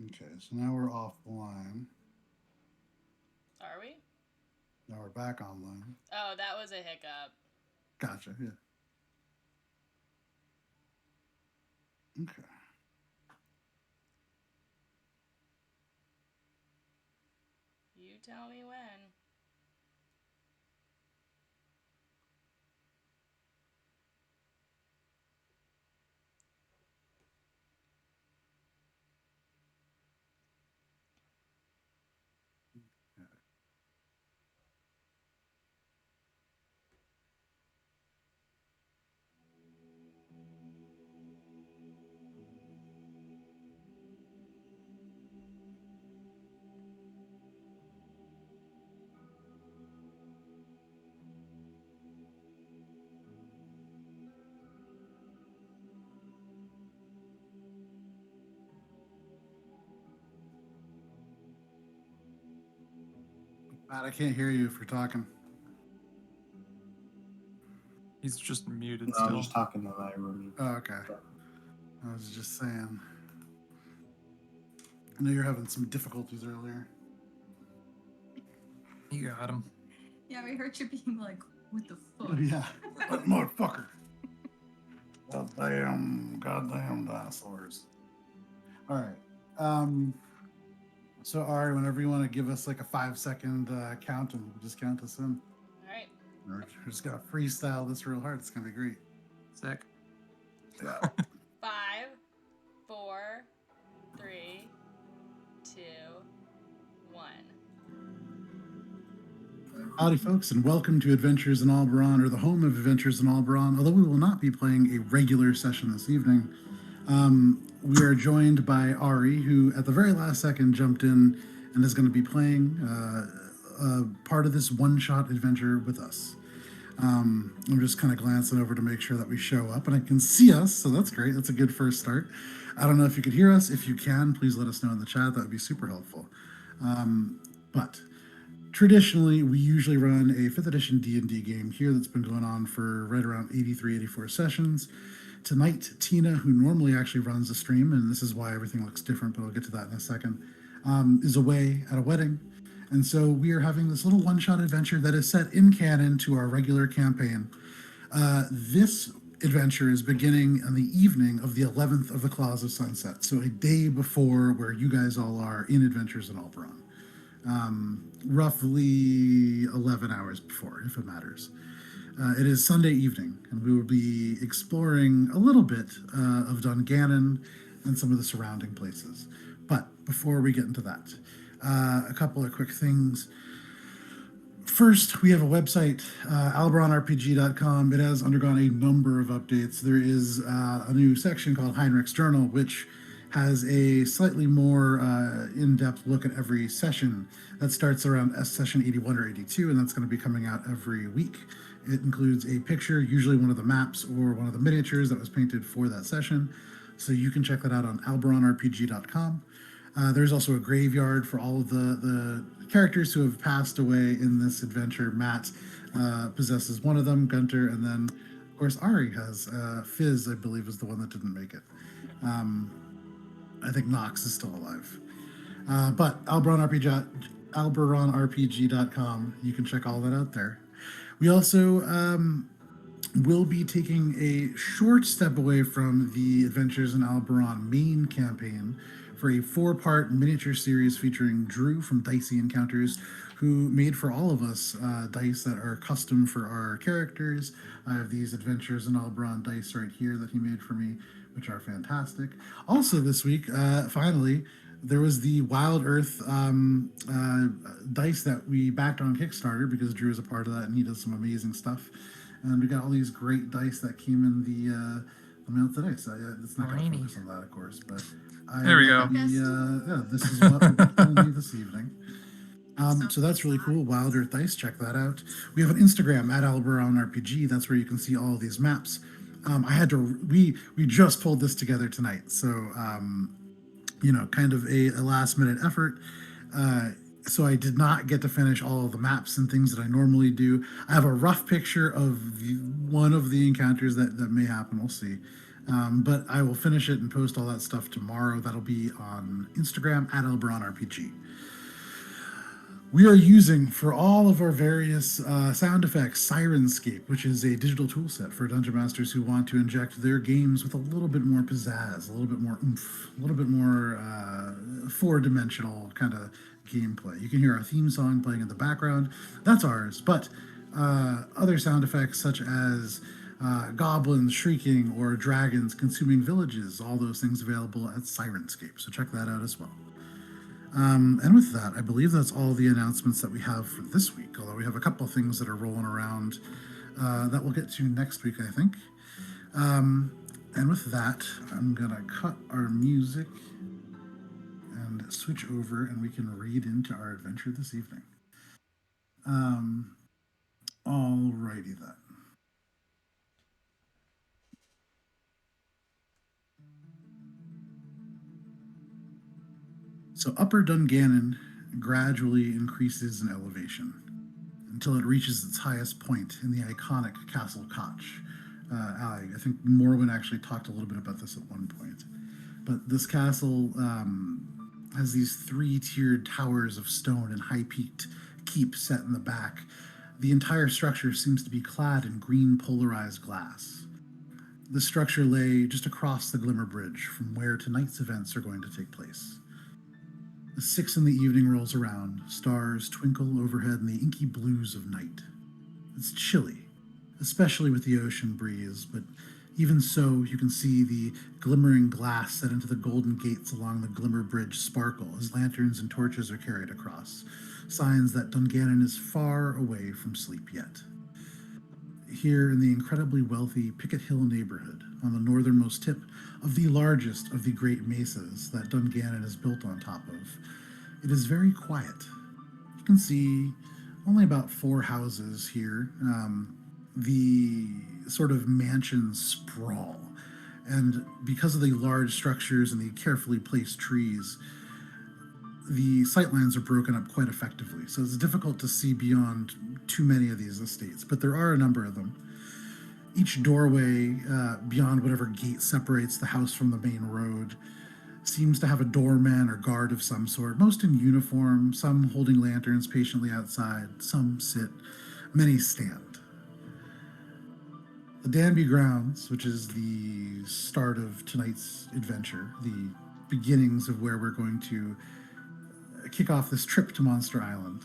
Okay, so now we're offline. Are we? Now we're back online. Oh, that was a hiccup. Gotcha. Yeah. Okay. You tell me when. Matt, I can't hear you if you're talking. He's just muted No, I'm still. just talking to my room. Oh, okay. I was just saying. I know you're having some difficulties earlier. You got him. Yeah, we heard you being like, what the fuck? Yeah. That motherfucker. Goddamn dinosaurs. All right. So Ari, whenever you want to give us like a 5 second count, and just count us in. All right. We're just gonna freestyle this real hard. It's gonna be great. Sick. Yeah. 5, 4, 3, 2, 1. Howdy, folks, and welcome to Adventures in Alberon, or the home of Adventures in Alberon. Although we will not be playing a regular session this evening, we are joined by Ari, who at the very last second jumped in and is going to be playing part of this one-shot adventure with us. I'm just kind of glancing over to make sure that we show up, and I can see us, so that's great. That's a good first start. I don't know if you could hear us. If you can, please let us know in the chat. That would be super helpful. But traditionally, we usually run a 5th edition D&D game here that's been going on for right around 83, 84 sessions. Tonight, Tina, who normally actually runs the stream, and this is why everything looks different, but I'll get to that in a second, is away at a wedding. And so we are having this little one-shot adventure that is set in canon to our regular campaign. This adventure is beginning on the evening of the 11th of the Claws of Sunset, so a day before where you guys all are in Adventures in Alberon. Roughly 11 hours before, if it matters. It is Sunday evening, and we will be exploring a little bit of Dungannon and some of the surrounding places. But before we get into that, a couple of quick things. First, we have a website, alberonrpg.com. It has undergone a number of updates. There is a new section called Heinrich's Journal, which has a slightly more in-depth look at every session. That starts around session 81 or 82, and that's going to be coming out every week. It includes a picture, usually one of the maps or one of the miniatures that was painted for that session. So you can check that out on alberonrpg.com. There's also a graveyard for all of the characters who have passed away in this adventure. Matt possesses one of them, Gunter, and then, of course, Ari has Fizz, I believe, is the one that didn't make it. I think Nox is still alive. But alberonrpg.com, you can check all that out there. We also will be taking a short step away from the Adventures in Alberon main campaign for a 4-part miniature series featuring Drew from Dicey Encounters, who made for all of us dice that are custom for our characters. I have these Adventures in Alberon dice right here that he made for me, which are fantastic. Also this week, finally, there was the Wild Earth dice that we backed on Kickstarter because Drew is a part of that and he does some amazing stuff. And we got all these great dice that came in the mail today. So it's not going to focus on that, of course, but There we go. This is what we're telling you this evening. So that's really cool. Wild Earth Dice, check that out. We have an Instagram at Alberon RPG. That's where you can see all of these maps. We just pulled this together tonight, so kind of a last minute effort. So I did not get to finish all of the maps and things that I normally do. I have a rough picture of one of the encounters that may happen. We'll see. But I will finish it and post all that stuff tomorrow. That'll be on Instagram at Alberon RPG. We are using for all of our various sound effects Sirenscape, which is a digital tool set for dungeon masters who want to inject their games with a little bit more pizzazz, a little bit more oomph, a little bit more four-dimensional kind of gameplay. You can hear our theme song playing in the background. That's ours. But other sound effects such as goblins shrieking or dragons consuming villages, all those things available at Sirenscape. So check that out as well. And with that, I believe that's all the announcements that we have for this week, although we have a couple of things that are rolling around that we'll get to next week, I think. And with that, I'm going to cut our music and switch over, and we can read into our adventure this evening. Alrighty then. So Upper Dungannon gradually increases in elevation until it reaches its highest point in the iconic Castle Koch. I think Morwen actually talked a little bit about this at one point. But this castle has these three-tiered towers of stone and high-peaked keep set in the back. The entire structure seems to be clad in green polarized glass. The structure lay just across the Glimmer Bridge from where tonight's events are going to take place. The 6 in the evening rolls around, stars twinkle overhead in the inky blues of night. It's chilly, especially with the ocean breeze, but even so, you can see the glimmering glass set into the golden gates along the Glimmer Bridge sparkle as lanterns and torches are carried across, signs that Dungannon is far away from sleep yet. Here in the incredibly wealthy Picket Hill neighborhood, on the northernmost tip of the largest of the great mesas that Dungannon is built on top of, it is very quiet. You can see only about 4 houses here. The sort of mansions sprawl, and because of the large structures and the carefully placed trees, the sightlines are broken up quite effectively, so it's difficult to see beyond too many of these estates, but there are a number of them. Each doorway, beyond whatever gate separates the house from the main road, seems to have a doorman or guard of some sort, most in uniform, some holding lanterns patiently outside, some sit, many stand. The Danby grounds, which is the start of tonight's adventure, the beginnings of where we're going to kick off this trip to Monster Island,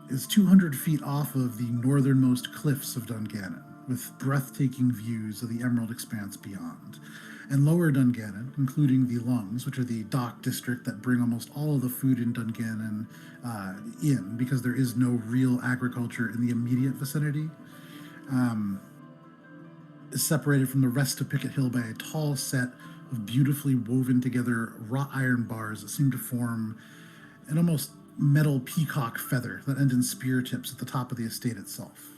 is 200 feet off of the northernmost cliffs of Dungannon, with breathtaking views of the Emerald Expanse beyond. And lower Dungannon, including the Lungs, which are the dock district that bring almost all of the food in Dungannon in, because there is no real agriculture in the immediate vicinity, is separated from the rest of Picket Hill by a tall set of beautifully woven together wrought iron bars that seem to form an almost metal peacock feather that end in spear tips at the top of the estate itself.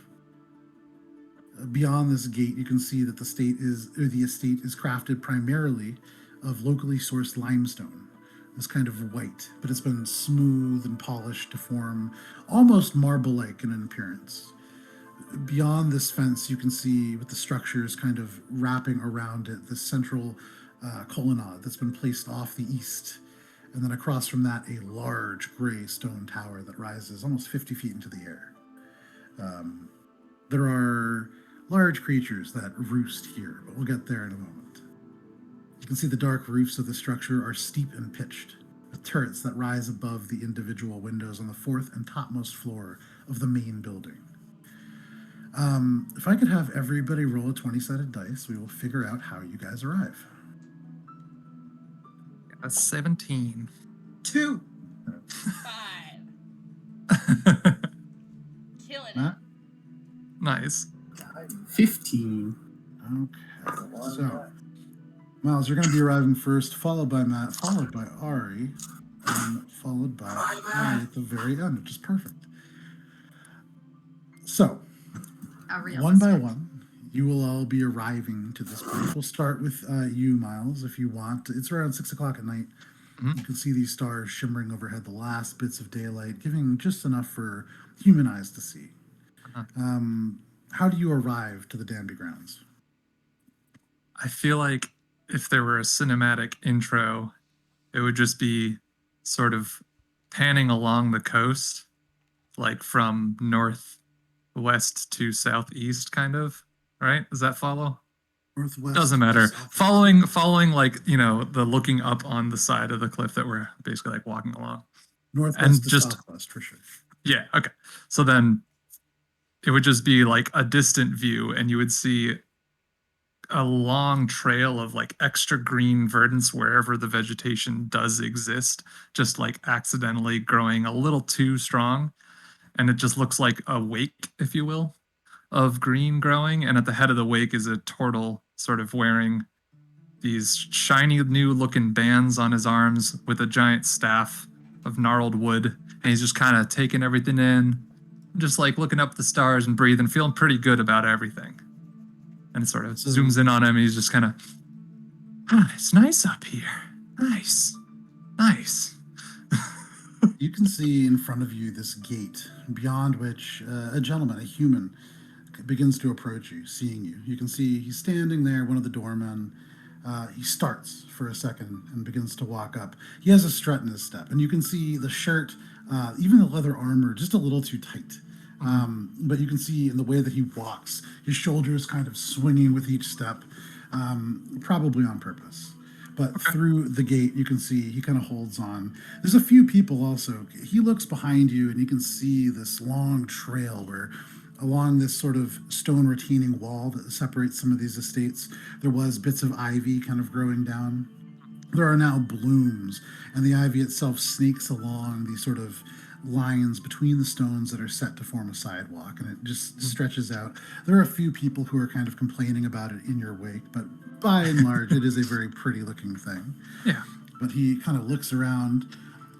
Beyond this gate, you can see that the estate is crafted primarily of locally sourced limestone, this kind of white, but it's been smoothed and polished to form almost marble-like in an appearance. Beyond this fence, you can see with the structures kind of wrapping around it, this central colonnade that's been placed off the east. And then across from that, a large gray stone tower that rises almost 50 feet into the air. There are large creatures that roost here, but we'll get there in a moment. You can see the dark roofs of the structure are steep and pitched, with turrets that rise above the individual windows on the 4th and topmost floor of the main building. If I could have everybody roll a 20-sided dice, we will figure out how you guys arrive. A 17. 2. 5. Killing Matt? Nice. 15. Okay, so Miles, you're going to be arriving first, followed by Matt, followed by Ari, and followed by I at the very end, which is perfect. So, one by one, you will all be arriving to this place. We'll start with you, Miles, if you want. It's around 6 o'clock at night. Mm-hmm. You can see these stars shimmering overhead, the last bits of daylight, giving just enough for human eyes to see. Uh-huh. How do you arrive to the Danby grounds? I feel like if there were a cinematic intro, it would just be sort of panning along the coast, like from northwest to southeast, kind of. Right? Does that follow? Northwest. Doesn't to matter. south. Following like, the looking up on the side of the cliff that we're basically like walking along. Northwest and to just- southwest for sure. Yeah, okay. So then it would just be like a distant view, and you would see a long trail of like extra green verdance wherever the vegetation does exist, just like accidentally growing a little too strong. And it just looks like a wake, if you will, of green growing. And at the head of the wake is a tortle sort of wearing these shiny new looking bands on his arms with a giant staff of gnarled wood. And he's just kind of taking everything in, just like looking up at the stars and breathing, feeling pretty good about everything. And it sort of zooms in on him. And he's just kind of, it's nice up here. Nice. You can see in front of you this gate, beyond which a gentleman, a human, begins to approach you, seeing you. You can see he's standing there, one of the doormen. He starts for a second and begins to walk up. He has a strut in his step, and you can see the shirt, even the leather armor, just a little too tight. But you can see in the way that he walks, his shoulders kind of swinging with each step, probably on purpose. But through the gate, you can see he kind of holds on. There's a few people also. He looks behind you, and you can see this long trail where along this sort of stone retaining wall that separates some of these estates, there was bits of ivy kind of growing down. There are now blooms, and the ivy itself snakes along these sort of lines between the stones that are set to form a sidewalk, and it just stretches out. There are a few people who are kind of complaining about it in your wake, but by and large, it is a very pretty looking thing. Yeah. But he kind of looks around,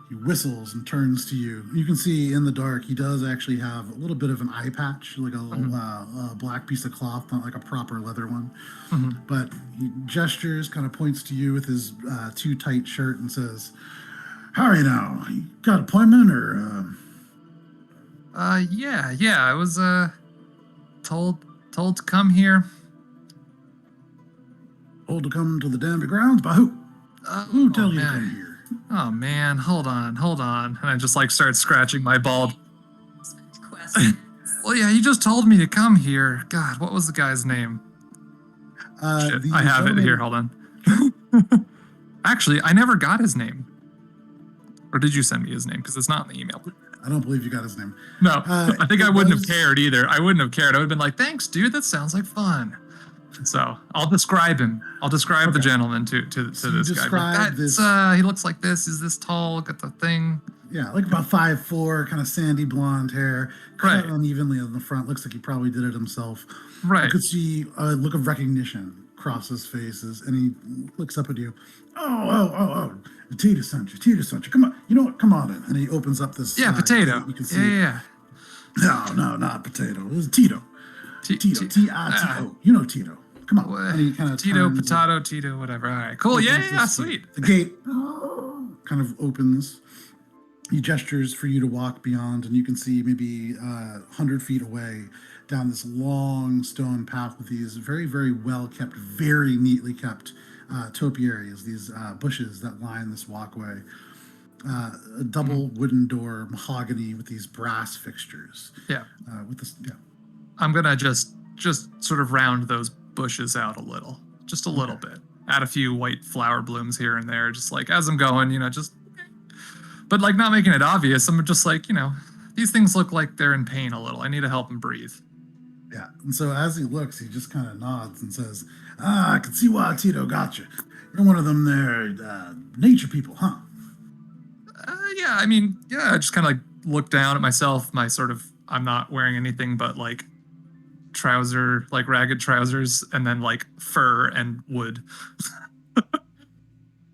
he whistles and turns to you. You can see in the dark, he does actually have a little bit of an eye patch, like a little black piece of cloth, not like a proper leather one. But he gestures, kind of points to you with his too tight shirt and says, "How are you now? You got an appointment or?" Yeah. I was told to come here. Told to come to the Danby grounds? By who? Who tell you to man. come here? Oh man, hold on. And I just like start scratching my bald. Question. Well, yeah, you just told me to come here. God, what was the guy's name? Shit, I have it here. Hold on. Actually, I never got his name. Or did you send me his name? Because it's not in the email. I don't believe you got his name. No, I think I wouldn't have was- cared either. I wouldn't have cared. I would have been like, thanks, dude. That sounds like fun. So I'll describe him. I'll describe the gentleman to So this you guy. describe Like, this- he looks like this. Is this tall? Got the thing. Yeah, like about 5'4", kind of sandy blonde hair, cut Right. unevenly on the front. Looks like he probably did it himself. You Right. could see a look of recognition cross his faces, and he looks up at you. Oh, Tita sent you. Come on, you know what? Come on in. And he opens up this. Yeah, potato. gate. You can see. Yeah. No, not potato. It was Tito. Tito. T-I-T-O. You know Tito. Come on. And he kind of Tito, turns and potato, Tito, whatever. All right, cool. Yeah, opens this sweet. gate. The gate kind of opens. He gestures for you to walk beyond, and you can see maybe 100 feet away down this long stone path with these very, very well kept, very neatly kept topiaries, these bushes that line this walkway. A double wooden door, mahogany with these brass fixtures. Yeah. With this, yeah. I'm gonna just sort of round those bushes out a little, just a little bit. Add a few white flower blooms here and there, just like as I'm going, but like not making it obvious. I'm just like, these things look like they're in pain a little. I need to help them breathe. Yeah. And so as he looks, he just kind of nods and says, I can see why Tito got you. You're one of them there nature people, huh? Yeah, I just kind of like look down at myself, my sort of, I'm not wearing anything but like ragged trousers, and then like fur and wood.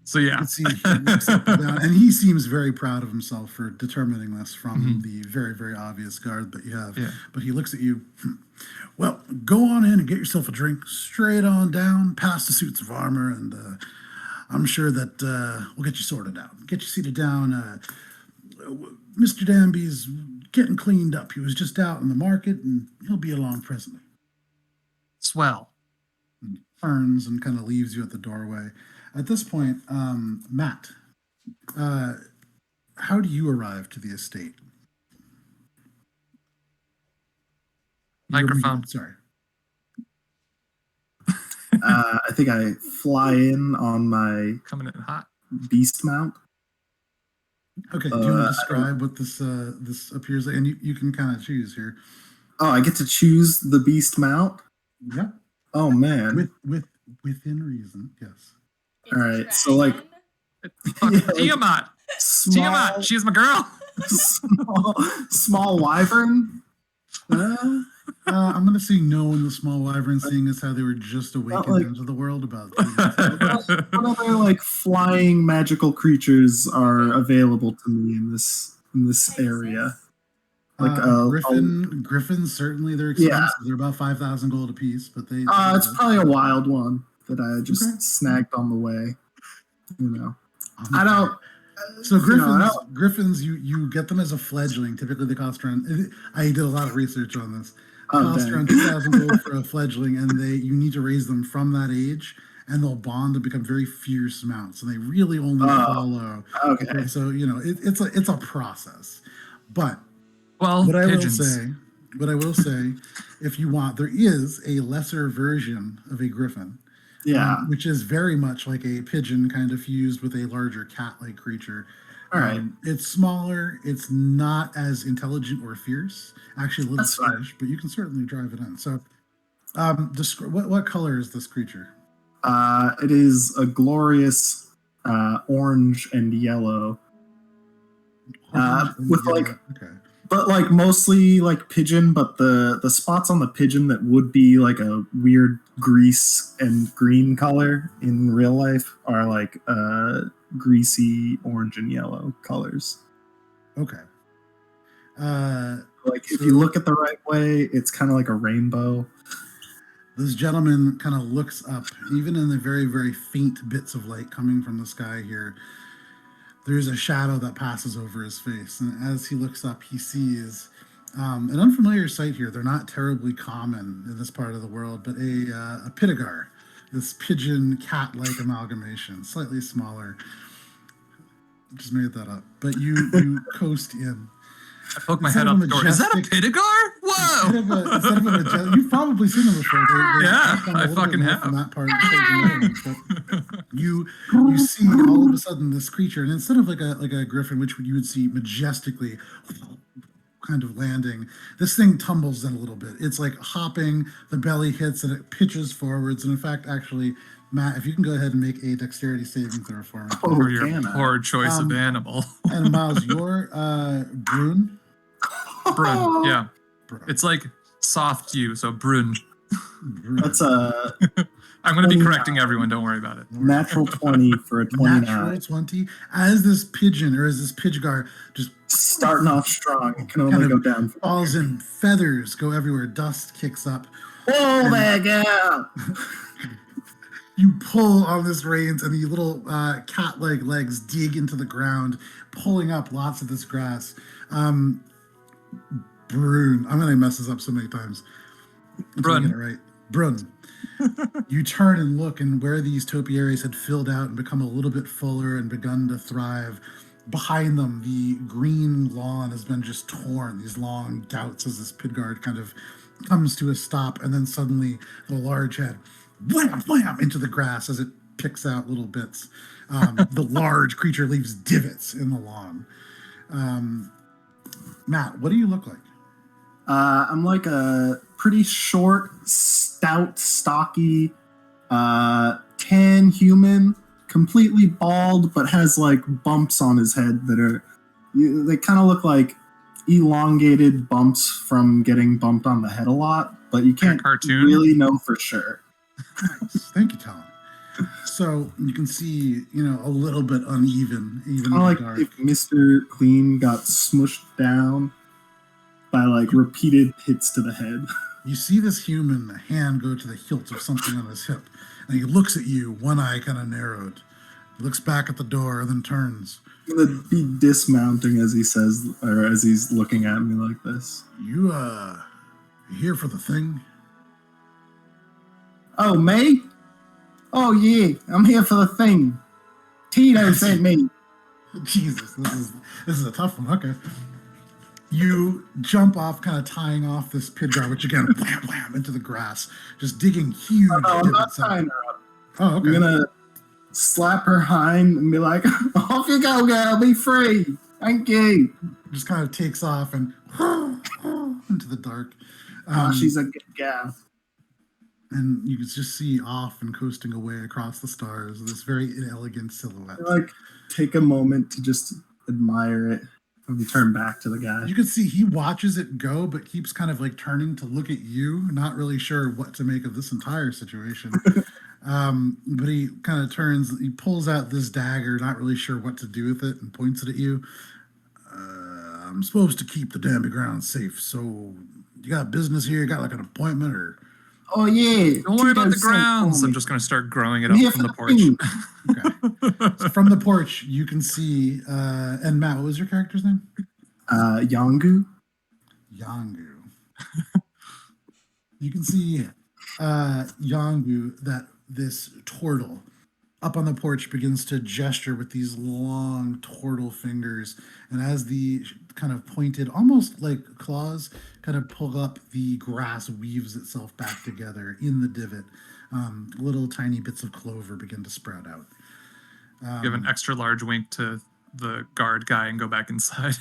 So yeah. You can see he looks up and down, and he seems very proud of himself for determining this from the very, very obvious guard that you have. Yeah. But he looks at you. Well, go on in and get yourself a drink. Straight on down, past the suits of armor, and I'm sure that we'll get you sorted out. Get you seated down. Mr. Danby's getting cleaned up. He was just out in the market, and he'll be along presently. Swell. turns and kind of leaves you at the doorway. At this point, Matt, how do you arrive to the estate? Microphone. Sorry. I think I fly in on my Coming in hot. beast mount. Okay. Do you want to describe what this appears like? And you can kind of choose here. Oh, I get to choose the beast mount? Yeah. Oh, man. Within reason, yes. It's All right, so, like- dragon. Yeah, like Tiamat. Tiamat. She's my girl. small wyvern? I'm going to say no in the small wyvern, seeing as how they were just awakened like- into the world about 3 minutes ago. What other, like, flying magical creatures are available to me in this area? Like Griffins, certainly they're expensive. Yeah. They're about 5,000 gold apiece, but they. It's probably a wild one that I just snagged on the way. You know, I don't. So you Griffins, you get them as a fledgling. Typically, they cost around. I did a lot of research on this. Cost dang. around 2,000 gold for a fledgling, and you need to raise them from that age, and they'll bond to become very fierce mounts, and they really only follow. Okay. So it's a process, but. Well, What I pigeons. will say, if you want, there is a lesser version of a griffin, Yeah. which is very much like a pigeon, kind of fused with a larger cat-like creature. All right. It's smaller. It's not as intelligent or fierce. Actually, a little That's fine. skittish, but you can certainly drive it in. So, what color is this creature? It is a glorious orange and yellow. With like. Okay. But like mostly like pigeon, but the spots on the pigeon that would be like a weird grease and green color in real life are like greasy orange and yellow colors. Okay. Like if you look at the right way, it's kind of like a rainbow. This gentleman kind of looks up, even in the very, very faint bits of light coming from the sky here. There's a shadow that passes over his face, and as he looks up, he sees an unfamiliar sight here. They're not terribly common in this part of the world, but a pidigar, this pigeon cat-like amalgamation, slightly smaller. Just made that up, but you coast in. I poke my Instead head of up a the door. Is that a majestic- pidigar? Whoa! You've probably seen them before. Yeah, kind of I a little bit fucking more have. from that part of the but you see all of a sudden this creature, and instead of like a griffin, which you would see majestically kind of landing, this thing tumbles in a little bit. It's like hopping, the belly hits, and it pitches forwards. And in fact, actually, Matt, if you can go ahead and make a dexterity saving throw for me. Oh, For your can I? poor choice of animal. And Miles, your Brun. Brun, yeah. Brun. It's like soft U, so Brun. Brun. That's a I'm going to be 29. correcting everyone. Don't worry about it. natural 20 for a 29. Natural 20 as this pigeon or as this pidgegar just Starting off strong, it can only Kind of go down. falls in, feathers go everywhere, dust kicks up. Pull that out! You pull on this reins, and the little cat-like legs dig into the ground, pulling up lots of this grass. Brun, I'm gonna mess this up so many times. Until I Brun. get it right. Brun. You turn and look, and where these topiaries had filled out and become a little bit fuller and begun to thrive, behind them, the green lawn has been just torn, these long gouts as this pidgard kind of comes to a stop, and then suddenly the large head, wham, wham, into the grass as it picks out little bits. The large creature leaves divots in the lawn. Matt, what do you look like? I'm like a pretty short, stout, stocky, tan human, completely bald, but has like bumps on his head that are, they kind of look like elongated bumps from getting bumped on the head a lot, but you can't cartoon? really know for sure. Nice. Thank you, Talon. So you can see, a little bit uneven, even in Kind of like the dark. if Mr. Clean got smushed down by like repeated hits to the head. You see this human hand go to the hilt of something on his hip, and he looks at you, one eye kind of narrowed. He looks back at the door, and then turns. I'm gonna be dismounting as he says, or as he's looking at me like this. You here for the thing? Oh, May? Oh yeah, I'm here for the thing. Tito sent me. Jesus, this is a tough one. Okay. You jump off, kind of tying off this Pidgar, which again, wham, wham, into the grass, just digging huge Oh, I'm not divots out. tying her up. Oh, okay. I'm gonna slap her hind and be like, "Off you go, girl. Be free. Thank you." Just kind of takes off and into the dark. She's a good gal. And you can just see off and coasting away across the stars this very inelegant silhouette. Like, take a moment to just admire it and turn back to the guy. You can see he watches it go, but keeps kind of like turning to look at you, not really sure what to make of this entire situation. But he kind of turns, he pulls out this dagger, not really sure what to do with it, and points it at you. I'm supposed to keep the Danby ground safe, so you got business here? You got like an appointment or? Oh yeah. Don't worry about Tito the grounds. sent I'm me. just going to start growing it up Yeah, from the for porch. thing. Okay. So from the porch, you can see, and Matt, what was your character's name? Yangu. Yangu. You can see Yangu, that this tortle up on the porch begins to gesture with these long tortle fingers, and as the kind of pointed, almost like claws, kind of pull up, the grass weaves itself back together in the divot. Little tiny bits of clover begin to sprout out. Give an extra large wink to the guard guy and go back inside.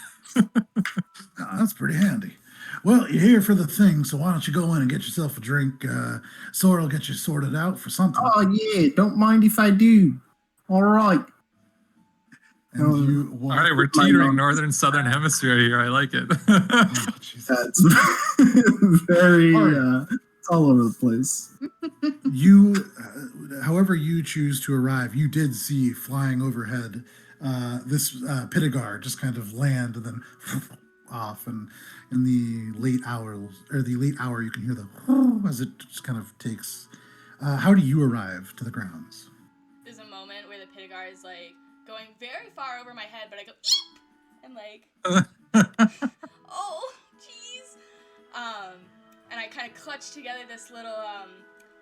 That's pretty handy. Well, you're here for the thing, so why don't you go in and get yourself a drink? Sora will get you sorted out for something. Oh yeah, don't mind if I do. All right. And you All walk. right, we're teetering northern southern hemisphere here. I like it. Oh, Jesus. That's very. It's all over the place. You, however you choose to arrive, you did see flying overhead this Pitagar just kind of land and then off, and in the late hours or the late hour you can hear the as it just kind of takes. How do you arrive to the grounds? There's a moment where the Pitagar is like going very far over my head, but I go eep! And like, oh, jeez. And I kind of clutch together this little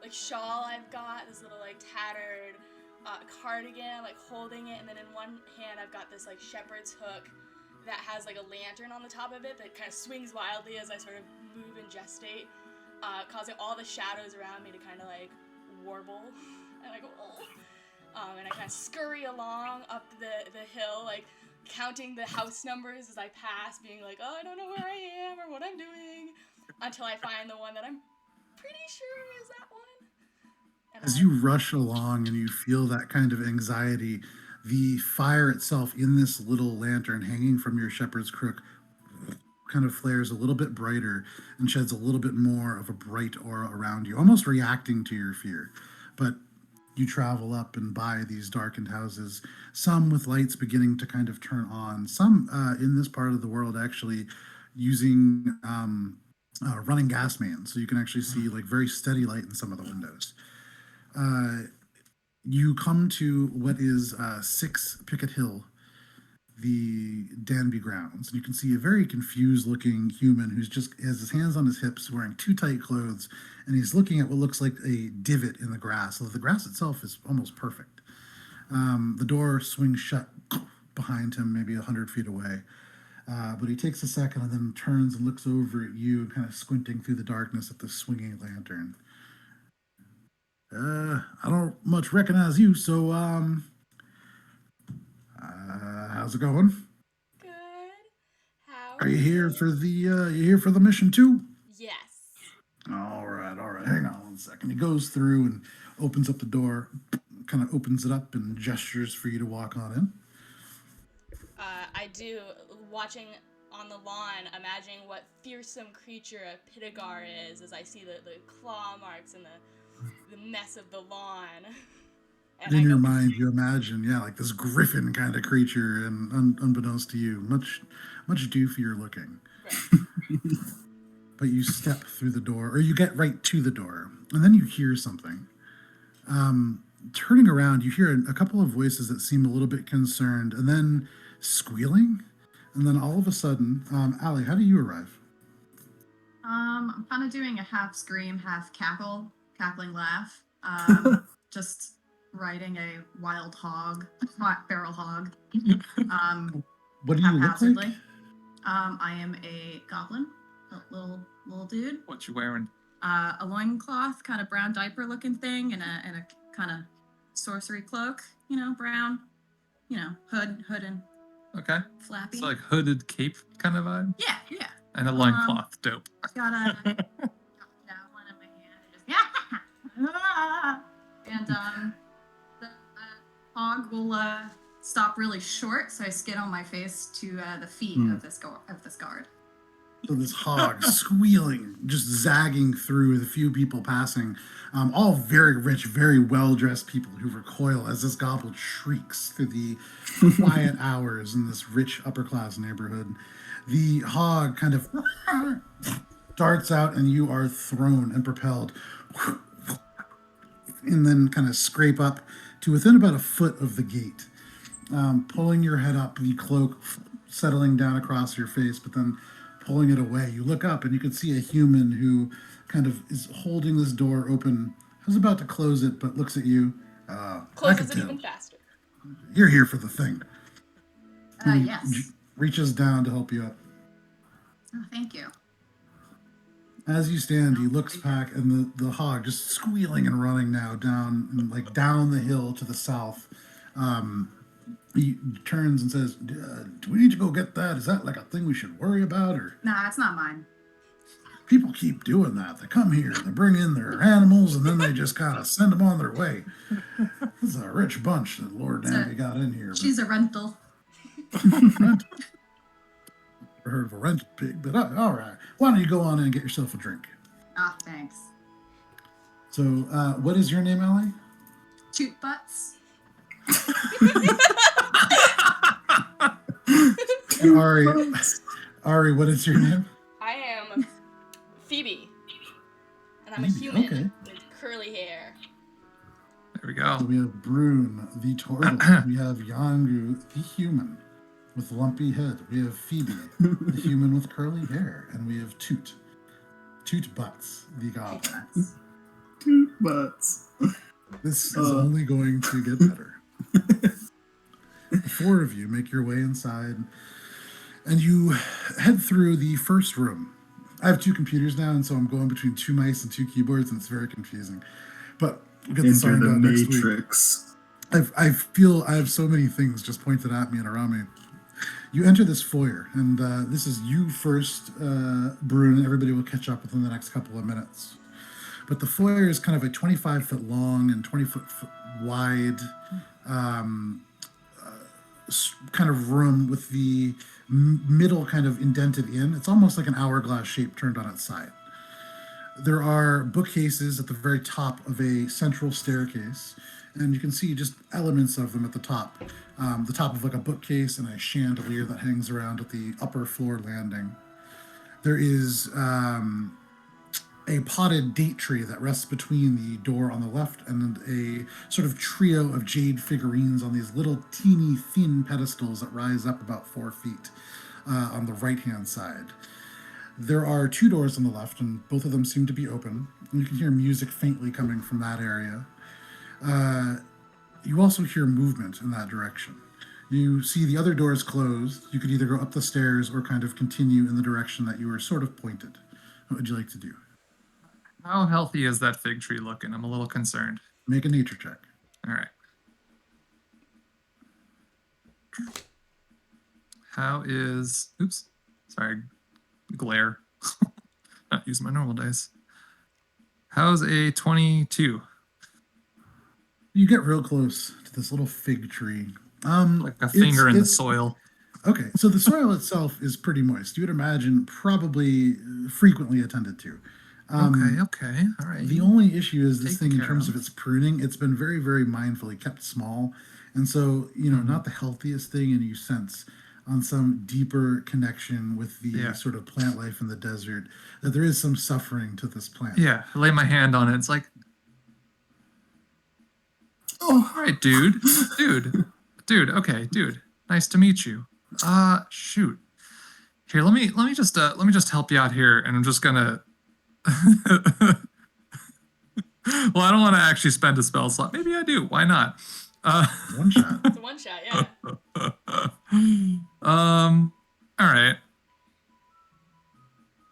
like shawl I've got, this little like tattered cardigan, like holding it, and then in one hand I've got this like shepherd's hook that has like a lantern on the top of it that kind of swings wildly as I sort of move and gestate, causing all the shadows around me to kind of like warble. And I go, oh. And I kind of scurry along up the hill, like counting the house numbers as I pass, being like, oh, I don't know where I am or what I'm doing, until I find the one that I'm pretty sure is that one. And As you rush along and you feel that kind of anxiety, the fire itself in this little lantern hanging from your shepherd's crook kind of flares a little bit brighter and sheds a little bit more of a bright aura around you, almost reacting to your fear. But you travel up and by these darkened houses, some with lights beginning to kind of turn on, some in this part of the world actually using running gas mains, so you can actually see like very steady light in some of the windows. You come to what is 6 Picket Hill, the Danby grounds, and you can see a very confused looking human who's just has his hands on his hips, wearing too tight clothes, and he's looking at what looks like a divot in the grass. So the grass itself is almost perfect. The door swings shut behind him, maybe 100 feet away. But he takes a second and then turns and looks over at you, kind of squinting through the darkness at the swinging lantern. I don't much recognize you, so how's it going? Good. How Are you here for the mission too? Yes. All right. Hang on one second. He goes through and opens up the door, kind of opens it up and gestures for you to walk on in. I do, watching on the lawn, imagining what fearsome creature a Pitagar is as I see the claw marks and the mess of the lawn. And In I your go, mind, you imagine, like this griffin kind of creature, and unbeknownst to you, much doofier looking. Right. But you step through the door, or you get right to the door, and then you hear something. Turning around, you hear a couple of voices that seem a little bit concerned, and then squealing, and then all of a sudden, Allie, how do you arrive? I'm kind of doing a half scream, half cackling laugh. Just riding a wild hog, feral hog. What do you look Haphazardly. like? I am a goblin, a little dude. What you wearing? A loincloth, kind of brown diaper looking thing, and a kind of sorcery cloak, brown, hood and Okay. flappy. It's like hooded cape kind of vibe. Yeah. And a loincloth. Dope. Got a javelin in my hand and just and the hog will stop really short, so I skid on my face to the feet of this guard. So this hog squealing, just zagging through the few people passing, all very rich, very well-dressed people who recoil as this goblin shrieks through the quiet hours in this rich upper-class neighborhood. The hog kind of darts out and you are thrown and propelled and then kind of scrape up to within about a foot of the gate. Pulling your head up, the cloak settling down across your face, but then pulling it away. You look up and you can see a human who kind of is holding this door open, who's about to close it, but looks at you. Closes it even faster. You're here for the thing. Yes. Reaches down to help you up. Oh, thank you. As you stand, he looks back, and the hog just squealing and running now down the hill to the south. He turns and says, "Do we need to go get that? Is that like a thing we should worry about?" Or Nah, it's not mine. people keep doing that. They come here, they bring in their animals, and then they just kind of send them on their way. This is a rich bunch that Lord Danby got in here. She's a rental. Never heard of a rental pig, but all right. Why don't you go on in and get yourself a drink? Ah, thanks. So, what is your name, Allie? Toot Butts. And Ari, what is your name? I am Pheobe, and I'm a Phoebe, human okay. with curly hair. There we go. So we have Brun, the tortle. We have Yangu, the human with lumpy head. We have Phoebe, the human with curly hair. And we have Toot Butts, the goblin. Toot Butts. This is only going to get better. The four of you make your way inside, and you head through the first room. I have two computers now, and so I'm going between two mice and two keyboards, and it's very confusing. But we'll get this Enter ironed the out next week. Matrix. I feel I have so many things just pointed at me and around me. You enter this foyer, and this is you first, Brun. Everybody will catch up within the next couple of minutes. But the foyer is kind of a 25-foot long and 20-foot wide kind of room with the middle kind of indented in. It's almost like an hourglass shape turned on its side. There are bookcases at the very top of a central staircase, and you can see just elements of them at the top. The top of like a bookcase and a chandelier that hangs around at the upper floor landing. There is a potted date tree that rests between the door on the left and a sort of trio of jade figurines on these little teeny thin pedestals that rise up about 4 feet on the right-hand side. There are two doors on the left, and both of them seem to be open. And you can hear music faintly coming from that area. You also hear movement in that direction. You see the other doors closed. You could either go up the stairs or kind of continue in the direction that you were sort of pointed. What would you like to do? How healthy is that fig tree looking? I'm a little concerned. Make a nature check. All right. How is... Oops. Sorry. Glare. Not using my normal dice. How's a 22? You get real close to this little fig tree. Like a finger in the soil. Okay, so the soil itself is pretty moist. You would imagine probably frequently attended to. Okay. All right. The only issue is this Taken thing in care terms of. of its pruning. It's been very, very mindfully kept small. And so, not the healthiest thing, and you sense on some deeper connection with the sort of plant life in the desert that there is some suffering to this plant. Yeah, I lay my hand on it. It's like, Oh, all right, dude. Okay, dude. Nice to meet you. Shoot. Here, let me just help you out here, and I'm just gonna Well, I don't want to actually spend a spell slot. Maybe I do. Why not? One shot. It's a one shot, yeah. All right.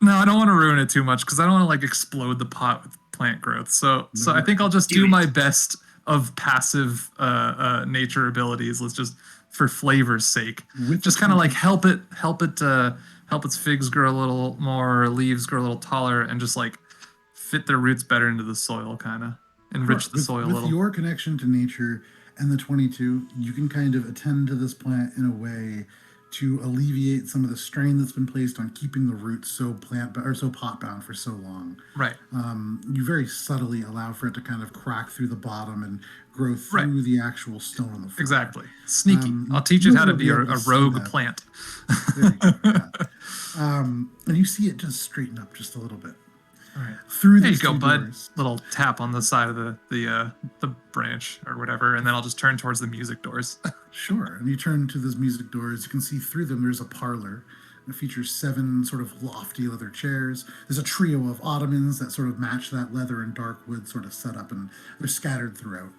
No, I don't want to ruin it too much because I don't want to like explode the pot with plant growth. So I think I'll just do my best of passive nature abilities. Let's just for flavor's sake, just kind of like help its figs grow a little more, leaves grow a little taller, and just like fit their roots better into the soil, kind of enrich the soil a little. With your connection to nature and the 22, you can kind of attend to this plant in a way to alleviate some of the strain that's been placed on keeping the roots so pot bound for so long. Right. You very subtly allow for it to kind of crack through the bottom and grow through the actual stone on the floor. Exactly. Sneaky. I'll teach it how to be a rogue plant. There you go, yeah. And you see it just straighten up just a little bit. All right. Through There you these go, two bud. doors. Little tap on the side of the branch or whatever, and then I'll just turn towards the music doors. Sure. And you turn to those music doors. You can see through them there's a parlor. It features 7 sort of lofty leather chairs. There's a trio of ottomans that sort of match that leather and dark wood sort of setup, and they're scattered throughout.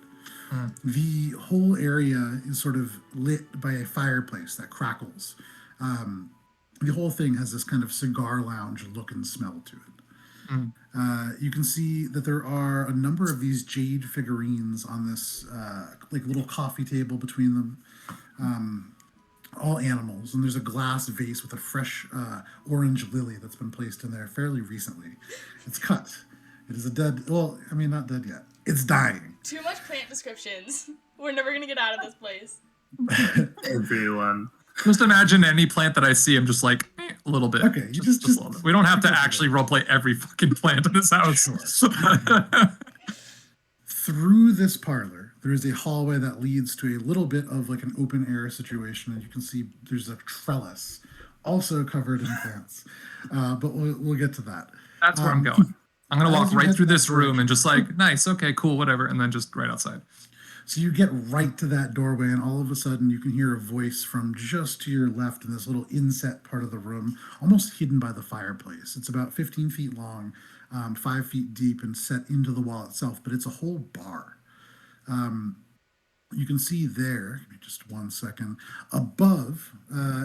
The whole area is sort of lit by a fireplace that crackles. The whole thing has this kind of cigar lounge look and smell to it. You can see that there are a number of these jade figurines on this like little coffee table between them. All animals, and there's a glass vase with a fresh orange lily that's been placed in there fairly recently. It's cut. It is a dead, well, I mean, not dead yet. It's dying. Too much plant descriptions. We're never gonna get out of this place. Everyone. Just imagine any plant that I see, I'm just like, a little bit. Okay, you just a little bit. We don't have to actually roleplay every fucking plant in this house. Through this parlor, there is a hallway that leads to a little bit of like an open air situation, and you can see there's a trellis also covered in plants. But we'll get to that. That's where I'm going. I'm going to walk as you right head through that this room direction- and just like, nice, okay, cool, whatever, and then just right outside. So you get right to that doorway, and all of a sudden you can hear a voice from just to your left in this little inset part of the room, almost hidden by the fireplace. It's about 15 feet long, 5 feet deep, and set into the wall itself, but it's a whole bar. You can see there, give me just 1 second, above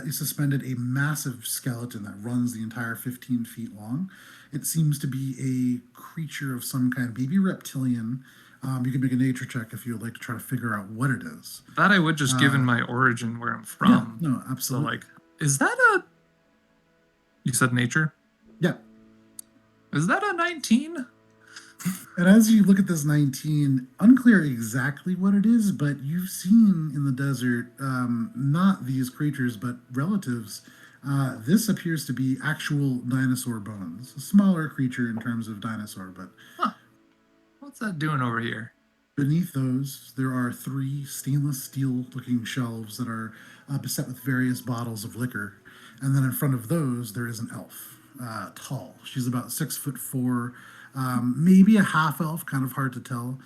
is suspended a massive skeleton that runs the entire 15 feet long. It seems to be a creature of some kind, maybe reptilian. You can make a nature check if you would like to try to figure out what it is. That I would just given my origin where I'm from. Yeah, no, So absolutely. like, is that a, you said nature? Yeah. Is that a 19? And as you look at this 19, unclear exactly what it is, but you've seen in the desert not these creatures, but relatives. This appears to be actual dinosaur bones. A smaller creature in terms of dinosaur, but What's that doing over here? beneath those, there are 3 stainless steel-looking shelves that are beset with various bottles of liquor. And then in front of those, there is an elf, tall. She's about 6'4", maybe a half elf, kind of hard to tell.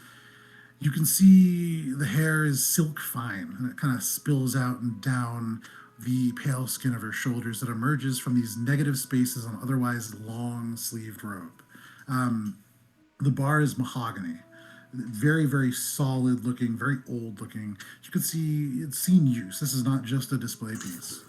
You can see the hair is silk fine, and it kind of spills out and down the pale skin of her shoulders that emerges from these negative spaces on otherwise long-sleeved robe. The bar is mahogany, very, very solid looking, very old looking. You can see it's seen use. This is not just a display piece.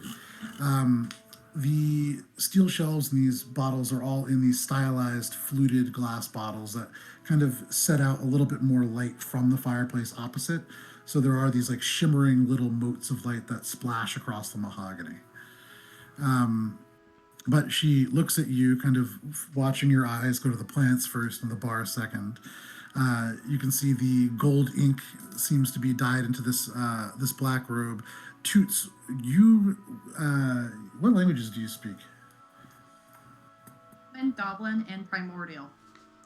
The steel shelves in these bottles are all in these stylized fluted glass bottles that kind of set out a little bit more light from the fireplace opposite. So there are these like shimmering little motes of light that splash across the mahogany. But she looks at you, kind of watching your eyes go to the plants first and the bar second. You can see the gold ink seems to be dyed into this this black robe. Toots, you, what languages do you speak? Goblin, and primordial.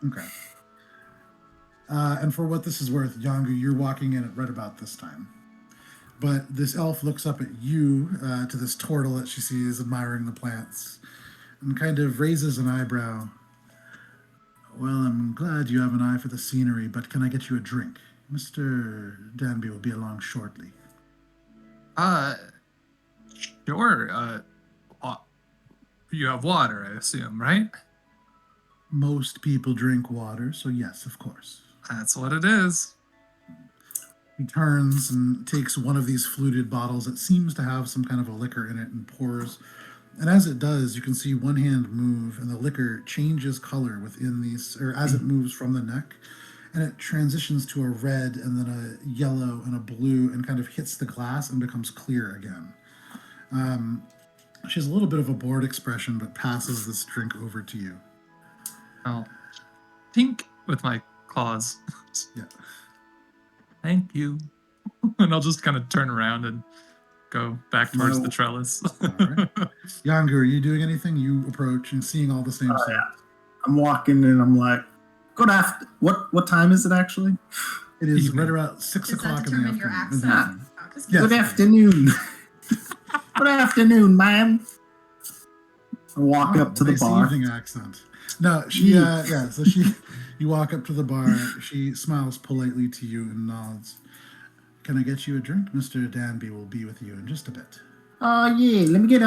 Okay. And for what this is worth, Yangu, you're walking in at right about this time. But this elf looks up at you, to this tortle that she sees admiring the plants, and kind of raises an eyebrow. Well, I'm glad you have an eye for the scenery, but can I get you a drink? Mr. Danby will be along shortly. Sure. You have water, I assume, right? Most people drink water, so yes, of course. That's what it is. He turns and takes one of these fluted bottles that seems to have some kind of a liquor in it and pours. And as it does, you can see one hand move and the liquor changes color within these, or as it moves from the neck, and it transitions to a red and then a yellow and a blue and kind of hits the glass and becomes clear again. She has a little bit of a bored expression, but passes this drink over to you. I'll tink with my claws. Yeah. Thank you. And I'll just kind of turn around and go back towards the trellis. All right. Yangu, are you doing anything? You approach and seeing all the same stuff. Yeah. I'm walking and I'm like, good after. What time is it actually? It is Evening. right around 6 Does that o'clock in the determine your afternoon. accent? Oh, just Yes. Good afternoon. Good afternoon, ma'am. I walk up to the Nice bar. evening accent. No, she, so you walk up to the bar. She smiles politely to you and nods. Can I get you a drink? Mr. Danby will be with you in just a bit. Yeah. Let me get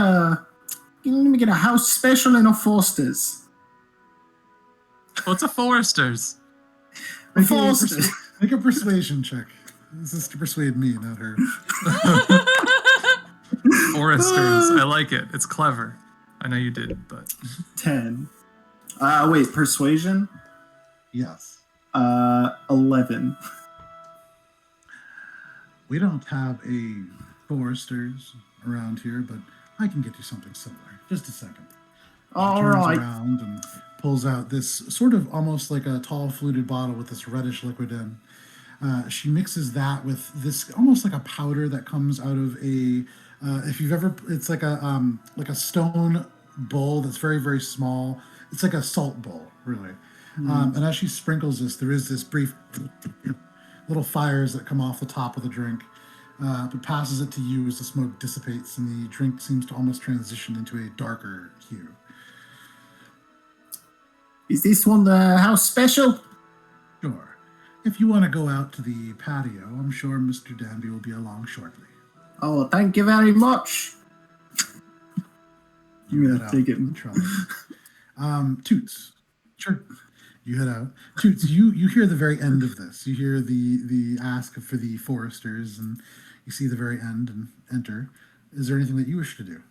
a house special and a Foster's. What's a Forrester's? A Foster's. Make a persuasion check. This is to persuade me, not her. Forrester's. I like it. It's clever. I know you did, but 10. Wait, persuasion? Yes. 11. We don't have a Foresters around here, but I can get you something similar. Just a second. All Turns right. around and pulls out this sort of almost like a tall fluted bottle with this reddish liquid in. She mixes that with this almost like a powder that comes out of a if you've ever, it's like a stone bowl that's very, very small. It's like a salt bowl, really. And as she sprinkles this, there is this brief little fires that come off the top of the drink, but passes it to you as the smoke dissipates and the drink seems to almost transition into a darker hue. Is this one the house special? Sure. If you want to go out to the patio, I'm sure Mr. Danby will be along shortly. Oh, thank you very much. You I'm head gonna out take it. the trellis. Toots. Sure. You head out. Toots, you hear the very end of this. You hear the ask for the Foresters, and you see the very end and enter. Is there anything that you wish to do?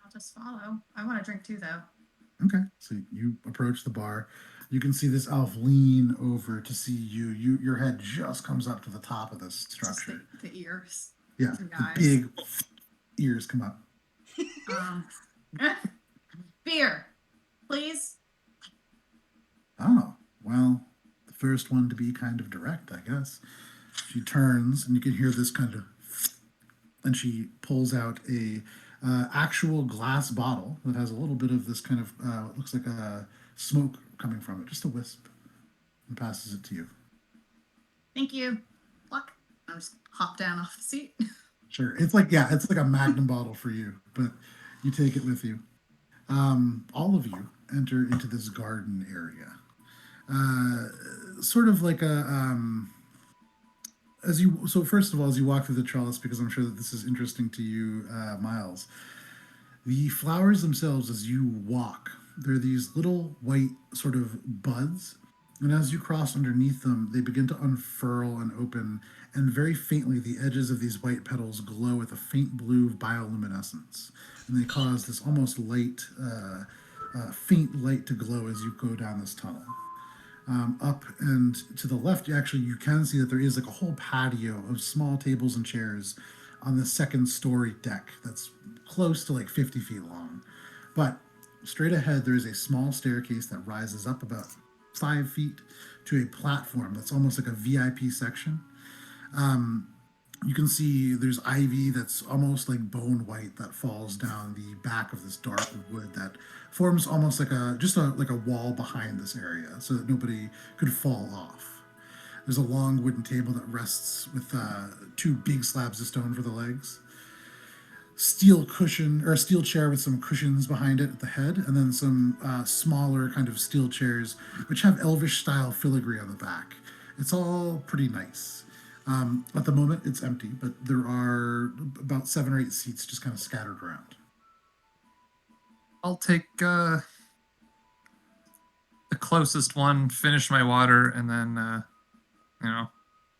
I'll just follow. I want to drink too, though. Okay. So you approach the bar. You can see this elf lean over to see you. Your head just comes up to the top of this structure. Just the ears. Yeah. the The eyes. big ears come up. Beer, please. Oh, well, the first one to be kind of direct, I guess. She turns, and you can hear this kind of, and she pulls out a actual glass bottle that has a little bit of this kind of, what looks like a smoke coming from it, just a wisp, and passes it to you. Thank you. Pluck. I'll just hop down off the seat. Sure. It's like a magnum bottle for you, but you take it with you. All of you enter into this garden area. Sort of like a, so first of all, as you walk through the trellis, because I'm sure that this is interesting to you, Miles, the flowers themselves, as you walk, they're these little white sort of buds. And as you cross underneath them, they begin to unfurl and open, and very faintly, the edges of these white petals glow with a faint blue bioluminescence. And they cause this almost light, faint light to glow as you go down this tunnel. Up and to the left, you can see that there is like a whole patio of small tables and chairs on the second story deck that's close to like 50 feet long. But straight ahead, there is a small staircase that rises up about 5 feet to a platform that's almost like a VIP section. You can see there's ivy that's almost like bone white that falls down the back of this dark wood that forms almost like a wall behind this area so that nobody could fall off. There's a long wooden table that rests with 2 big slabs of stone for the legs. Steel chair with some cushions behind it at the head, and then some smaller kind of steel chairs which have elvish style filigree on the back. It's all pretty nice. At the moment, it's empty, but there are about 7 or 8 seats just kind of scattered around. I'll take the closest one, finish my water, and then,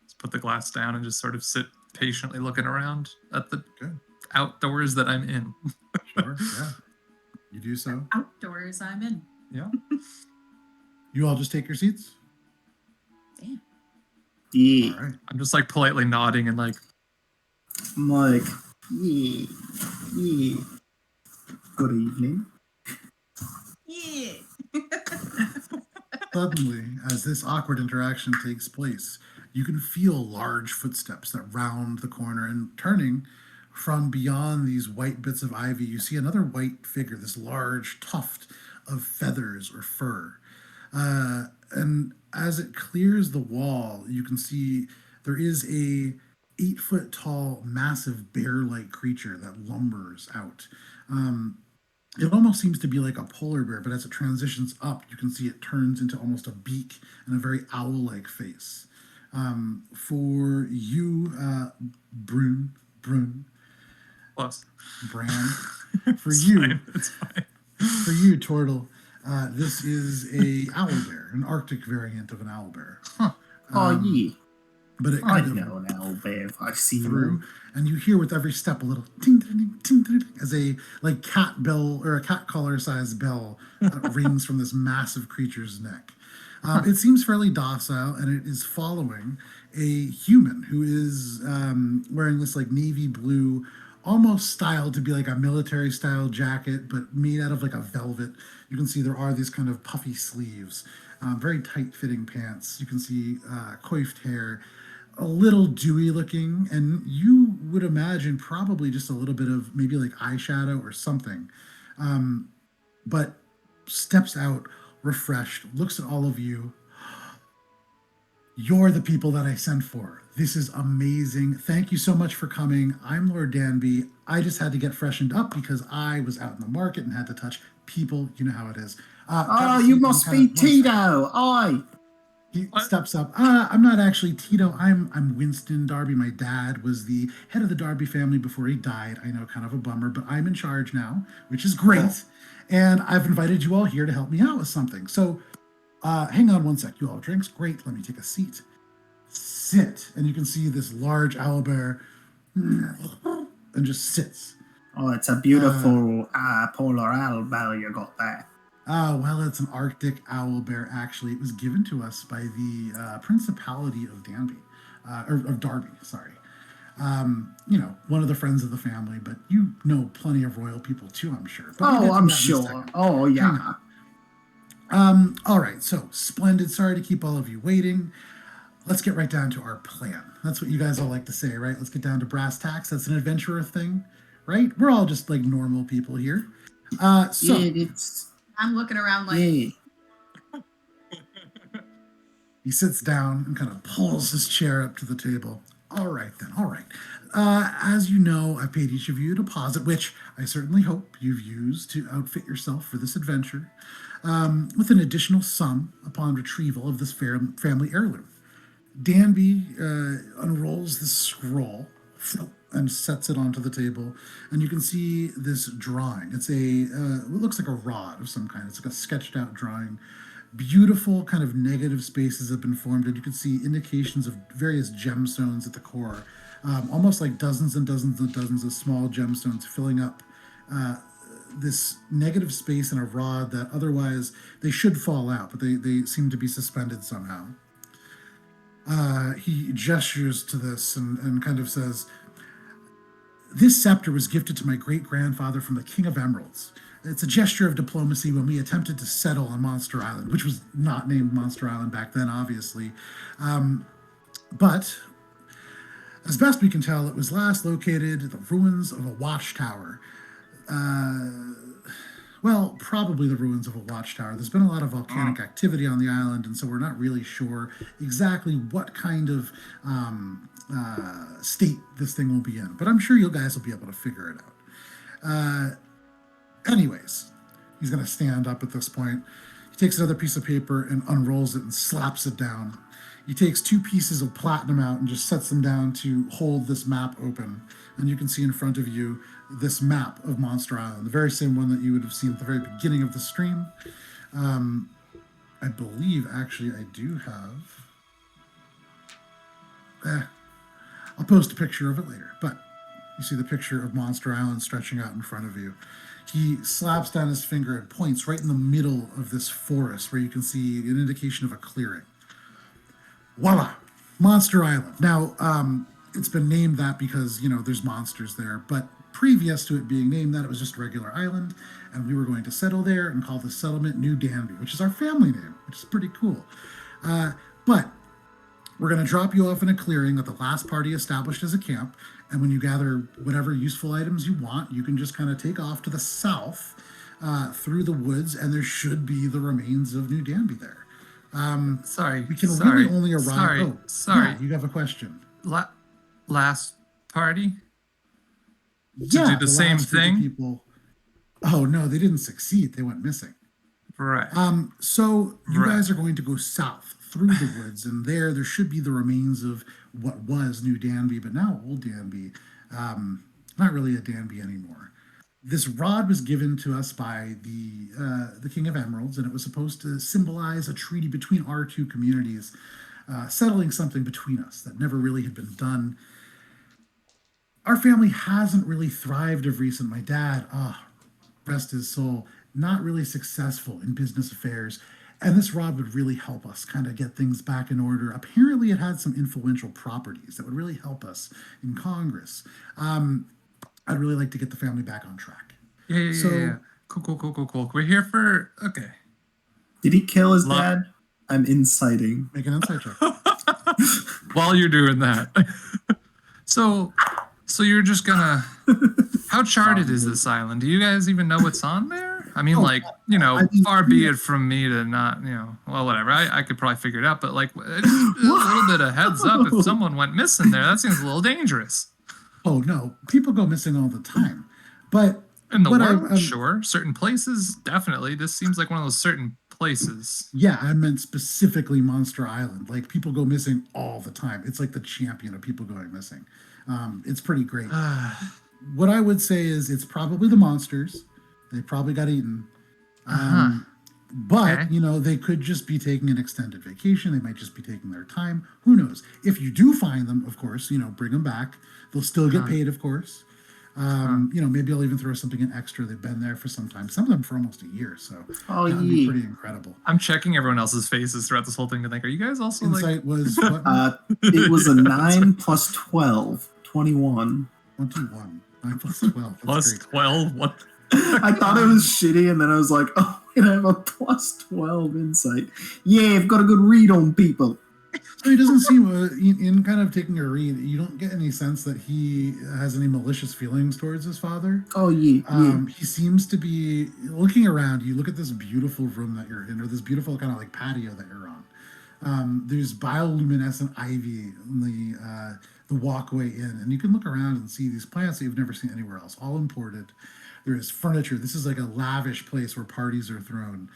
just put the glass down and just sort of sit patiently looking around at the Good. outdoors that I'm in. Sure. Yeah. You do so. Outdoors, I'm in. Yeah. You all just take your seats. Damn. Yeah. All right. I'm just like politely nodding and like, I'm like, yeah, yeah. Good evening. Yeah. Suddenly, as this awkward interaction takes place, you can feel large footsteps that round the corner, and turning from beyond these white bits of ivy, you see another white figure, this large tuft of feathers or fur. And as it clears the wall, you can see there is a 8-foot tall, massive bear-like creature that lumbers out. It almost seems to be like a polar bear, but as it transitions up, you can see it turns into almost a beak and a very owl-like face. For you, Brun, close. Bran, for It's you, fine, it's fine. for you, Tortle, this is a owl bear, an Arctic variant of an owl bear. Huh. Oh, yeah. But it I kind of know an owl bear. I've seen through, them. and you hear with every step a little ting ting ting ting ting, as a like cat bell or a cat collar sized bell rings from this massive creature's neck. It seems fairly docile, and it is following a human who is wearing this like navy blue, almost styled to be like a military style jacket, but made out of like a velvet. You can see there are these kind of puffy sleeves, very tight fitting pants. You can see coiffed hair, a little dewy looking, and you would imagine probably just a little bit of maybe like eyeshadow or something. But steps out refreshed, looks at all of you. You're the people that I sent for. This is amazing. Thank you so much for coming. I'm Lord Danby. I just had to get freshened up because I was out in the market and had to touch people. You know how it is. Oh, you must be Tito. Aye. He steps up. I'm not actually Tito. I'm Winston Danby. My dad was the head of the Danby family before he died. I know, kind of a bummer, but I'm in charge now, which is great. Oh. And I've invited you all here to help me out with something. So hang on one sec. You all have drinks? Great. Let me take a seat. Sit. And you can see this large owlbear and just sits. Oh, it's a beautiful polar owl bear you got there. Well, it's an Arctic owl bear, actually. It was given to us by the Principality of Danby, or of Darby, sorry. One of the friends of the family, but you know plenty of royal people too, I'm sure. But we'll get to I'm that in a sure. second. Oh, yeah. All right, so splendid. Sorry to keep all of you waiting. Let's get right down to our plan. That's what you guys all like to say, right? Let's get down to brass tacks. That's an adventurer thing, right? We're all just like normal people here. Yeah, it's... I'm looking around like, Yeah. He sits down and kind of pulls his chair up to the table. All right, then. All right. As you know, I paid each of you a deposit, which I certainly hope you've used to outfit yourself for this adventure, with an additional sum upon retrieval of this family heirloom. Danby unrolls the scroll and sets it onto the table, and you can see this drawing. It's it looks like a rod of some kind. It's like a sketched out drawing. Beautiful kind of negative spaces have been formed, and you can see indications of various gemstones at the core, almost like dozens and dozens and dozens of small gemstones filling up this negative space in a rod that otherwise they should fall out, but they seem to be suspended somehow. He gestures to this and kind of says, "This scepter was gifted to my great-grandfather from the King of Emeralds. It's a gesture of diplomacy when we attempted to settle on Monster Island," which was not named Monster Island back then, obviously. But as best we can tell, it was last located at the ruins of a watchtower. Well, probably the ruins of a watchtower. There's been a lot of volcanic activity on the island, and so we're not really sure exactly what kind of state this thing will be in. But I'm sure you guys will be able to figure it out. Anyways, he's going to stand up at this point. He takes another piece of paper and unrolls it and slaps it down. He takes 2 pieces of platinum out and just sets them down to hold this map open. And you can see in front of you this map of Monster Island, the very same one that you would have seen at the very beginning of the stream. And I believe, actually, I do have... I'll post a picture of it later, but you see the picture of Monster Island stretching out in front of you. He slaps down his finger and points right in the middle of this forest where you can see an indication of a clearing. Voila! Monster Island. Now, it's been named that because, there's monsters there, but previous to it being named that, it was just a regular island, and we were going to settle there and call the settlement New Danby, which is our family name, which is pretty cool. But we're going to drop you off in a clearing that the last party established as a camp, and when you gather whatever useful items you want, you can just kind of take off to the south through the woods, and there should be the remains of New Danby there. We can really only arrive... Sorry. Yeah, you have a question. Last party? To Yeah, do the same last group of thing? People... Oh, no, they didn't succeed. They went missing. Right. So you Right. guys are going to go south through the woods, and there should be the remains of what was New Danby, but now Old Danby. Not really a Danby anymore. This rod was given to us by the King of Emeralds, and it was supposed to symbolize a treaty between our two communities, settling something between us that never really had been done. Our family hasn't really thrived of recent. My dad, rest his soul, not really successful in business affairs. And this rod would really help us kind of get things back in order. Apparently, it had some influential properties that would really help us in Congress. I'd really like to get the family back on track. Yeah. Cool. We're here for... Okay. Did he kill his dad? I'm inciting. Make an insight check. While you're doing that. So you're just gonna... How charted is this island? Do you guys even know what's on there? I mean, far be it from me to not, well, whatever. I could probably figure it out, but just a little bit of heads up if someone went missing there. That seems a little dangerous. Oh, no. People go missing all the time. But in the world, sure. Certain places, definitely. This seems like one of those certain places. Yeah, I meant specifically Monster Island. Like, people go missing all the time. It's like the champion of people going missing. It's pretty great. What I would say is it's probably the monsters. They probably got eaten. But, Okay. They could just be taking an extended vacation. They might just be taking their time. Who knows? If you do find them, of course, bring them back. They'll still get paid, of course. Maybe I'll even throw something in extra. They've been there for some time. Some of them for almost a year. So that would be pretty incredible. I'm checking everyone else's faces throughout this whole thing to think, are you guys also Insight was what? It was a 9 plus 12, 21. 21. 9 plus 12. That's plus great. 12? What? I thought it was shitty, and then I was like, oh, wait, I have a plus 12 insight. Yeah, I've got a good read on people. So he doesn't seem, in kind of taking a read, you don't get any sense that he has any malicious feelings towards his father. Oh, yeah. He seems to be looking around. You look at this beautiful room that you're in, or this beautiful kind of like patio that you're on. There's bioluminescent ivy in the walkway in, and you can look around and see these plants that you've never seen anywhere else, all imported. There is furniture. This is like a lavish place where parties are thrown.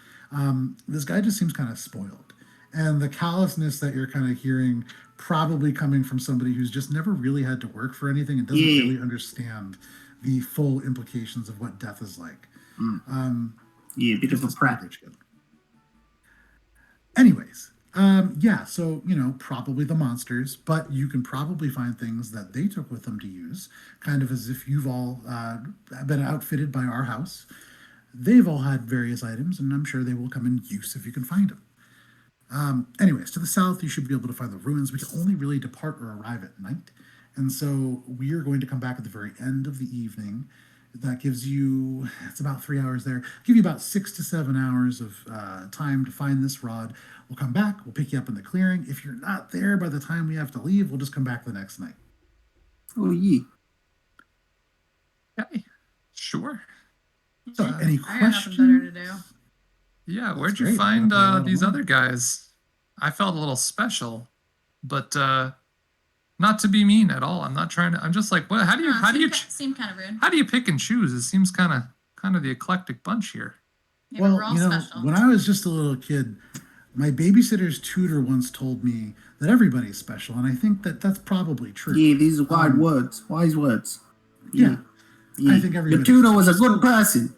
This guy just seems kind of spoiled. And the callousness that you're kind of hearing probably coming from somebody who's just never really had to work for anything and doesn't really understand the full implications of what death is like. A bit of a prat. Anyways, so, probably the monsters, but you can probably find things that they took with them to use, kind of as if you've all been outfitted by our house. They've all had various items, and I'm sure they will come in use if you can find them. Anyways, to the south, you should be able to find the ruins. We can only really depart or arrive at night. And so we are going to come back at the very end of the evening. That gives you, it's about 3 hours there, give you about 6 to 7 hours of time to find this rod. We'll come back, we'll pick you up in the clearing. If you're not there by the time we have to leave, we'll just come back the next night. Oh, yeah. Okay. Sure. So, any I got nothing questions? better to do. Yeah, where'd That's you great. find That's a lot of these money. other guys? I felt a little special, but not to be mean at all. I'm not trying to. I'm just like, what? How do you seem kind of rude? how do you pick and choose? It seems kind of the eclectic bunch here. Yeah, Well, we're all special. when I was just a little kid, my babysitter's tutor once told me that everybody's special, and I think that that's probably true. Yeah, these are wise words. Yeah. I think The everybody. tutor was a good person.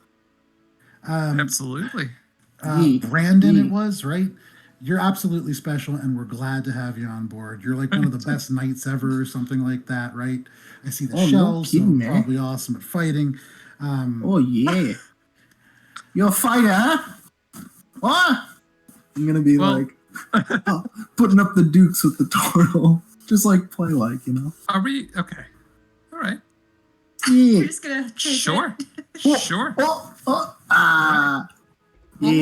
Absolutely. Brandon, Yeah. it was, right? You're absolutely special, and we're glad to have you on board. You're like one of the best knights ever, or something like that, right? I see the Oh, no shells, so kidding, man. probably awesome at fighting. Oh, yeah. You're a fighter, huh? What? I'm going to be Well- putting up the dukes with the turtle. Just like play like, you know? Are we okay? All right. Yeah. We're just gonna take Sure. it. Sure. Yeah,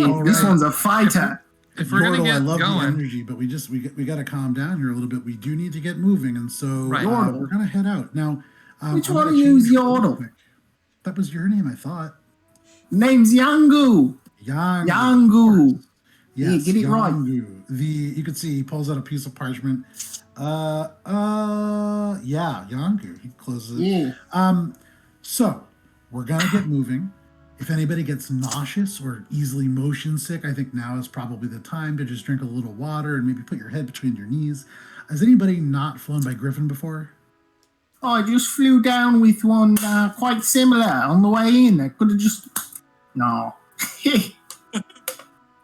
All this right. one's a fighter. If we're gonna Yordle, I get love the going, energy, but we got to calm down here a little bit. We do need to get moving, and so Right. Yordle. we're gonna head out now. Which I'm one gonna of you is change real Yordle? quick. That was your name, I thought. Name's Yangu. Yangu. Yangu. Yes, Yeah, get it right. Yangu. You can see he pulls out a piece of parchment. Yeah, Yangu. He closes it. Yeah. So we're gonna get moving. If anybody gets nauseous or easily motion sick, I think now is probably the time to just drink a little water and maybe put your head between your knees. Has anybody not flown by Griffin before? Oh, I just flew down with one quite similar on the way in. I could have just... No.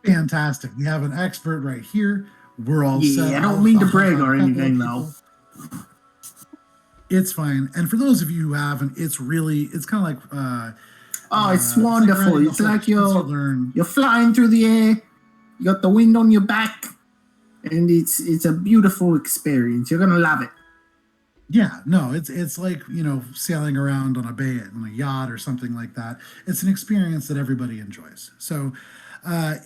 Fantastic. We have an expert right here. We're all Yeah, set. I don't I'll- mean to I'll brag hunt or a couple anything, of though. people. It's fine. And for those of you who haven't, it's kind of like... Oh, it's like wonderful. riding a It's like horse. Once you you're learn. flying through the air. You got the wind on your back. And it's a beautiful experience. You're going to love it. Yeah, no, it's like, sailing around on a yacht or something like that. It's an experience that everybody enjoys. So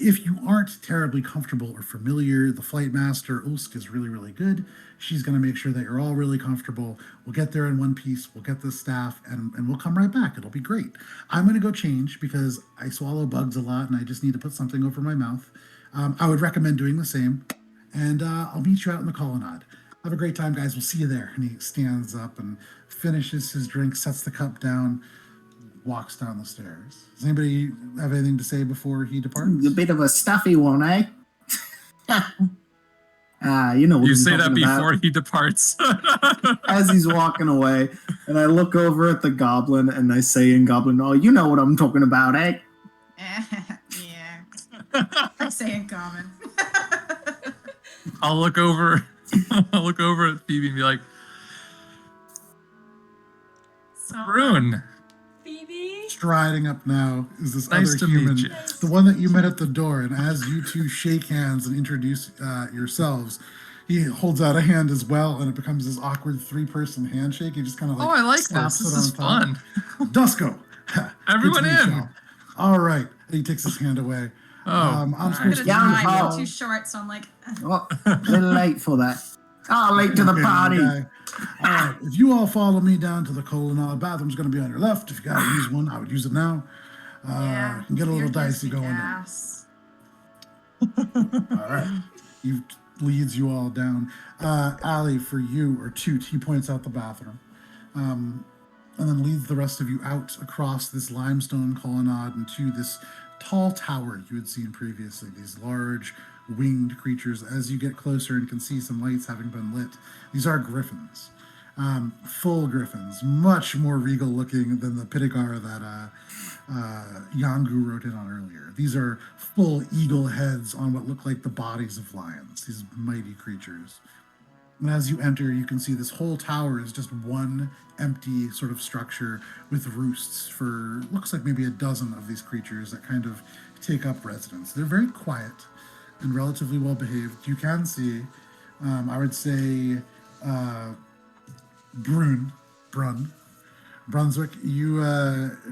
if you aren't terribly comfortable or familiar, the flight master, Ulsk, is really, really good. She's going to make sure that you're all really comfortable. We'll get there in one piece. We'll get the staff, and we'll come right back. It'll be great. I'm going to go change because I swallow bugs a lot, and I just need to put something over my mouth. I would recommend doing the same. And I'll meet you out in the colonnade. Have a great time, guys. We'll see you there. And he stands up and finishes his drink, sets the cup down, walks down the stairs. Does anybody have anything to say before he departs? A bit of a stuffy one, eh? You know what you I'm say that talking about. before he departs. As he's walking away, and I look over at the goblin, and I say in goblin, oh, you know what I'm talking about, eh? Yeah. I say in common. I'll look over at Phoebe and be like, Brun, Phoebe? Striding up now is this nice other to human, meet you. the one that you met at the door. And as you two shake hands and introduce yourselves, he holds out a hand as well, and it becomes this awkward three-person handshake. He just kind of like, Oh, I like slaps this. it This is on top. fun. Dusko. Everyone Good to meet in. y'all. All right. And he takes his hand away. Oh, I'm nice. supposed I'm to gonna Yeah, try, I'm but I'm too short, so I'm like, Oh, a little late for that. Oh, late to the Okay, party. guy. All right. If you all follow me down to the colonnade, the bathroom's going to be on your left. If you got to use one, I would use it now. yeah. Can get a little you're dicey thirsty going in. gas. All right. He leads you all down. Allie, for you, or Toot, he points out the bathroom. And then leads the rest of you out across this limestone colonnade into this tall tower you had seen previously. These large winged creatures. As you get closer and can see some lights having been lit, these are griffins. Full griffins, much more regal looking than the Pitagar that Yangu wrote in on earlier. These are full eagle heads on what look like the bodies of lions, these mighty creatures. And as you enter, you can see this whole tower is just one empty sort of structure with roosts for, looks like maybe a dozen of these creatures that kind of take up residence. They're very quiet and relatively well behaved. You can see, I would say, Brun, Brunswick, you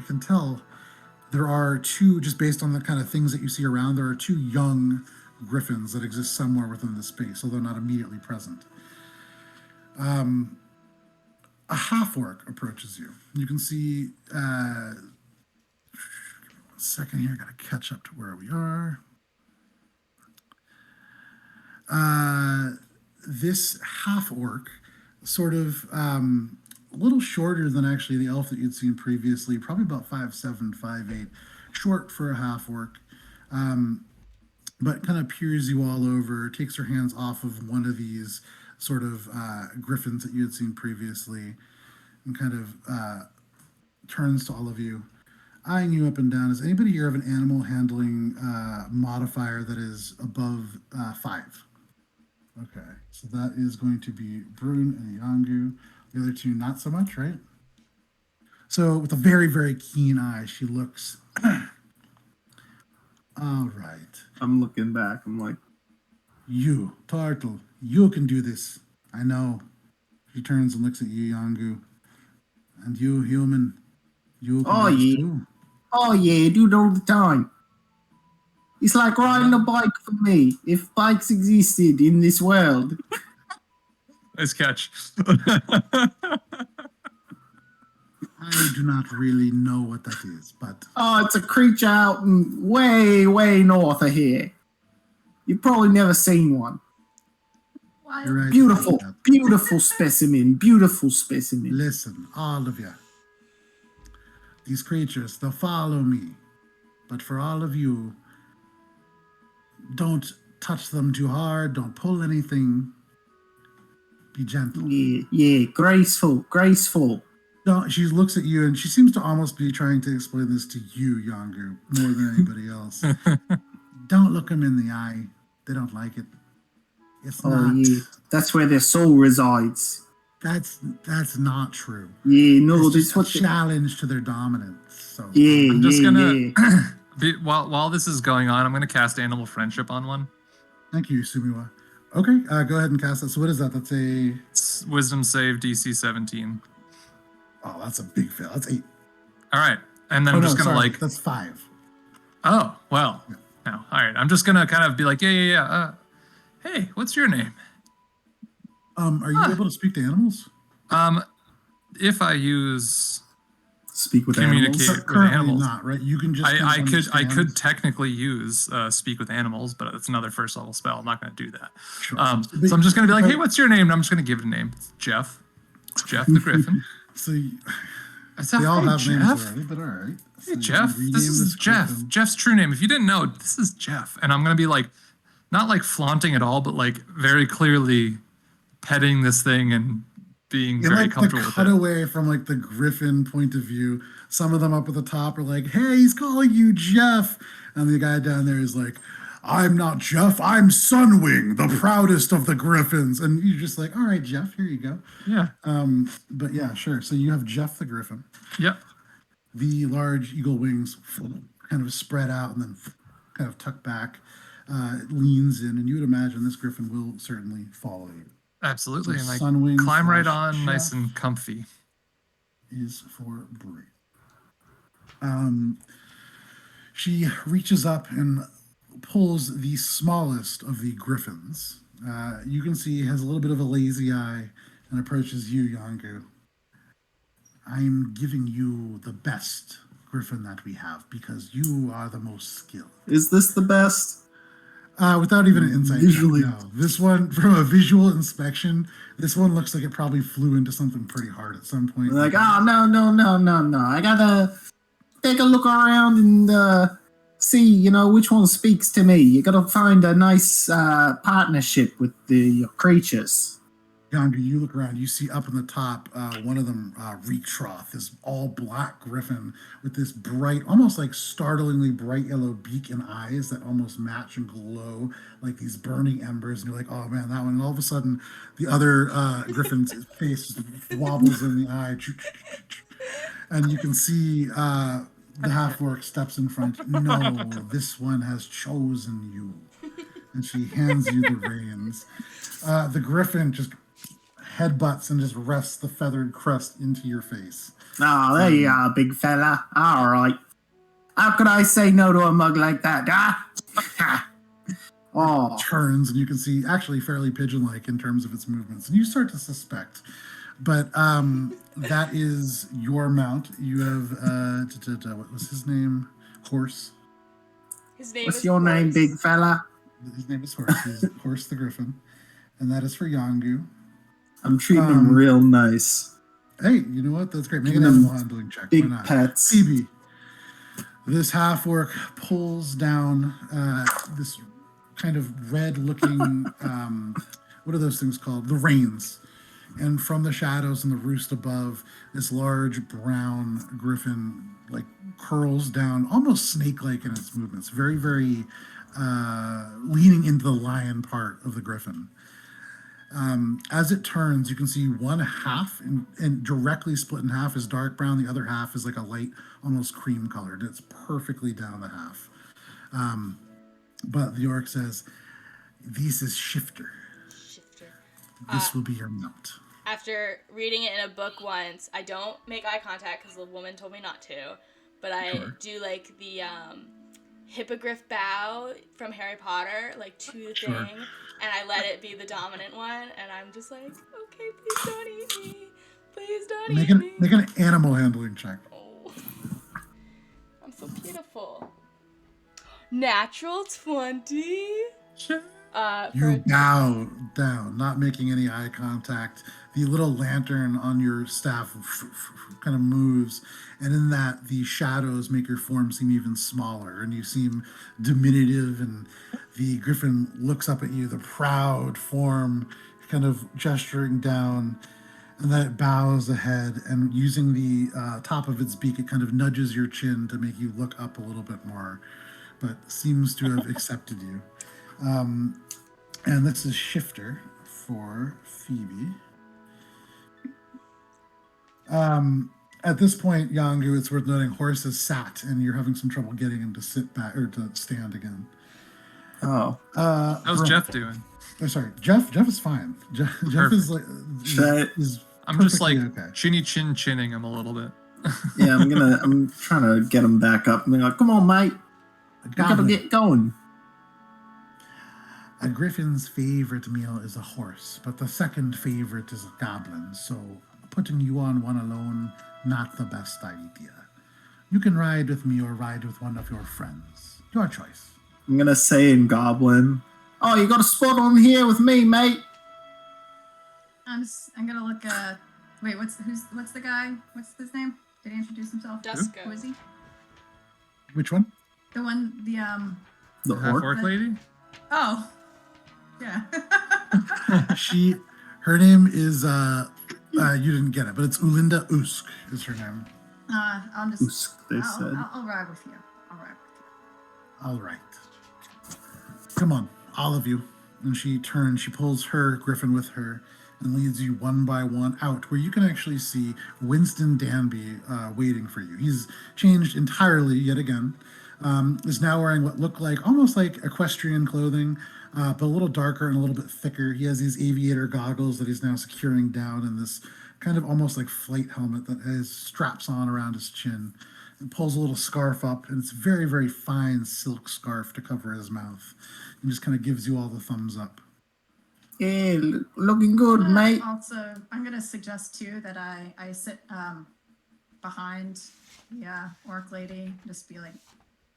can tell there are two, just based on the kind of things that you see around, there are two young griffins that exist somewhere within the space, although not immediately present. A half-orc approaches you. You can see, give me 1 second here, gotta catch up to where we are. This half-orc, sort of a little shorter than actually the elf that you'd seen previously, probably about 5'7", 5'8", short for a half-orc, but kind of peers you all over, takes her hands off of one of these sort of griffins that you had seen previously, and kind of turns to all of you. eyeing you up and down. Does anybody here have an animal handling modifier that is above 5? Okay, so that is going to be Brun and Yangu. The other two, not so much, right? So with a very, very keen eye, she looks. All right. I'm looking back. I'm like, You, Tortle, you can do this. I know. She turns and looks at you, Yangu. And you, human, you can Oh, do this yeah. too. oh yeah, do it all the time. It's like riding a bike for me. If bikes existed in this world. Nice catch. I do not really know what that is, but Oh, it's a creature out in way, way north of here. You've probably never seen one. you're right. Beautiful, beautiful specimen. Beautiful specimen. Listen, all of you. These creatures, they'll follow me. But for all of you, don't touch them too hard. Don't pull anything. Be gentle. Yeah, graceful, graceful. No, she looks at you and she seems to almost be trying to explain this to you, Yangu, more than anybody else. Don't look them in the eye. They don't like it. It's Oh not. yeah, that's where their soul resides. That's not true. Yeah, no, It's that's just what. a challenge to their dominance. So Yeah, I'm just yeah, gonna yeah. while this is going on, I'm gonna cast animal friendship on one. thank you, Sumiwa. Okay, go ahead and cast that. So what is that? That's a It's wisdom save DC 17. that's a big fail. That's 8. All right, and then I'm just gonna sorry, like. that's 5. Oh well. Yeah. No. All right. I'm just gonna kind of be like, yeah. Hey, what's your name? Are you able to speak to animals? If I use Speak with Communicate. animals. with Currently animals. not, right? You can just. I kind of could understand. technically use speak with animals, but it's another first level spell. I'm not going to do that. Sure. So I'm just going to be like, hey, what's your name? And I'm just going to give it a name. It's Jeff. It's Jeff the Griffin. So I said, they all hey, have Jeff. names already, but all right. So Hey you Jeff, rename this is Jeff. griffin. Jeff's true name. If you didn't know, this is Jeff. And I'm gonna be like, not like flaunting at all, but like very clearly petting this thing and being And very like the comfortable with it. cutaway from like the griffin point of view, some of them up at the top are like, "Hey, he's calling you Jeff," and the guy down there is like, "I'm not Jeff. I'm Sunwing, the proudest of the griffins." And you're just like, "All right, Jeff, here you go." Yeah. But yeah, sure. So you have Jeff the griffin. Yep. The large eagle wings kind of spread out and then kind of tuck back. It leans in, and you would imagine this griffin will certainly follow you. Absolutely. So And Sunwing climb right slash on, nice Jeff and comfy. is for Brie. She reaches up and pulls the smallest of the griffins. You can see he has a little bit of a lazy eye and approaches you, Yangu. I'm giving you the best griffin that we have because you are the most skilled. Is this the best? Without even an insight check, Visually. no. This one, from a visual inspection, this one looks like it probably flew into something pretty hard at some point. Like, oh no. I gotta take a look around and see, which one speaks to me. You gotta find a nice partnership with the creatures. Yangu, you look around, you see up in the top, one of them, Reektroth, this all black griffin with this bright, almost like startlingly bright yellow beak and eyes that almost match and glow like these burning embers. And you're like, oh man, that one. And all of a sudden, the other griffin's face wobbles in the eye. And you can see the half-orc steps in front. No, this one has chosen you. And she hands you the reins. The griffin just headbutts and just rests the feathered crest into your face. Oh, there you are, big fella. All right. How could I say no to a mug like that? Ah? Oh, Turns, and you can see actually fairly pigeon-like in terms of its movements. And you start to suspect. But that is your mount. You have, what was his name? Horse. His name what's is your name, Horse. big fella? His name is Horse. He's Horse the Griffin. And that is for Yangu. I'm treating him real nice. Hey, you know what? That's great. Make an Give him animal handling check. Big Why not? pets. Phoebe. This half-orc pulls down this kind of red-looking, what are those things called? The reins. And from the shadows and the roost above, this large brown griffin like curls down, almost snake-like in its movements, very, very leaning into the lion part of the griffin. As it turns, you can see one half and directly split in half is dark brown. The other half is like a light, almost cream colored. It's perfectly down the half. But the orc says, "This is Shifter. Shifter. This will be your mount." After reading it in a book once, I don't make eye contact because the woman told me not to, but I do like the hippogriff bow from Harry Potter, like to the thing, and I let it be the dominant one, and I'm just like, okay, please don't eat me. Please don't eat me. Make an animal handling check. Oh. I'm so beautiful. Natural 20. You bow down, not making any eye contact. The little lantern on your staff kind of moves, and in that, the shadows make your form seem even smaller, and you seem diminutive, and the griffin looks up at you, the proud form kind of gesturing down, and then it bows ahead, and using the top of its beak, it kind of nudges your chin to make you look up a little bit more, but seems to have accepted you. And this is Shifter for Pheobe. At this point, Yangu, it's worth noting, horse is sat, and you're having some trouble getting him to sit back or to stand again. Oh. How's Brun. Jeff doing? Oh, sorry, Jeff is fine. Jeff is like is I'm just like okay. chinning him a little bit. Yeah, I'm trying to get him back up. I'm like, come on, mate. We gotta get going. A griffin's favorite meal is a horse, but the second favorite is a goblin, so putting you on one alone, not the best idea. You can ride with me or ride with one of your friends. Your choice. I'm gonna say in Goblin, oh, you got a spot on here with me, mate. I'm gonna look at. Wait, what's the guy? What's his name? Did he introduce himself? Dusko. Who is he? Which one? The one, the The Half orc. orc lady? Oh, yeah. Her name is you didn't get it, but it's Ulinda Usk is her name. I'll just. Usk, they said. I'll ride with you. All right. Come on, all of you. And she turns, she pulls her griffin with her and leads you one by one out where you can actually see Winston Danby waiting for you. He's changed entirely yet again. Is now wearing what look like almost like equestrian clothing, but a little darker and a little bit thicker. He has these aviator goggles that he's now securing down in this kind of almost like flight helmet that has straps on around his chin. And pulls a little scarf up, and it's a very, very fine silk scarf to cover his mouth. And just kind of gives you all the thumbs up. Yeah, looking good, mate. Also, I'm gonna suggest too that I sit behind the orc lady. Just be like,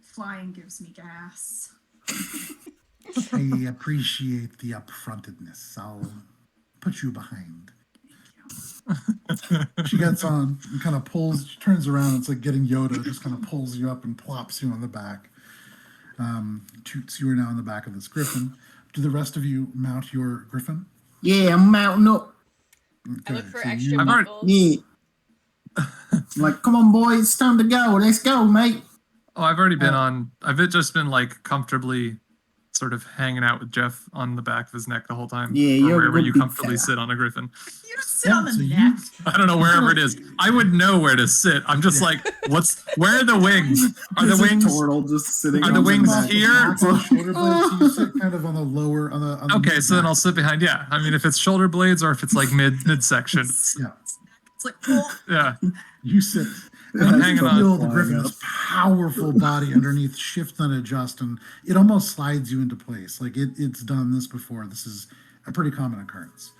flying gives me gas. I appreciate the upfrontedness. I'll put you behind. She gets on and kind of pulls, turns around. It's like getting Yoda, just kind of pulls you up and plops you on the back. Toots, you are now in the back of this griffin. Do the rest of you mount your griffin? Yeah, I'm mounting up. I look for so extra you- buckles. Yeah. I'm like, come on, boys, it's time to go. Let's go, mate. Oh, I've already been on. I've just been like comfortably sort of hanging out with Jeff on the back of his neck the whole time. Yeah, or you're a wherever good you big comfortably fella. sit on a griffin. You just sit on the so neck. I don't know wherever it is. I would know where to sit. I'm just like, where are the wings? Are the There's a wings? turtle just sitting Are on the wings back. here? Back on the shoulder blades, so you sit kind of on the lower, on the Okay, so then I'll sit behind. Yeah, I mean, if it's shoulder blades or if it's like midsection. Yeah, It's like, oh, Yeah, you sit. Yeah, And hanging you on. feel the Flying griffin's up. powerful body underneath shift and adjust, and it almost slides you into place. Like it's done this before. This is a pretty common occurrence.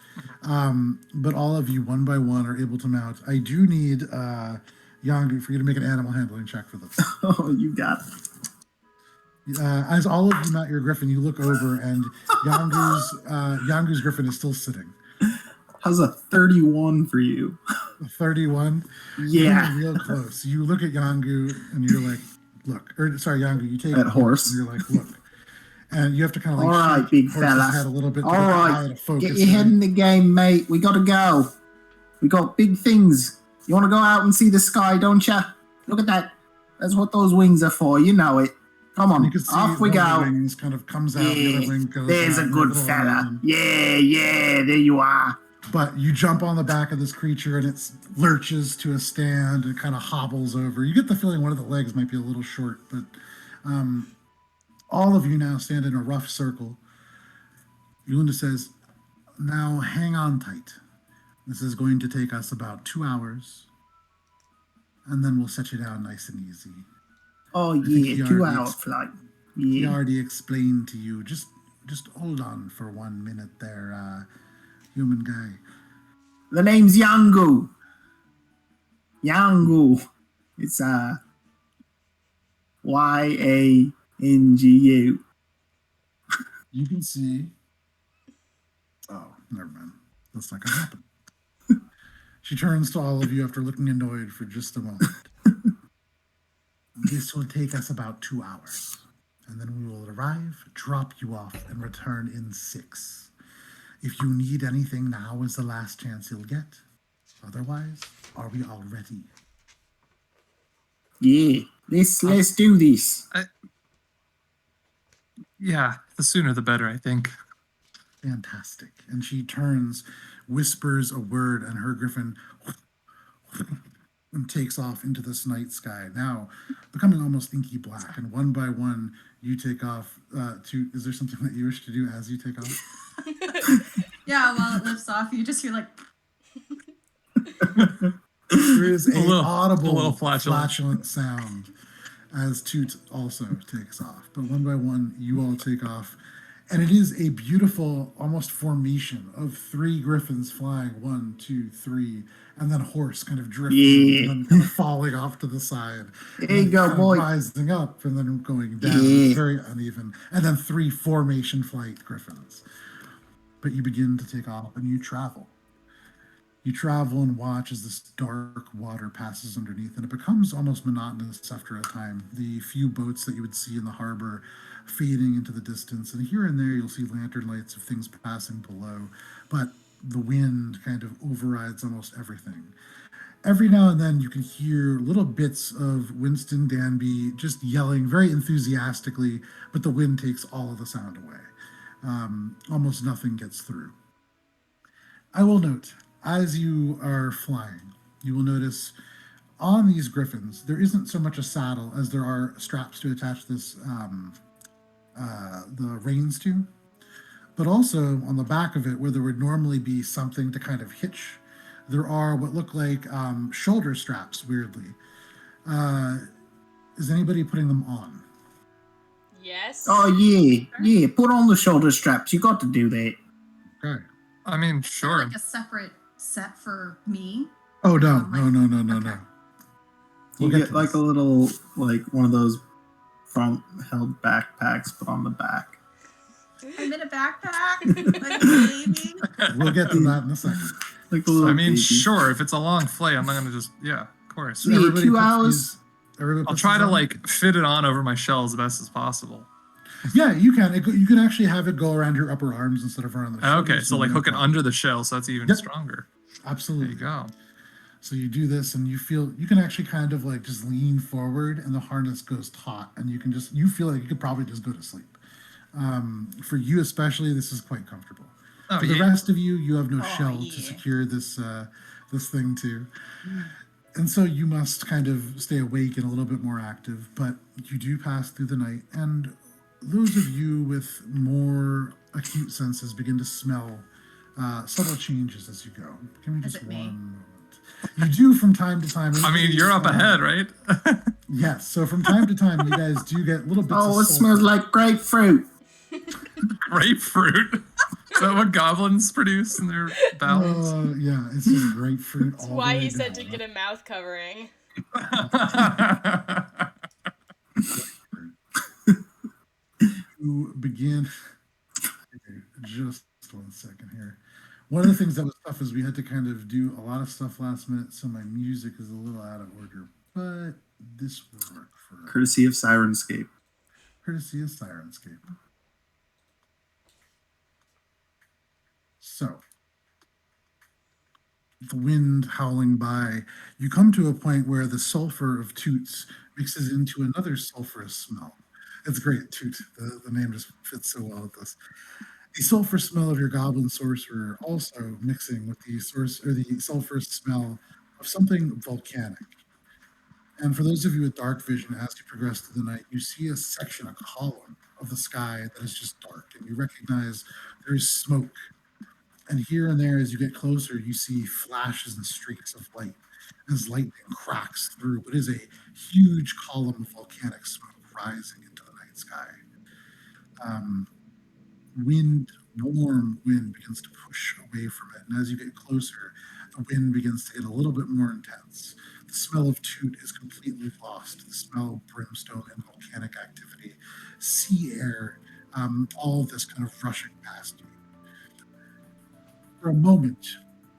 But all of you, one by one, are able to mount. I do need Yangu for you to make an animal handling check for this. Oh, you got it. As all of you mount your griffin, you look over, and Yangu's griffin is still sitting. How's a 31 for you? 31. Yeah. Getting real close. You look at Yangu and you're like, look. Or sorry, Yangu, you take That horse. And you're like, look. And you have to kind of like All right, shake big Horse's fella. head a little bit to All get the right, eye to focus get your head in. in the game, mate. We gotta go. We got big things. You want to go out and see the sky, don't you? Look at that. That's what those wings are for. You know it. Come And you on, can see off we one of the go. wings kind of comes out, the other wing goes There's out, a and good little fella. around. Yeah, there you are. But you jump on the back of this creature and it lurches to a stand and kind of hobbles over. You get the feeling one of the legs might be a little short, but all of you now stand in a rough circle. Yulunda says, now hang on tight. This is going to take us about 2 hours, and then we'll set you down nice and easy. Oh think yeah, he 2 already hour flight. He Yeah. already explained to you. Just hold on for 1 minute there, human guy. The name's Yangu. Yangu. It's Yangu. You can see. Oh, never mind. That's not going to happen. She turns to all of you after looking annoyed for just a moment. This will take us about 2 hours, and then we will arrive, drop you off, and return in 6. If you need anything, now is the last chance you'll get. Otherwise, are we all ready? Yeah. Let's do this. Yeah, the sooner the better, I think. Fantastic. And she turns, whispers a word, and her griffin and takes off into this night sky, now becoming almost inky black. And one by one, you take off. Is there something that you wish to do as you take off? Yeah, while it lifts off, you just hear like. There is a little audible flatulent. flatulent sound as Toot also takes off. But one by one, you all take off. And it is a beautiful, almost formation of 3 griffins flying, 1, 2, 3, and then horse kind of drifting Yeah. and then kind of falling off to the side. There you go, boy. Rising up and then going down. Yeah. It's very uneven. And then 3 formation flight griffins. But you begin to take off and you travel. You travel and watch as this dark water passes underneath, and it becomes almost monotonous after a time. The few boats that you would see in the harbor fading into the distance, and here and there you'll see lantern lights of things passing below, but the wind kind of overrides almost everything. Every now and then you can hear little bits of Winston Danby just yelling very enthusiastically, but the wind takes all of the sound away. Almost nothing gets through. I will note, as you are flying, you will notice on these griffins, there isn't so much a saddle as there are straps to attach this, the reins to. But also on the back of it, where there would normally be something to kind of hitch, there are what look like shoulder straps, weirdly. Is anybody putting them on? Yes. Oh yeah. Put on the shoulder straps. You got to do that. Okay. I mean, Is there, sure. like a separate set for me. Oh, no. Okay. We'll You get get to like this. a little, like one of those front held backpacks, but on the back. I'm in a backpack, like a baby. We'll get to that in a second. Like a little I mean, baby. sure, if it's a long flight, I'm not going to just, yeah, of course. Yeah, Everybody 2 puts hours. everybody I'll puts try these to on? like fit it on over my shell as best as possible. Yeah, you can. You can actually have it go around your upper arms instead of around the shoulders. Okay, so like no hook it problem. under the shell, so that's even Yep. stronger. There Absolutely. you go. So you do this, and you feel you can actually kind of like just lean forward, and the harness goes taut, and you feel like you could probably just go to sleep. For you especially, this is quite comfortable. Oh, For the yeah. rest of you, you have no Oh, shell to yeah. secure this thing to. And so you must kind of stay awake and a little bit more active, but you do pass through the night. And those of you with more acute senses begin to smell subtle changes as you go. Give me Is just it me? one moment. You do from time to time. I mean, you're up ahead, right? Yes. So from time to time, you guys do get little bits Oh, of it smells sulfur. like grapefruit. Grapefruit. Is that what goblins produce in their bowels? Yeah, it's just grapefruit. That's all why the way he said to down. get a mouth covering. To begin. Okay, just 1 second here. One of the things that was tough is we had to kind of do a lot of stuff last minute, so my music is a little out of order. But this will work for Courtesy of Sirenscape. courtesy of Sirenscape. So, the wind howling by, you come to a point where the sulfur of Toots mixes into another sulfurous smell. It's great, Toot. The name just fits so well with this. The sulfur smell of your goblin sorcerer also mixing with the the sulfurous smell of something volcanic. And for those of you with dark vision, as you progress through the night, you see a section, a column of the sky that is just dark, and you recognize there is smoke. And here and there, as you get closer, you see flashes and streaks of light as lightning cracks through what is a huge column of volcanic smoke rising into the night sky. Warm wind begins to push away from it. And as you get closer, the wind begins to get a little bit more intense. The smell of Toot is completely lost. The smell of brimstone and volcanic activity, sea air, all of this kind of rushing past you. For a moment,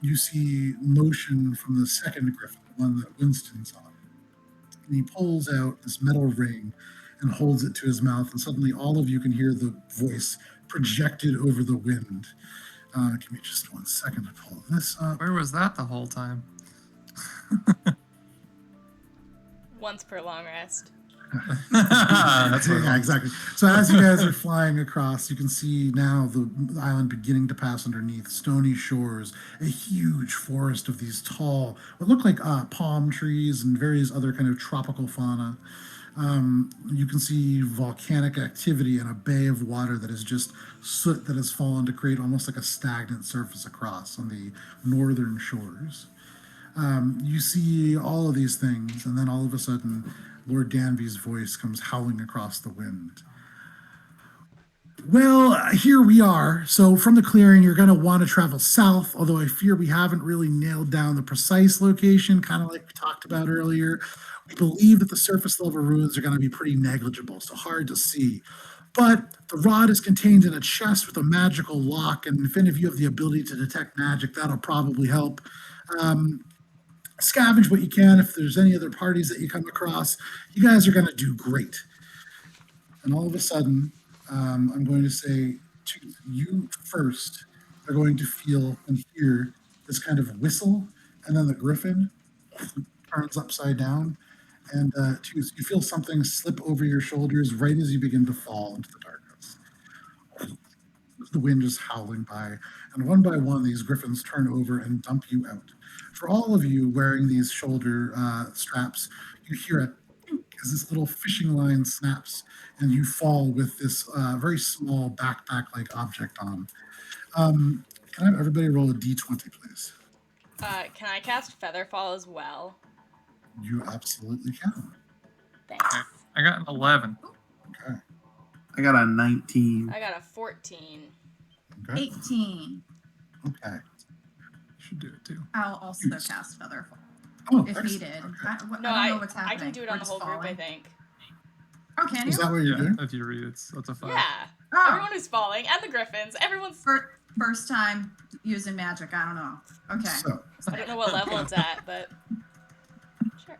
you see motion from the second griffin, the one that Winston's on. And he pulls out this metal ring and holds it to his mouth, and suddenly all of you can hear the voice projected over the wind. Give me just 1 second to pull this up. Where was that the whole time? Once per long rest. That's what Yeah, exactly. So as you guys are flying across, you can see now the island beginning to pass underneath stony shores, a huge forest of these tall, what look like palm trees and various other kind of tropical fauna. You can see volcanic activity in a bay of water that is just soot that has fallen to create almost like a stagnant surface across on the northern shores. You see all of these things, and then all of a sudden, Lord Danby's voice comes howling across the wind. Well, here we are. So from the clearing, you're going to want to travel south, although I fear we haven't really nailed down the precise location, kind of like we talked about earlier. We believe that the surface level ruins are going to be pretty negligible, so hard to see. But the rod is contained in a chest with a magical lock, and if any of you have the ability to detect magic, that'll probably help. Scavenge what you can. If there's any other parties that you come across, you guys are going to do great. And all of a sudden, I'm going to say to you first are going to feel and hear this kind of whistle, and then the griffin turns upside down, and you feel something slip over your shoulders right as you begin to fall into the darkness. The wind is howling by, and one by one, these griffins turn over and dump you out. For all of you wearing these shoulder straps, you hear a tink as this little fishing line snaps, and you fall with this very small backpack-like object on. Can I have everybody roll a d20, please? Can I cast Featherfall as well? You absolutely can. Thanks. I got an 11. Okay. I got a 19. I got a 14. Okay. 18. Okay. Should do it too. I'll also cast Featherfall Oh, if excellent. needed. Okay. I don't No, know what's happening. I can do it on the whole group, I think. Oh, can you? Is that what you're doing? If you read it, that's a 5. Yeah. Oh, Everyone who's falling, and the griffins. Everyone's. first time using magic. I don't know. Okay. So, I don't know what level it's at, but. Sure.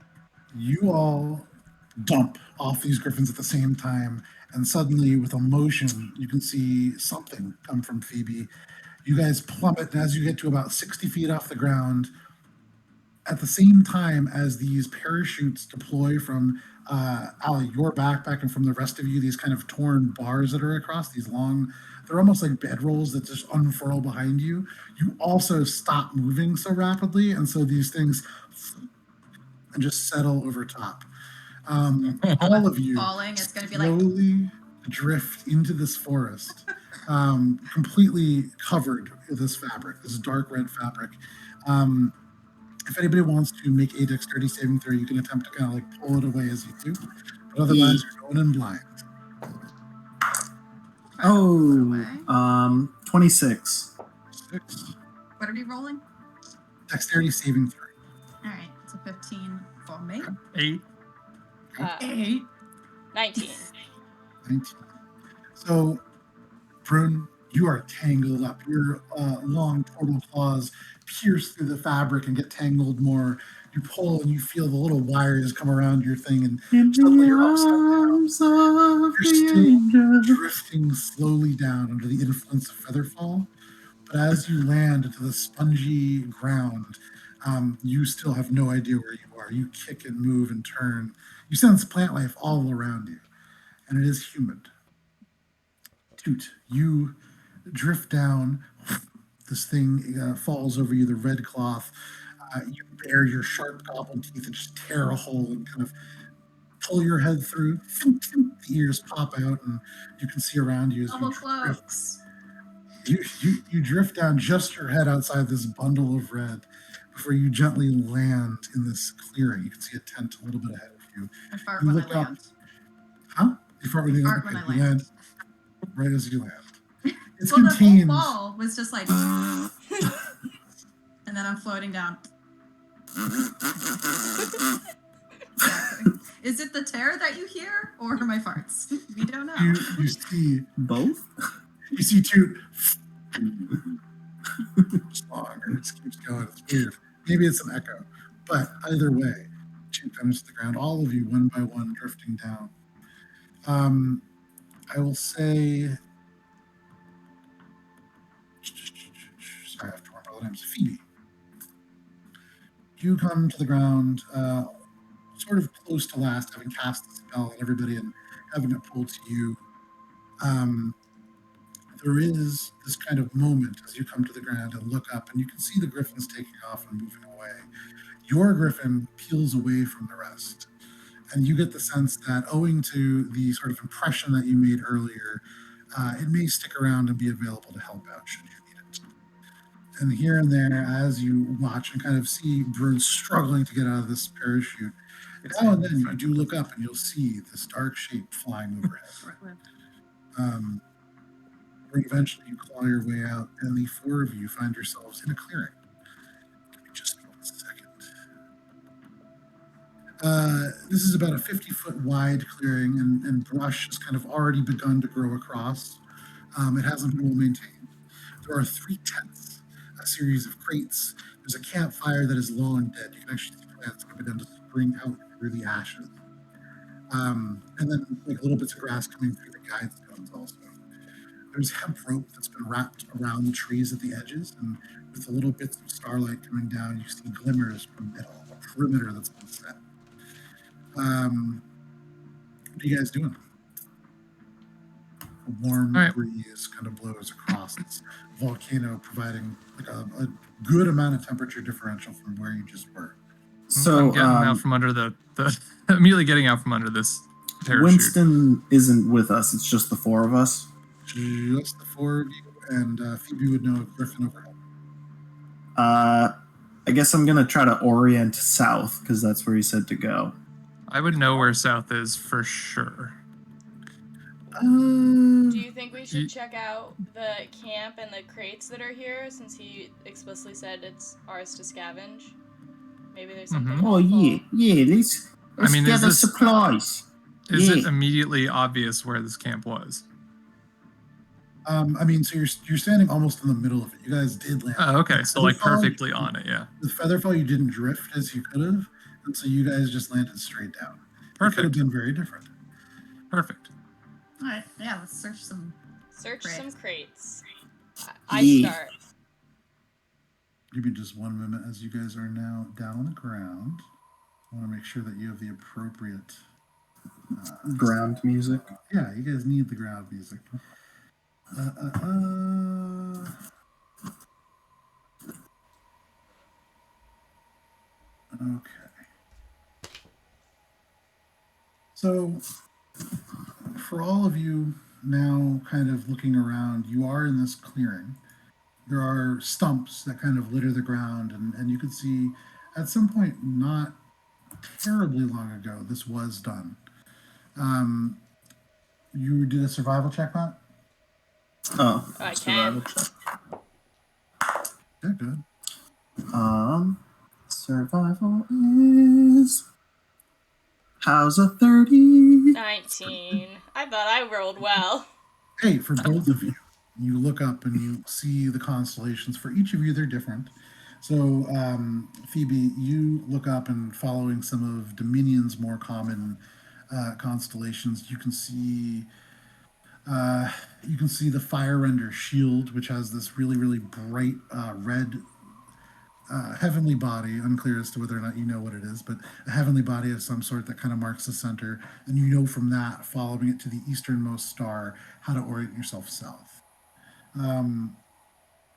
you all dump off these griffins at the same time, and suddenly, with a motion, you can see something come from Pheobe. You guys plummet, and as you get to about 60 feet off the ground, at the same time as these parachutes deploy from Allie, your backpack, and from the rest of you, these kind of torn bars that are across, these long, they're almost like bedrolls that just unfurl behind you. You also stop moving so rapidly, and so these things and just settle over top. All of you Falling, it's going to be like. slowly drift into this forest, completely covered with this fabric, this dark red fabric. If anybody wants to make a dexterity saving throw, you can attempt to kind of like pull it away as you do. But otherwise, you're going in blind. Oh, 26. 6. What are we rolling? Dexterity saving throw. All right, it's a 15 for me. 8. 8. 19. 19. So, Brun, you are tangled up. Your long portal claws pierce through the fabric and get tangled more. You pull and you feel the little wires come around your thing, and suddenly you're upside down. You're still drifting slowly down under the influence of Featherfall, But as you land into the spongy ground, you still have no idea where you are. You kick and move and turn. You sense plant life all around you, and it is humid. Toot, you drift down. This thing falls over you, the red cloth. You bare your sharp goblin teeth and just tear a hole and kind of pull your head through. The ears pop out, and you can see around you as Double you drift. cloaks. You drift down just your head outside this bundle of red before you gently land in this clearing. You can see a tent a little bit ahead of you. I fart You when I look up. land. Huh? You fart when you land? Fart when Okay, I you land. right as you land. It's Well, the contained. whole ball was just like, and then I'm floating down. Exactly. Is it the terror that you hear, or my farts? We don't know. You see Both? You see Toot. It's long, or it just keeps going. It's weird. Maybe it's an echo. But either way, Toot comes to the ground. All of you, one by one, drifting down. I will say. Sorry, I have to remember all the names. Pheobe. You come to the ground, sort of close to last, having cast the spell on everybody and having it pull to you. There is this kind of moment as you come to the ground and look up, and you can see the griffins taking off and moving away. Your griffin peels away from the rest, and you get the sense that, owing to the sort of impression that you made earlier, it may stick around and be available to help out should you need it. And here and there, as you watch and kind of see Brun struggling to get out of this parachute, now and then you do look up and you'll see this dark shape flying overhead. Where eventually you claw your way out, and the four of you find yourselves in a clearing. Give me just 1 second. This is about a 50-foot wide clearing, and brush has kind of already begun to grow across. It hasn't been well maintained. There are 3 tents, a series of crates. There's a campfire that is long dead. You can actually see plants that have begun to spring out through the ashes. And then like little bits of grass coming through the guide stones also. There's hemp rope that's been wrapped around the trees at the edges, and with the little bits of starlight coming down, you see glimmers from it, a perimeter that's been set. What are you guys doing? A warm breeze kind of blows across this volcano, providing like a good amount of temperature differential from where you just were. So I'm getting out from under the immediately getting out from under this parachute. Winston isn't with us. It's just the 4 of us. Just the 4 of you, and Pheobe would know a griffin overhead. I guess I'm gonna try to orient south because that's where he said to go. I would know where south is for sure. Do you think we should check out the camp and the crates that are here, since he explicitly said it's ours to scavenge? Maybe there's something Oh helpful. yeah. Let's mean, get is the this- supplies. Is it Yeah. immediately obvious where this camp was? So you're standing almost in the middle of it. You guys did land. Oh, okay. So like Featherfall, perfectly on it, yeah. With Featherfall, you didn't drift as you could have, and so you guys just landed straight down. It could have Perfect. been very different. Perfect. All right, yeah, let's search some. Search Crates. some crates. I Yeah. start. Give me just 1 minute as you guys are now down on the ground. I want to make sure that you have the appropriate Ground music. Yeah, you guys need the ground music. Okay. So, for all of you now kind of looking around, you are in this clearing. There are stumps that kind of litter the ground, and you could see at some point not terribly long ago, this was done. You did a survival check, Matt? Oh, I survival can. check. Yeah, good. Survival is. How's a 30? 19. I thought I rolled well. Hey, for both of you, you look up and you see the constellations. For each of you, they're different. So, Pheobe, you look up and following some of Dominion's more common constellations, you can see You can see the Fire Render shield, which has this really, really bright red heavenly body. Unclear as to whether or not you know what it is, but a heavenly body of some sort that kind of marks the center. And you know from that, following it to the easternmost star, how to orient yourself south.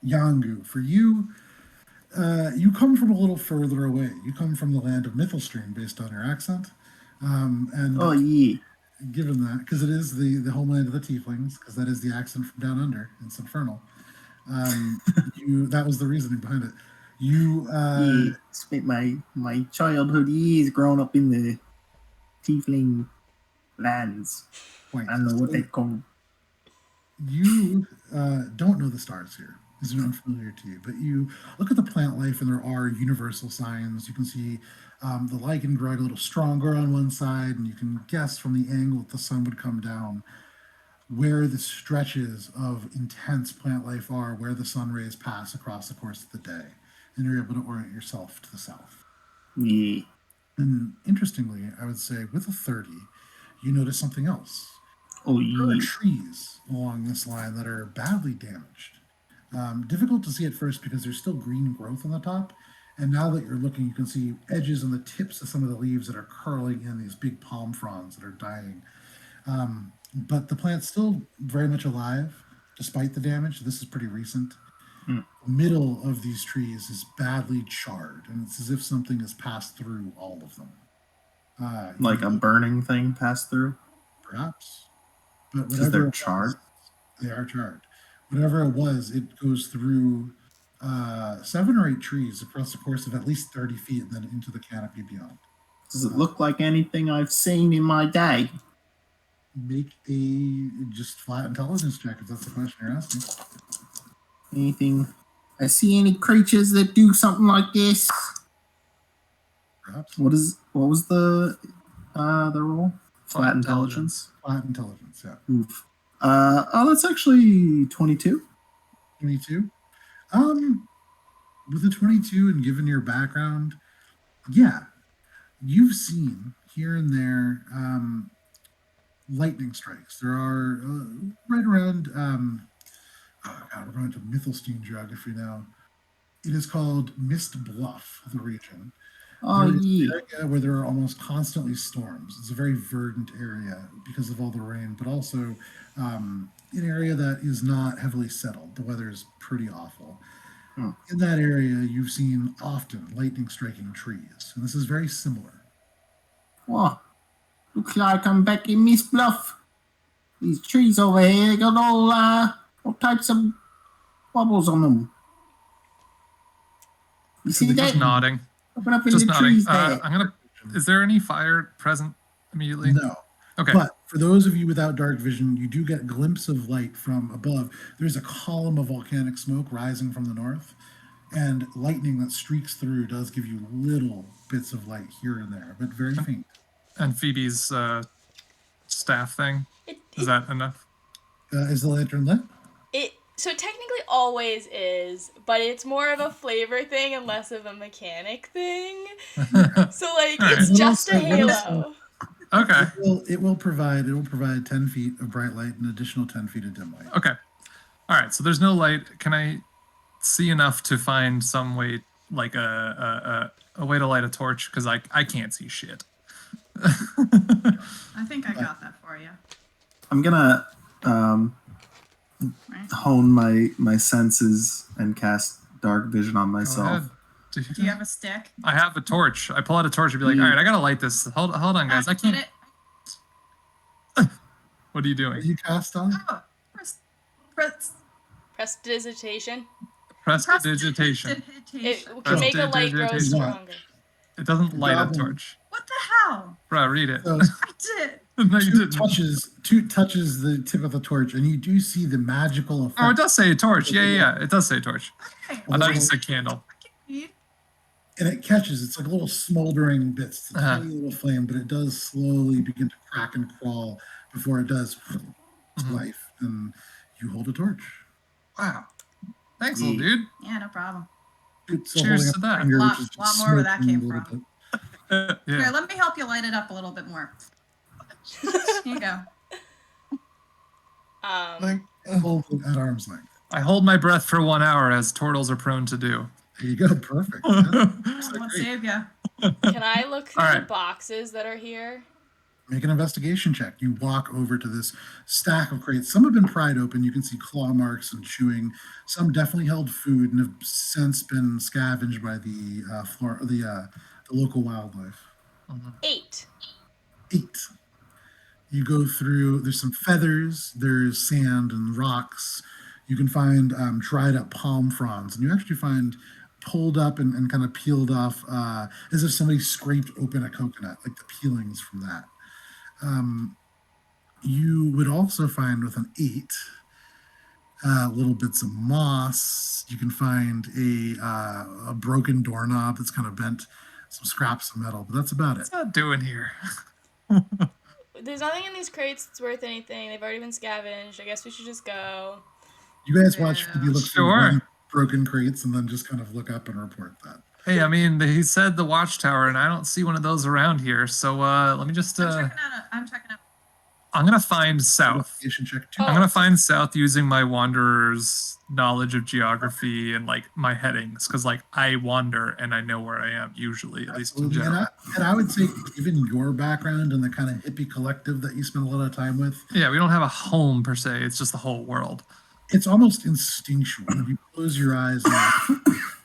Yangu, for you, you come from a little further away. You come from the land of Mithelstream, based on your accent. And Oh, yeah. given that, because it is the homeland of the Tieflings, because that is the accent from down under, it's infernal. That was the reasoning behind it. You spent my childhood years growing up in the Tiefling lands. point. I don't know what they call. You don't know the stars here. These are unfamiliar to you, but you look at the plant life, and there are universal signs. You can see the lichen growing a little stronger on one side, and you can guess from the angle that the sun would come down where the stretches of intense plant life are, where the sun rays pass across the course of the day, and you're able to orient yourself to the south. Yeah. And interestingly, I would say with a 30, you notice something else. Oh, There are yeah. trees along this line that are badly damaged. Difficult to see at first because there's still green growth on the top. And now that you're looking, you can see edges on the tips of some of the leaves that are curling in, these big palm fronds that are dying. But the plant's still very much alive, despite the damage. This is pretty recent. Hmm. The middle of these trees is badly charred, and it's as if something has passed through all of them. Like a burning thing passed through? Perhaps. But Because whatever they're it was, charred? they are charred. Whatever it was, it goes through 7 or 8 trees across the course of at least 30 feet and then into the canopy beyond. Does it look like anything I've seen in my day? Make a just flat intelligence check if that's the question you're asking. Anything? I see any creatures that do something like this? Perhaps. What was the roll? Flat intelligence. Flat intelligence, yeah. Oof. That's actually 22. 22. With a 22 and given your background, yeah, you've seen here and there lightning strikes. There are right around, we're going to Mithelstein geography now. It is called Mist Bluff, the region. Oh, There is yeah. an area where there are almost constantly storms. It's a very verdant area because of all the rain, but also an area that is not heavily settled. The weather is pretty awful. Hmm. In that area, you've seen often lightning striking trees, and this is very similar. Whoa. Looks like I'm back in Miss Bluff. These trees over here got all types of bubbles on them. You see Just that? nodding. Open up in Just the nodding. trees there. Is there any fire present immediately? No. Okay. But for those of you without dark vision, you do get a glimpse of light from above. There's a column of volcanic smoke rising from the north, and lightning that streaks through does give you little bits of light here and there, but very faint. And Phoebe's staff thing. It, Is it, that enough? Is the lantern lit? it so technically always is, but it's more of a flavor thing and less of a mechanic thing. So like All right. it's just a What else- halo. Okay. It will provide 10 feet of bright light and an additional 10 feet of dim light. Okay. All right. So there's no light. Can I see enough to find some way, like a way to light a torch? Because I can't see shit. I think I got that for you. I'm gonna Right. hone my senses and cast dark vision on Go myself. ahead. Do you have a stick? I have a torch. I pull out a torch and be like, all right, I gotta light this. Hold on, guys. I Get can't. it. What are you What doing? do you cast on? Oh, press Prestidigitation. Prestidigitation. It can make a light grow Prestidigitation. stronger. It doesn't light a Goblin. torch. What the hell? Bro, read it. So I did. No, you Toot didn't. touches the tip of the torch, and you do see the magical effect. Oh, it does say a torch. Yeah. It does say torch. Okay. I thought you said candle. I can read. And it catches. It's like little smoldering bits. It's a Uh-huh. tiny little flame, but it does slowly begin to crack and crawl before it does to life. And you hold a torch. Wow. Thanks, little dude. Yeah, no problem. It's still Cheers holding to up a that. finger, Lot- which is lot just more where that smoking came a little from. bit. Here, Yeah. let me help you light it up a little bit more. Here you go. Like, Hold it at arm's length. I hold my breath for 1 hour, as turtles are prone to do. There you go. Perfect. Yeah. I'm gonna save ya. Can I look through All the right. boxes that are here? Make an investigation check. You walk over to this stack of crates. Some have been pried open. You can see claw marks and chewing. Some definitely held food and have since been scavenged by the local wildlife. 8. 8. You go through. There's some feathers. There's sand and rocks. You can find dried up palm fronds, and you actually find pulled up and kind of peeled off as if somebody scraped open a coconut, like the peelings from that. You would also find with an 8 little bits of moss. You can find a broken doorknob that's kind of bent, some scraps of metal, but that's about it. What's that doing here? There's nothing in these crates that's worth anything. They've already been scavenged. I guess we should just go. You guys watch Phoebe look through Sure. one broken crates and then just kind of look up and report that. Hey, I mean, he said the watchtower, and I don't see one of those around here. So let me just. I'm checking out. I'm gonna find south. Investigation check 2. I'm gonna find south using my wanderer's knowledge of geography and like my headings, because like I wander and I know where I am usually, at least in Absolutely. general. And I would say, given your background and the kind of hippie collective that you spend a lot of time with, Yeah, we don't have a home per se. It's just the whole world. it's almost instinctual. If you close your eyes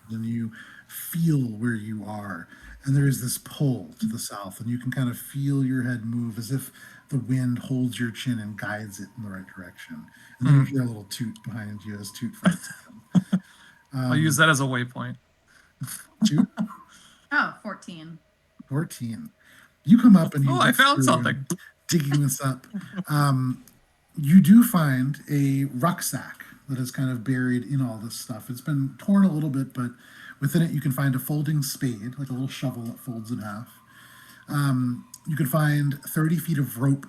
and you feel where you are, and there is this pull to the south, and you can kind of feel your head move as if the wind holds your chin and guides it in the right direction. And then you hear a little toot behind you as Toot fights him. I'll use that as a waypoint. Toot, Oh, 14. 14. You come up and you Oh, I look found through something. digging this up. You do find a rucksack that is kind of buried in all this stuff. It's been torn a little bit, but within it you can find a folding spade, like a little shovel that folds in half. You can find 30 feet of rope.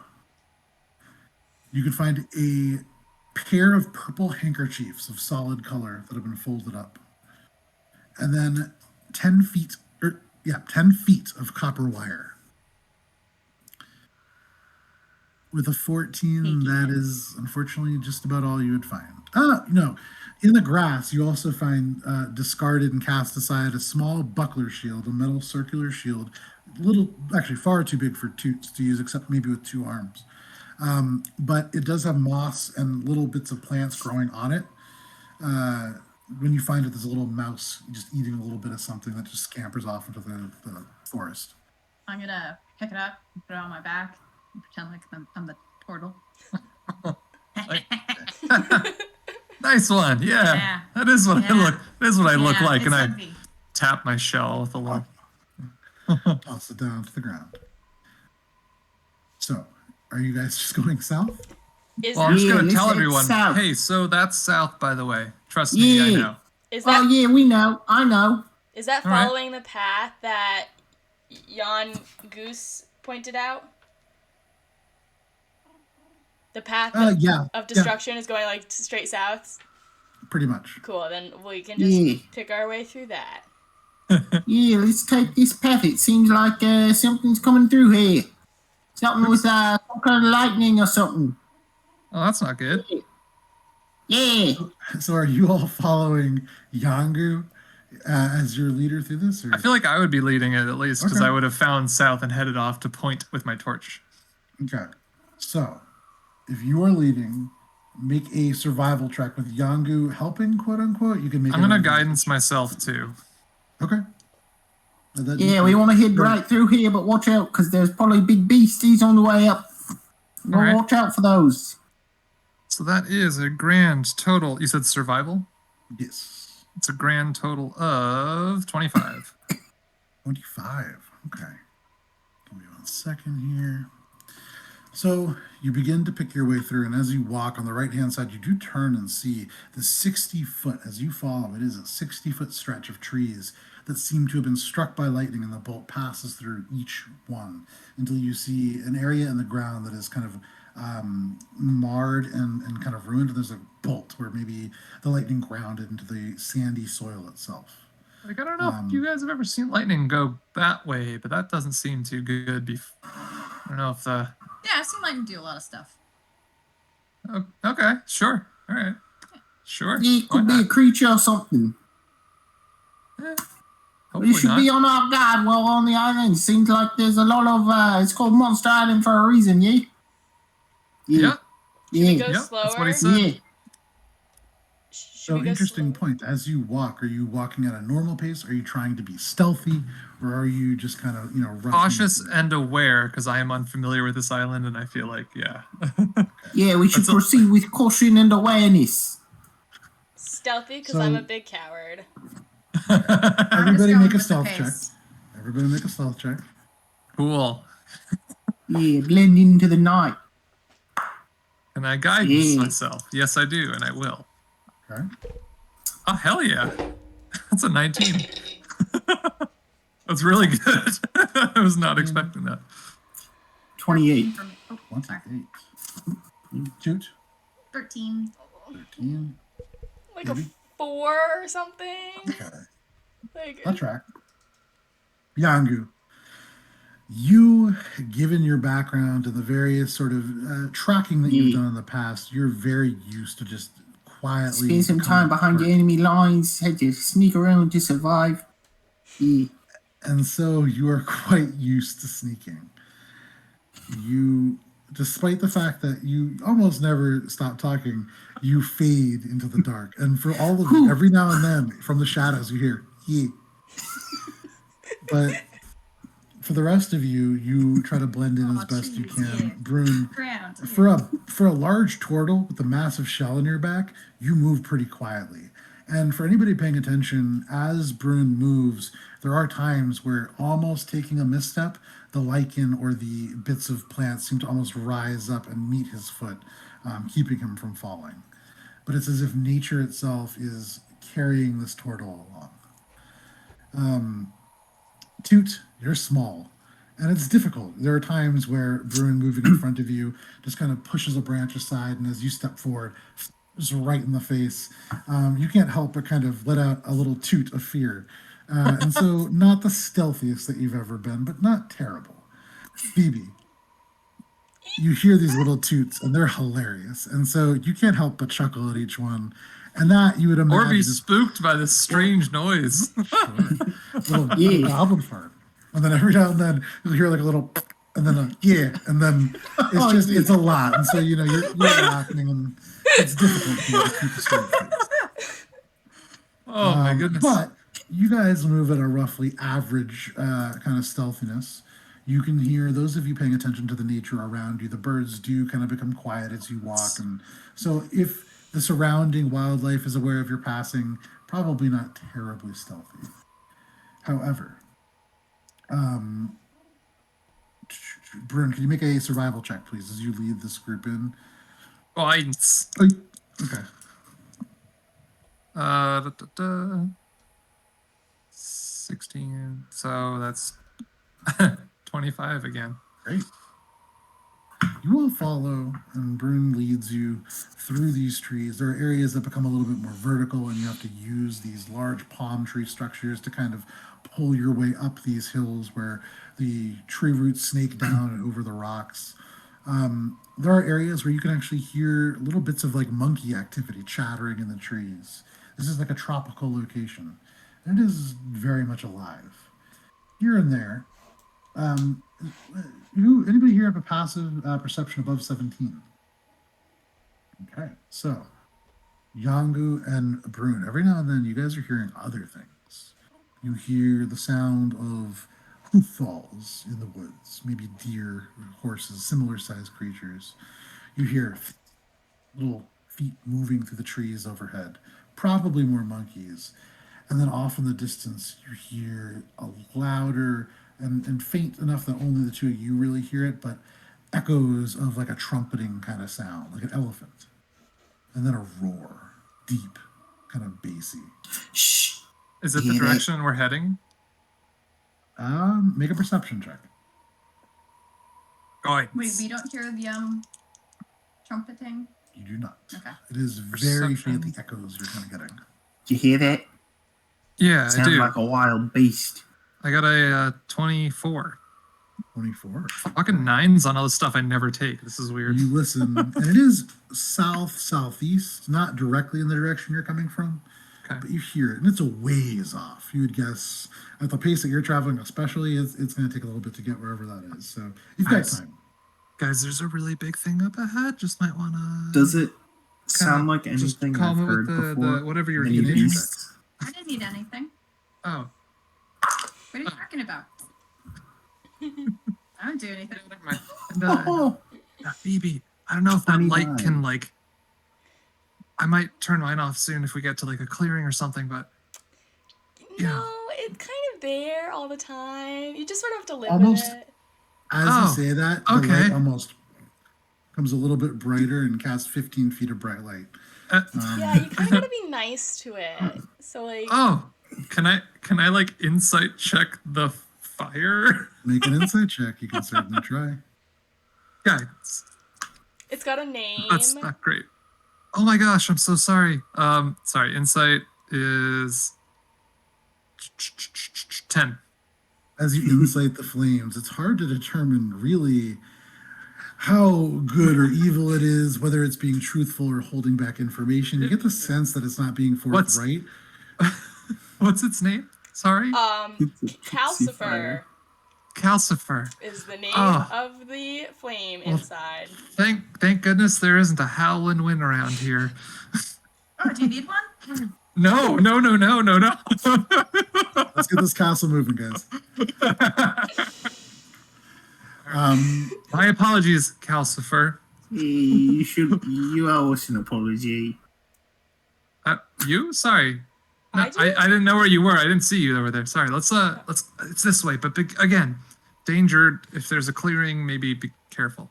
You can find a pair of purple handkerchiefs of solid color that have been folded up. And then 10 feet of copper wire. With a 14, that is unfortunately just about all you would find. No. In the grass, you also find discarded and cast aside a small buckler shield, a metal circular shield, actually far too big for Toots to use, except maybe with 2 arms. But it does have moss and little bits of plants growing on it. When you find it, there's a little mouse just eating a little bit of something that just scampers off into the forest. I'm gonna pick it up and put it on my back and pretend like I'm the turtle. Nice one. Yeah. That is what I look. That is what I look like, and I ugly. tap my shell with a little. Toss it down to the ground. So, are you guys just going south? Well, I'm just Yeah, gonna let's tell head everyone. south. Hey, so that's south, by the way. Trust me, I Yeah. know. Is that Oh yeah, we know. I know. is that All right. following the path that Yangu pointed out? The path of destruction is going like straight south. Pretty much. Cool. Then we can just Yeah. pick our way through that. Yeah, let's take this path. It seems like something's coming through here. Something with some kind of lightning or something. Oh, that's not good. Yeah. So, are you all following Yangu as your leader through this? Or? I feel like I would be leading it at least, because Okay. I would have found south and headed off to point with my torch. Okay. So, if you are leading, make a survival check with Yangu helping, quote unquote. You can make. I'm gonna guidance myself too. Okay. Yeah, we want to head right through here, but watch out, because there's probably big beasties on the way up. All right. Watch out for those. So that is a grand total. You said survival? Yes. It's a grand total of 25. 25. Okay. Give me 1 second here. So you begin to pick your way through, and as you walk on the right-hand side, you do turn and see the 60-foot, as you follow, it is a 60-foot stretch of trees that seem to have been struck by lightning, and the bolt passes through each one until you see an area in the ground that is kind of marred and kind of ruined. And there's a bolt where maybe the lightning grounded into the sandy soil itself. Like, I don't know if you guys have ever seen lightning go that way, but that doesn't seem too good. I don't know if the... Yeah, I've seen lightning do a lot of stuff. Oh, okay, sure. All right. Sure. It Why could be a not? creature or something. Eh, We hopefully should not. be on our guard while on the island. Seems like there's a lot of, it's called Monster Island for a reason, yeah? Yeah. Should we Yeah. go Yep, slower? that's what he said. Yeah. Should So we go interesting slower? point. As you walk, are you walking at a normal pace? Are you trying to be stealthy, or are you just kind of rushing Cautious through? and aware because I am unfamiliar with this island, and I feel like Yeah, we should So- proceed with caution and awareness. Stealthy, because So- I'm a big coward. Everybody going make a with the stealth check. pace. Everybody make a stealth check. Cool. Yeah, blend into the night. Can I guide Yeah. myself? Yes, I do, and I will. Okay. Oh, hell yeah. That's a 19. That's really good. I was not expecting that. 28. For me. Oh, sorry. 28. Toot. 13. 13. Like Maybe. a 4 or something. Okay. Like, I'll track. Yangu, you, given your background and the various sort of tracking that you've Yeah. done in the past, you're very used to just quietly. Spend some time behind the enemy lines. Had to sneak around to survive. Yeah. And so you are quite used to sneaking. You, despite the fact that you almost never stop talking, you fade into the dark. And for all of you, every now and then, from the shadows, you hear, yeah. But for the rest of you, you try to blend in as Aw, best you jeez, can. yeah. Brun, Ground. for a large tortle with a massive shell in your back, you move pretty quietly. And for anybody paying attention, as Brun moves, there are times where almost taking a misstep, the lichen or the bits of plants seem to almost rise up and meet his foot, keeping him from falling. But it's as if nature itself is carrying this tortle along. Toot, you're small, and it's difficult. There are times where Brun moving in front of you just kind of pushes a branch aside, and as you step forward, just right in the face. You can't help but kind of let out a little toot of fear. And so, not the stealthiest that you've ever been, but not terrible. Phoebe, you hear these little toots, and they're hilarious. And so, you can't help but chuckle at each one. And that you would Or imagine be is spooked by this strange noise. little Yeah. goblin fart. And then every now and then you'll hear like a little and then a yeah, and then it's just it's a lot. And so you're laughing and it's difficult for you to keep a straight face. Oh my goodness. But you guys move at a roughly average kind of stealthiness. You can hear, those of you paying attention to the nature around you, the birds do kind of become quiet as you walk. And so if the surrounding wildlife is aware of your passing, probably not terribly stealthy. However, Brun, can you make a survival check, please, as you lead this group in? Points. Oh, okay. 16. So that's 25 again. Great. You will follow, and Brun leads you through these trees. There are areas that become a little bit more vertical, and you have to use these large palm tree structures to kind of pull your way up these hills where the tree roots snake down and over the rocks. There are areas where you can actually hear little bits of like monkey activity chattering in the trees. This is like a tropical location, and it is very much alive. Here and there, anybody here have a passive perception above 17? Okay, so Yangu and Brun, every now and then you guys are hearing other things. You hear the sound of hoof falls in the woods, maybe deer, horses, similar sized creatures. You hear little feet moving through the trees overhead, probably more monkeys. And then off in the distance, you hear a louder and faint enough that only the two of you really hear it, but echoes of like a trumpeting kind of sound, like an elephant. And then a roar, deep, kind of bassy. Shh. Is it the Yeah. direction we're heading? Make a perception check. Going. Wait, we don't hear the trumpeting? You do not. Okay. It is very Perception. faint, the echoes you're kind of getting. Did you hear that? Yeah, I Sounds do. like a wild beast. I got a 24. 24. Fucking 9s on all the stuff I never take. This is weird. You listen, and it is south-southeast, not directly in the direction you're coming from, Okay. but you hear it, and it's a ways off. You would guess, at the pace that you're traveling especially, it's going to take a little bit to get wherever that is. So you've got Nice. time. Guys, there's a really big thing up ahead. Just might want to... Does it sound like anything call I've me heard with the before? whatever your Many divination check. beasts? I didn't need anything. Oh. What are you talking about? I don't do anything. Never mind. And, Oh, Phoebe, I don't know if that light 29. can, like... I might turn mine off soon if we get to, like, a clearing or something, but... Yeah. No, it's kind of there all the time. You just sort of have to live Almost. with it. As Oh, you say that, the okay. light almost comes a little bit brighter and casts 15 feet of bright light. Yeah, you kind of gotta be nice to it. So like, Oh, can I like insight check the fire? Make an insight check. You can certainly try. Guys, it's got a name. that's not great. Oh my gosh, I'm so sorry. Sorry, insight is 10. As you insight the flames, it's hard to determine really how good or evil it is, whether it's being truthful or holding back information. You get the sense that it's not being What's- forthright. What's its name? Sorry? Calcifer Calcifer. is the name Oh. of the flame Well, inside. Thank goodness there isn't a howling wind around here. Oh, do you need one? No. Let's get this castle moving, guys. My apologies, Calcifer. you owe us an apology. You? Sorry. No, I did? I didn't know where you were. I didn't see you over there. Sorry. Let's it's this way, but again, danger. If there's a clearing, maybe be careful.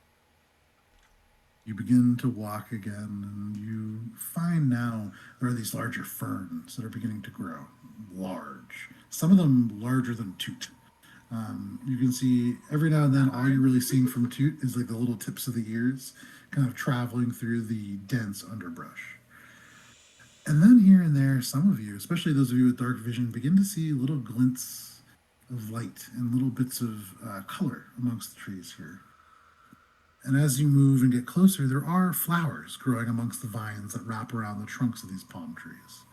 You begin to walk again, and you find now there are these larger ferns that are beginning to grow large. Some of them larger than Toot. You can see every now and then all you're really seeing from Toot is like the little tips of the ears kind of traveling through the dense underbrush. And then here and there, some of you, especially those of you with dark vision, begin to see little glints of light and little bits of color amongst the trees here. And as you move and get closer, there are flowers growing amongst the vines that wrap around the trunks of these palm trees.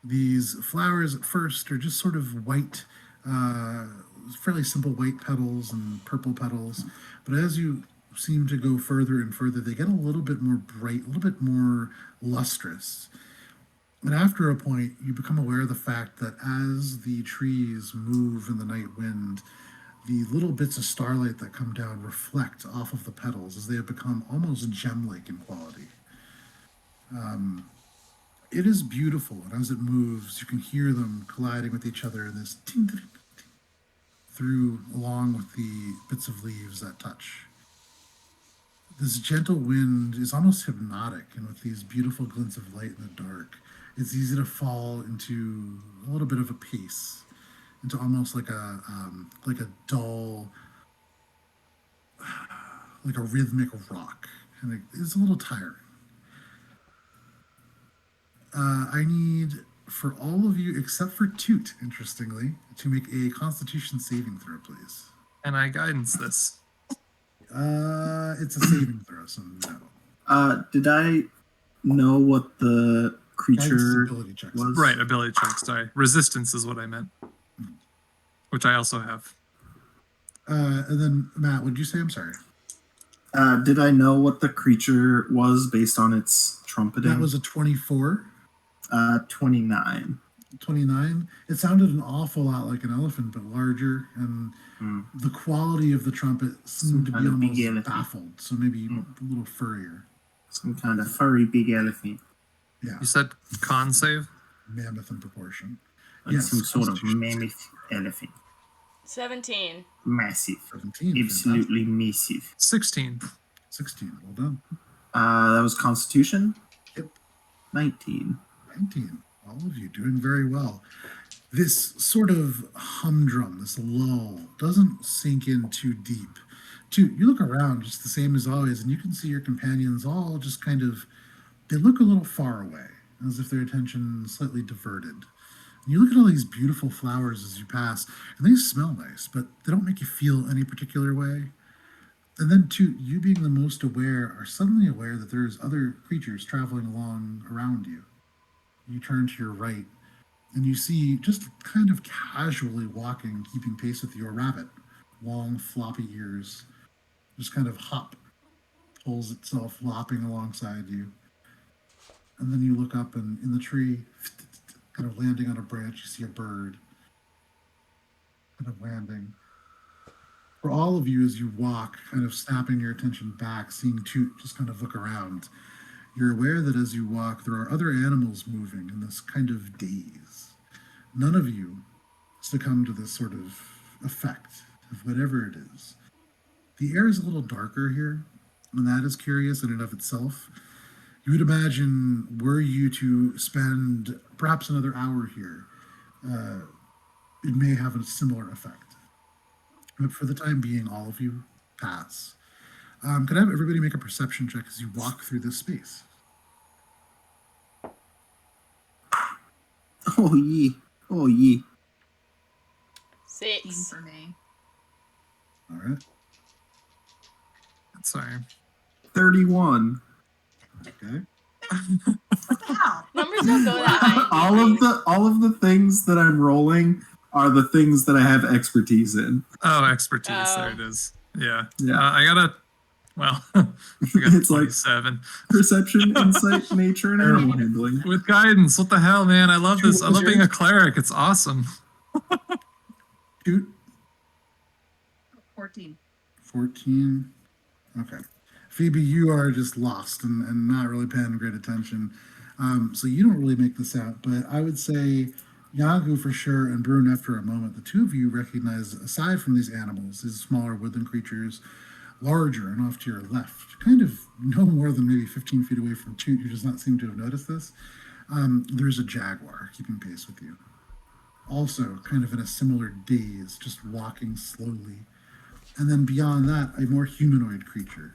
These flowers at first are just sort of white, fairly simple white petals and purple petals. But as you seem to go further and further, they get a little bit more bright, a little bit more lustrous. And after a point, you become aware of the fact that as the trees move in the night wind, the little bits of starlight that come down reflect off of the petals as they have become almost gem-like in quality. It is beautiful, and as it moves, you can hear them colliding with each other in this ting, ting, ting, through along with the bits of leaves that touch. This gentle wind is almost hypnotic, and with these beautiful glints of light in the dark, it's easy to fall into a little bit of a pace, into almost like a dull, like a rhythmic rock, and it's a little tiring. I need for all of you except for Toot, interestingly, to make a Constitution saving throw, please. And I guidance this. It's a saving throw, so no. Did I know what the Guidance is creature ability checks. was? Right, ability check. Sorry, resistance is what I meant, which I also have. And then Matt, what did you say? I'm sorry. Did I know what the creature was based on its trumpeting? That was a 24. 29. 29. It sounded an awful lot like an elephant, but larger, and the quality of the trumpet seemed to be kind of big almost elephant. baffled, so maybe a little furrier. Some kind of furry big elephant. Yeah, You said con save? mammoth in proportion. Like Yes, some sort of Constitution mammoth elephant. 17. Massive. 17. Absolutely massive. 16. 16. Well done. That was Constitution? Yep. 19. 19. All of you doing very well. This sort of humdrum, this lull, doesn't sink in too deep. You look around just the same as always, and you can see your companions all just kind of, they look a little far away, as if their attention is slightly diverted. You look at all these beautiful flowers as you pass, and they smell nice, but they don't make you feel any particular way. And then, too, you being the most aware are suddenly aware that there's other creatures traveling along around you. You turn to your right, and you see, just kind of casually walking, keeping pace with you, a rabbit. Long, floppy ears. Just kind of pulls itself lopping alongside you. And then you look up, and in the tree, kind of landing on a branch, you see a bird kind of landing. For all of you, as you walk, kind of snapping your attention back, seeing Toot just kind of look around, you're aware that as you walk, there are other animals moving in this kind of daze. None of you succumb to this sort of effect of whatever it is. The air is a little darker here, and that is curious in and of itself. You would imagine, were you to spend perhaps another hour here, it may have a similar effect. But for the time being, all of you pass. Could I have everybody make a perception check as you walk through this space? Oh, ye. Oh, ye. 6. For me. All right. Sorry. 31. Okay. What the hell? Numbers don't go that high. all of the things that I'm rolling are the things that I have expertise in. Oh, expertise. Oh. There it is. Yeah. Yeah. I got I got It's like 27. perception, insight, nature, and animal handling. With guidance. What the hell, man? I love this. I love being a cleric. It's awesome. Toot, 14. 14. Okay. Phoebe, you are just lost and not really paying great attention. So you don't really make this out, but I would say Yangu for sure and Brun after a moment, the two of you recognize, aside from these animals, these smaller woodland creatures, larger and off to your left, kind of no more than maybe 15 feet away from Toot, who does not seem to have noticed this, there's a jaguar keeping pace with you. Also kind of in a similar daze, just walking slowly. And then beyond that, a more humanoid creature.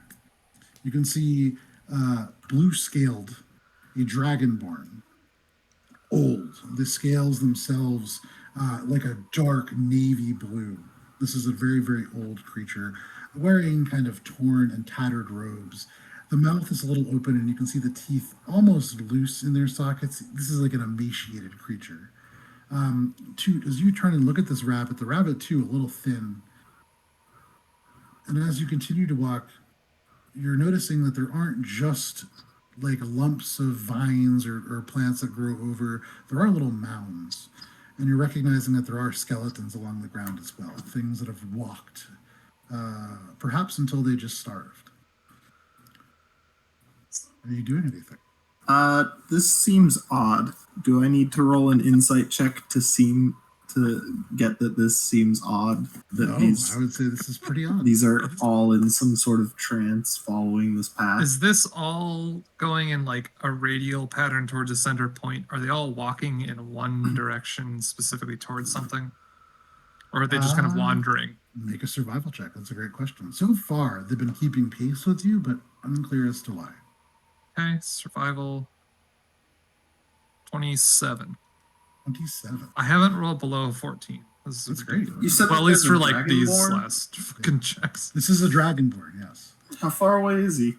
You can see blue-scaled, a dragonborn. Old. The scales themselves like a dark navy blue. This is a very, very old creature, wearing kind of torn and tattered robes. The mouth is a little open, and you can see the teeth almost loose in their sockets. This is like an emaciated creature. Toot, as you turn and look at this rabbit, the rabbit too, a little thin. And as you continue to walk, you're noticing that there aren't just like lumps of vines or plants that grow over. There are little mounds. And you're recognizing that there are skeletons along the ground as well, things that have walked, perhaps until they just starved. Are you doing anything? This seems odd. Do I need to roll an insight check to get that this seems odd? That No, I would say this is pretty odd. these are all in some sort of trance following this path. Is this all going in like a radial pattern towards a center point? Are they all walking in one direction specifically towards something? Or are they just kind of wandering? Make a survival check. That's a great question. So far, they've been keeping pace with you, but unclear as to why. Okay, survival 27. 27. I haven't rolled below 14. This That's is great. You said well, at that least there's for a like these dragonborn? last fucking checks. This is a dragonborn, yes. How far away is he?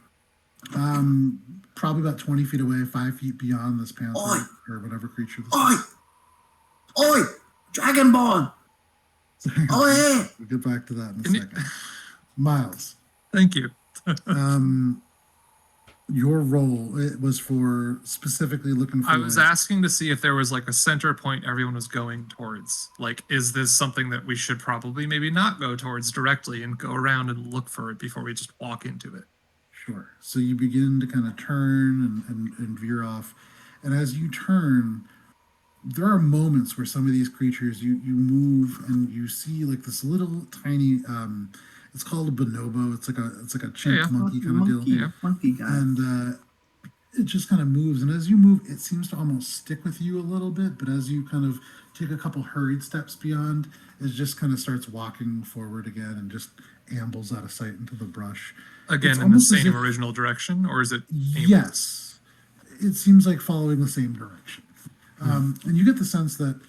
Probably about 20 feet away, 5 feet beyond this panther Oi! or whatever creature this Oi! is. Oi! Dragonborn! Oi! We'll get back to that in a Can you- second. Miles, Thank you. your role, it was for specifically looking for... I was asking to see if there was like a center point everyone was going towards. Like, is this something that we should probably maybe not go towards directly and go around and look for it before we just walk into it? Sure. So you begin to kind of turn and veer off. And as you turn, there are moments where some of these creatures, you move and you see like this little tiny, it's called a bonobo. It's like a chimp monkey kind of deal. Yeah. Monkey guy. And it just kind of moves. And as you move, it seems to almost stick with you a little bit. But as you kind of take a couple hurried steps beyond, it just kind of starts walking forward again and just ambles out of sight into the brush. Again, It's in the almost as same if- original direction, or is it? Yes. It seems like following the same direction. And you get the sense that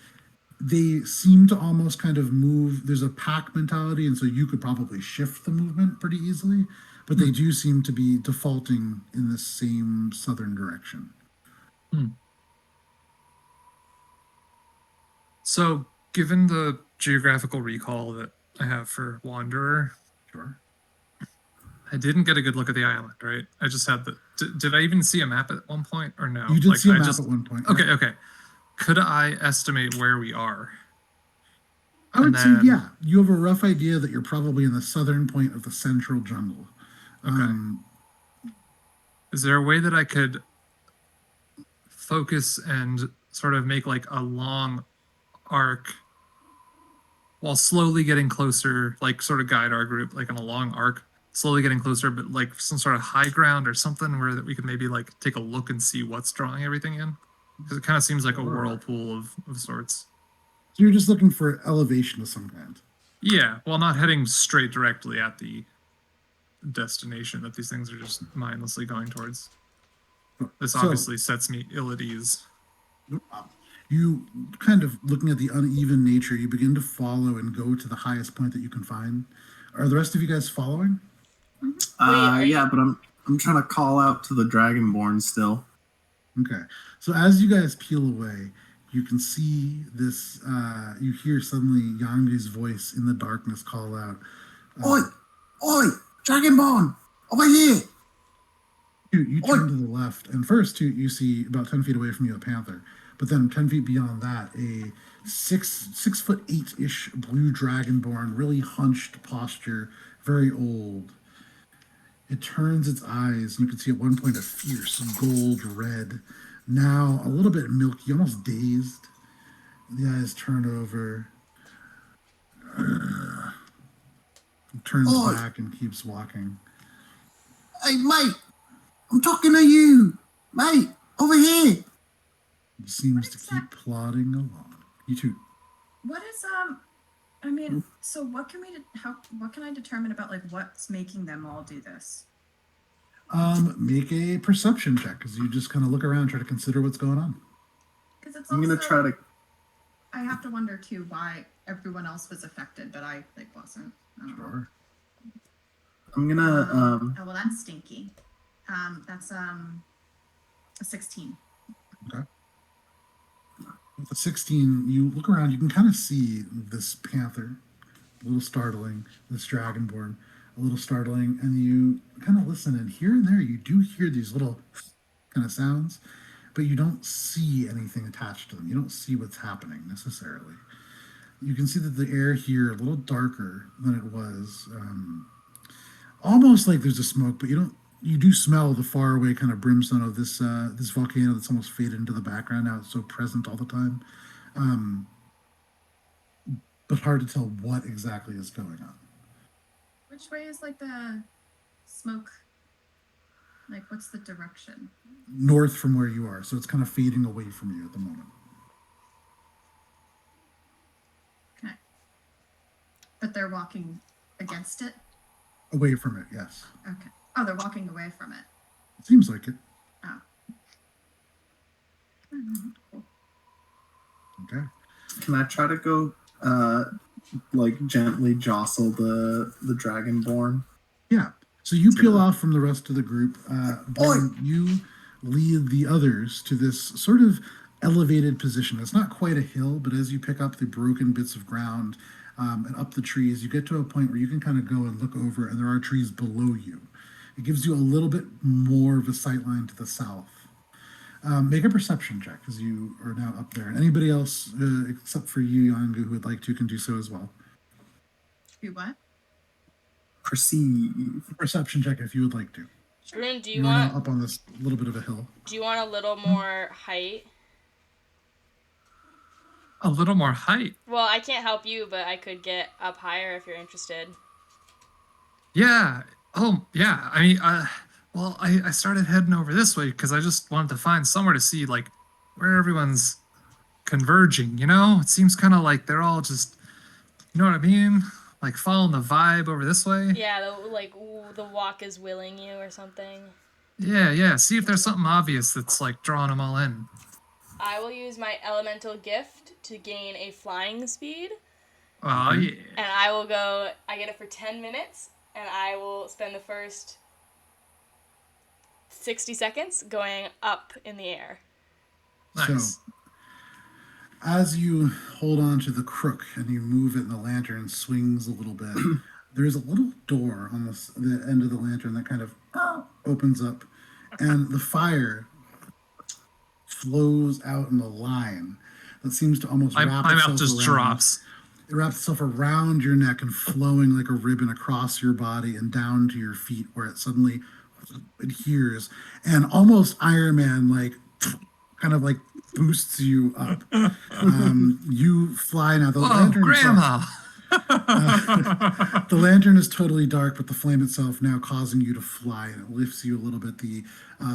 they seem to almost kind of move. There's a pack mentality, and so you could probably shift the movement pretty easily, but they do seem to be defaulting in the same southern direction. So, given the geographical recall that I have for Wanderer, Sure. I didn't get a good look at the island, right? I just had the. Did I even see a map at one point, or no? You did see a I map just, at one point. Okay, okay. Could I estimate where we are? I would And say, then- yeah. You have a rough idea that you're probably in the southern point of the central jungle. Okay. Is there a way that I could focus and sort of make like a long arc while slowly getting closer, like sort of guide our group like on a long arc, slowly getting closer, but like some sort of high ground or something where that we could maybe like take a look and see what's drawing everything in? Because it kind of seems like a whirlpool of sorts. So you're just looking for elevation of some kind. Yeah, well, not heading straight directly at the destination that these things are just mindlessly going towards. This So- obviously sets me ill at ease. You kind of looking at the uneven nature, you begin to follow and go to the highest point that you can find. Are the rest of you guys following? Yeah, but I'm trying to call out to the Dragonborn still. Okay. So as you guys peel away, you can see this, you hear suddenly Yangu's voice in the darkness call out. Oi! Oi! Dragonborn! Over here! You turn to the left, and first you see about 10 feet away from you a panther. But then 10 feet beyond that, a 6'8" blue dragonborn, really hunched posture, very old. It turns its eyes, and you can see at one point a fierce gold red, now a little bit milky, almost dazed. The eyes turn over, turns back and keeps walking. Hey, mate! I'm talking to you! Mate! Over here! It seems What to is keep plodding along. You two. What is I mean, so what can what can I determine about like what's making them all do this? Make a perception check as you just kind of look around, try to consider what's going on. Because it's I'm gonna try to. I have to wonder too why everyone else was affected, but I like wasn't. I don't know. Sure. I'm gonna. Oh well, that's stinky. That's a 16. Okay. With the 16, you look around, you can kind of see this panther, a little startling, this dragonborn, a little startling, and you kind of listen, and here and there you do hear these little kind of sounds, but you don't see anything attached to them. You don't see what's happening necessarily. You can see that the air here a little darker than it was, almost like there's a smoke, but you do smell the faraway kind of brimstone of this this volcano that's almost faded into the background now. It's so present all the time, but hard to tell what exactly is going on. Which way is like the smoke? Like, what's the direction? North from where you are, so it's kind of fading away from you at the moment. Okay. But they're walking against it? Away from it, yes. Okay. Oh, they're walking away from it. It seems like it. Oh. Cool. Okay. Can I try to go, like gently jostle the Dragonborn? Yeah. So you peel off from the rest of the group. Brun, you lead the others to this sort of elevated position. It's not quite a hill, but as you pick up the broken bits of ground and up the trees, you get to a point where you can kind of go and look over, and there are trees below you. It gives you a little bit more of a sight line to the south. Make a perception check, because you are now up there. And anybody else, except for you, Yangu, who would like to, can do so as well. Do what? Perceive. Perception check if you would like to. Brun, do you You're want now up on this little bit of a hill. do you want a little more height? A little more height. Well, I can't help you, but I could get up higher if you're interested. Yeah. Oh, yeah. I mean, well, I started heading over this way because I just wanted to find somewhere to see, like, where everyone's converging, you know? It seems kind of like they're all just, you know what I mean? Like, following the vibe over this way. Yeah, the walk is willing you or something. Yeah, yeah. See if there's something obvious that's, like, drawing them all in. I will use my elemental gift to gain a flying speed. Oh, yeah. And I will go, I get it for 10 minutes, and I will spend the first 60 seconds going up in the air. Nice. So, as you hold on to the crook and you move it and the lantern swings a little bit, there's a little door on the end of the lantern that kind of opens up, and the fire flows out in a line that seems to almost My wrap mouth itself just around. drops. It wraps itself around your neck and flowing like a ribbon across your body and down to your feet, where it suddenly adheres, and almost Iron Man like kind of like boosts you up. You fly now. The lantern Grandma! the lantern is totally dark, but the flame itself now causing you to fly, and it lifts you a little bit. The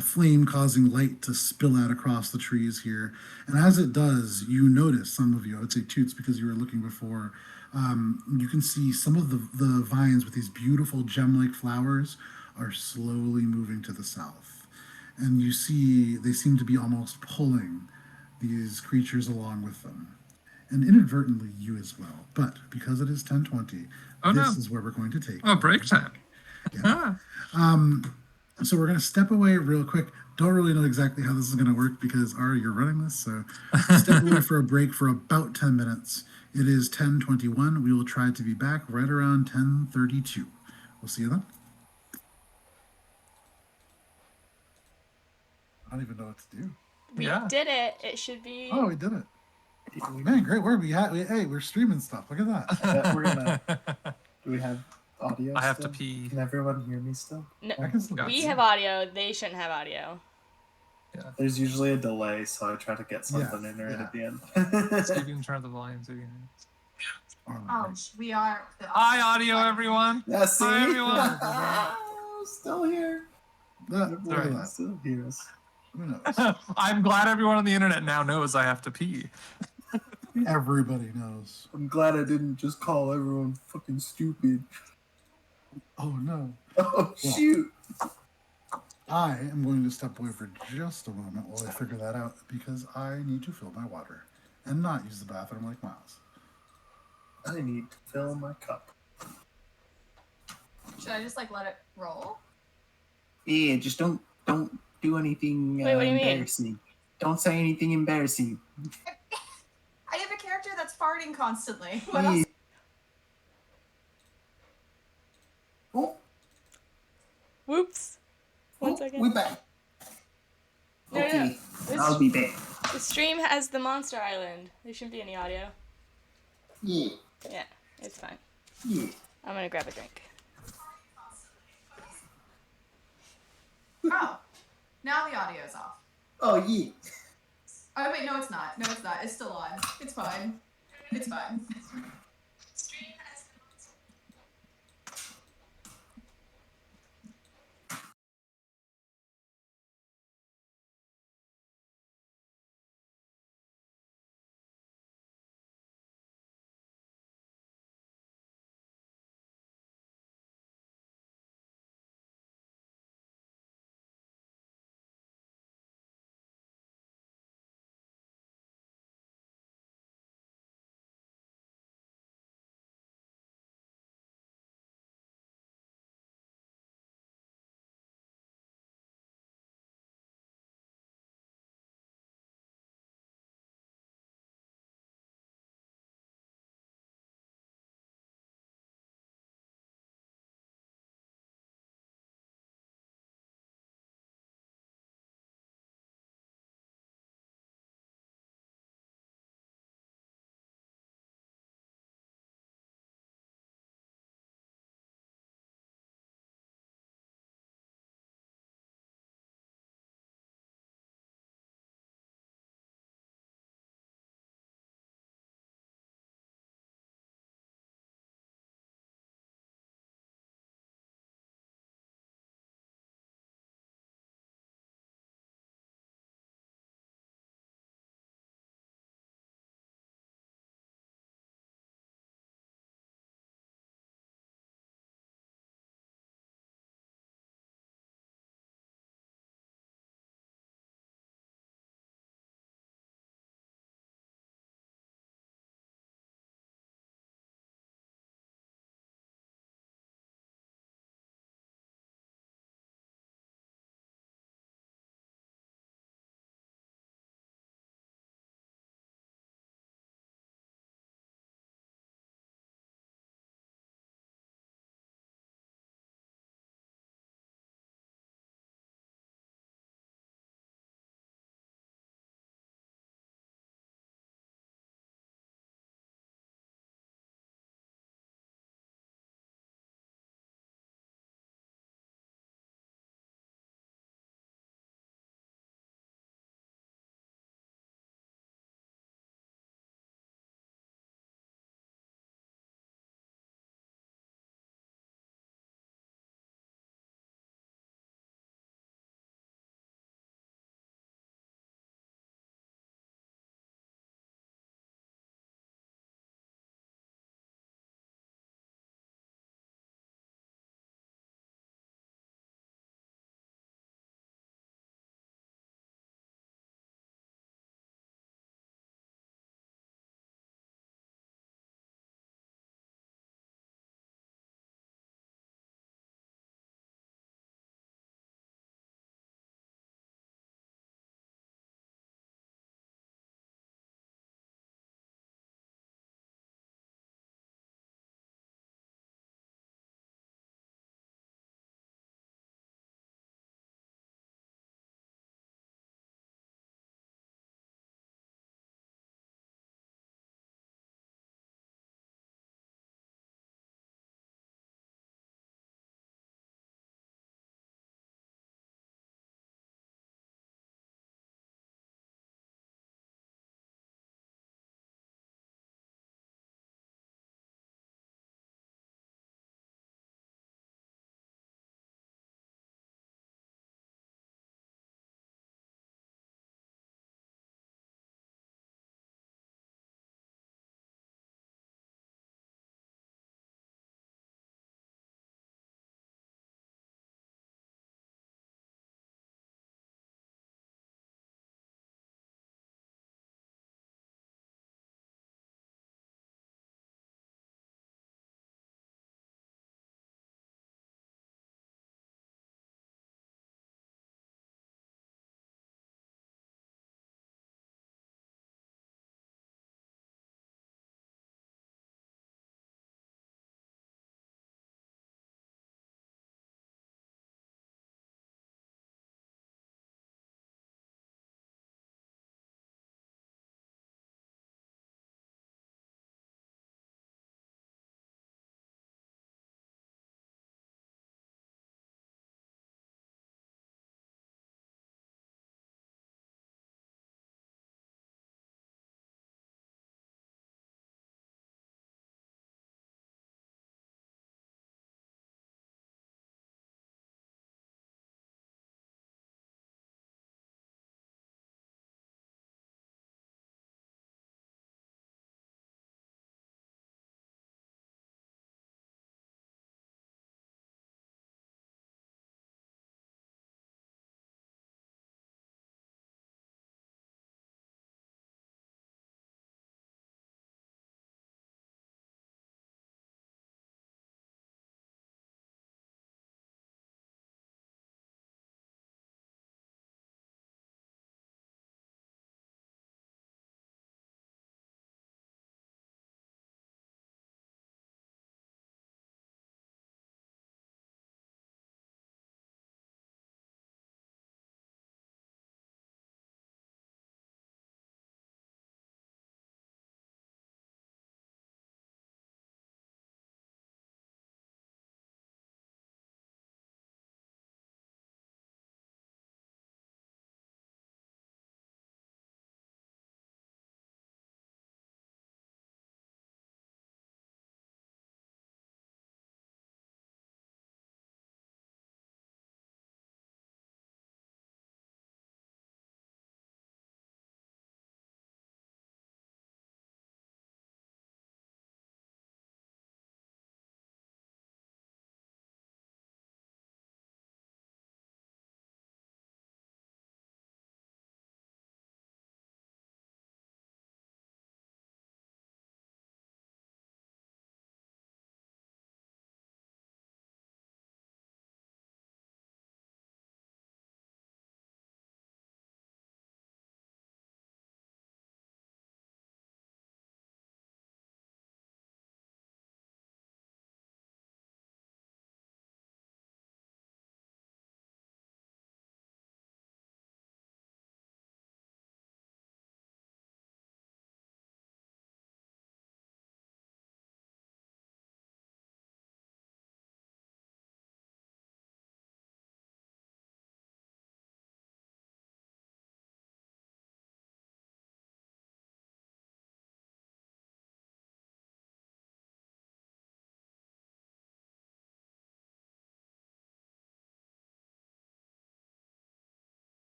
flame causing light to spill out across the trees here. And as it does, you notice, some of you, I would say Toots because you were looking before, you can see some of the vines with these beautiful gem-like flowers are slowly moving to the south. And you see they seem to be almost pulling these creatures along with them. And inadvertently, you as well. But because it is 10:20, this is where we're going to take. Oh, break time. Yeah. So we're going to step away real quick. Don't really know exactly how this is going to work because, Ari, you're running this. So step away for a break for about 10 minutes. It is 10:21. We will try to be back right around 10:32. We'll see you then. I don't even know what to do. We did it. It should be... Oh, we did it. Man, great work. Hey, we're streaming stuff. Look at that. We're gonna. Do we have audio? I have still? to pee. Can everyone hear me still? No, I can still we have audio. They shouldn't have audio. Yeah. There's usually a delay, so I try to get something in right at the end. So you can turn the volume so you can... Oh, we are. Hi, audio, everyone. Yeah, see? Hi, everyone. Still here. That, Still hear us. who knows? I'm glad everyone on the internet now knows I have to pee. Everybody knows. I'm glad I didn't just call everyone fucking stupid. Oh, no. Oh, Yeah. shoot. I am going to step away for just a moment while I figure that out because I need to fill my water and not use the bathroom like Miles. I need to fill my cup. Should I just like let it roll? Yeah, just don't do anything Wait, what do you mean? embarrassing. Don't say anything embarrassing. I have a character that's farting constantly. What Yeah. else? Oh, Whoops. One second. we're back. No, Okay, no. I'll be back. The stream has the Monster Island. There shouldn't be any audio. Yeah, Yeah, it's fine. yeah. I'm gonna grab a drink. Oh, now the audio is off. Oh, yeah. Oh wait, no, it's not. No, it's not. It's still on. It's fine. It's fine.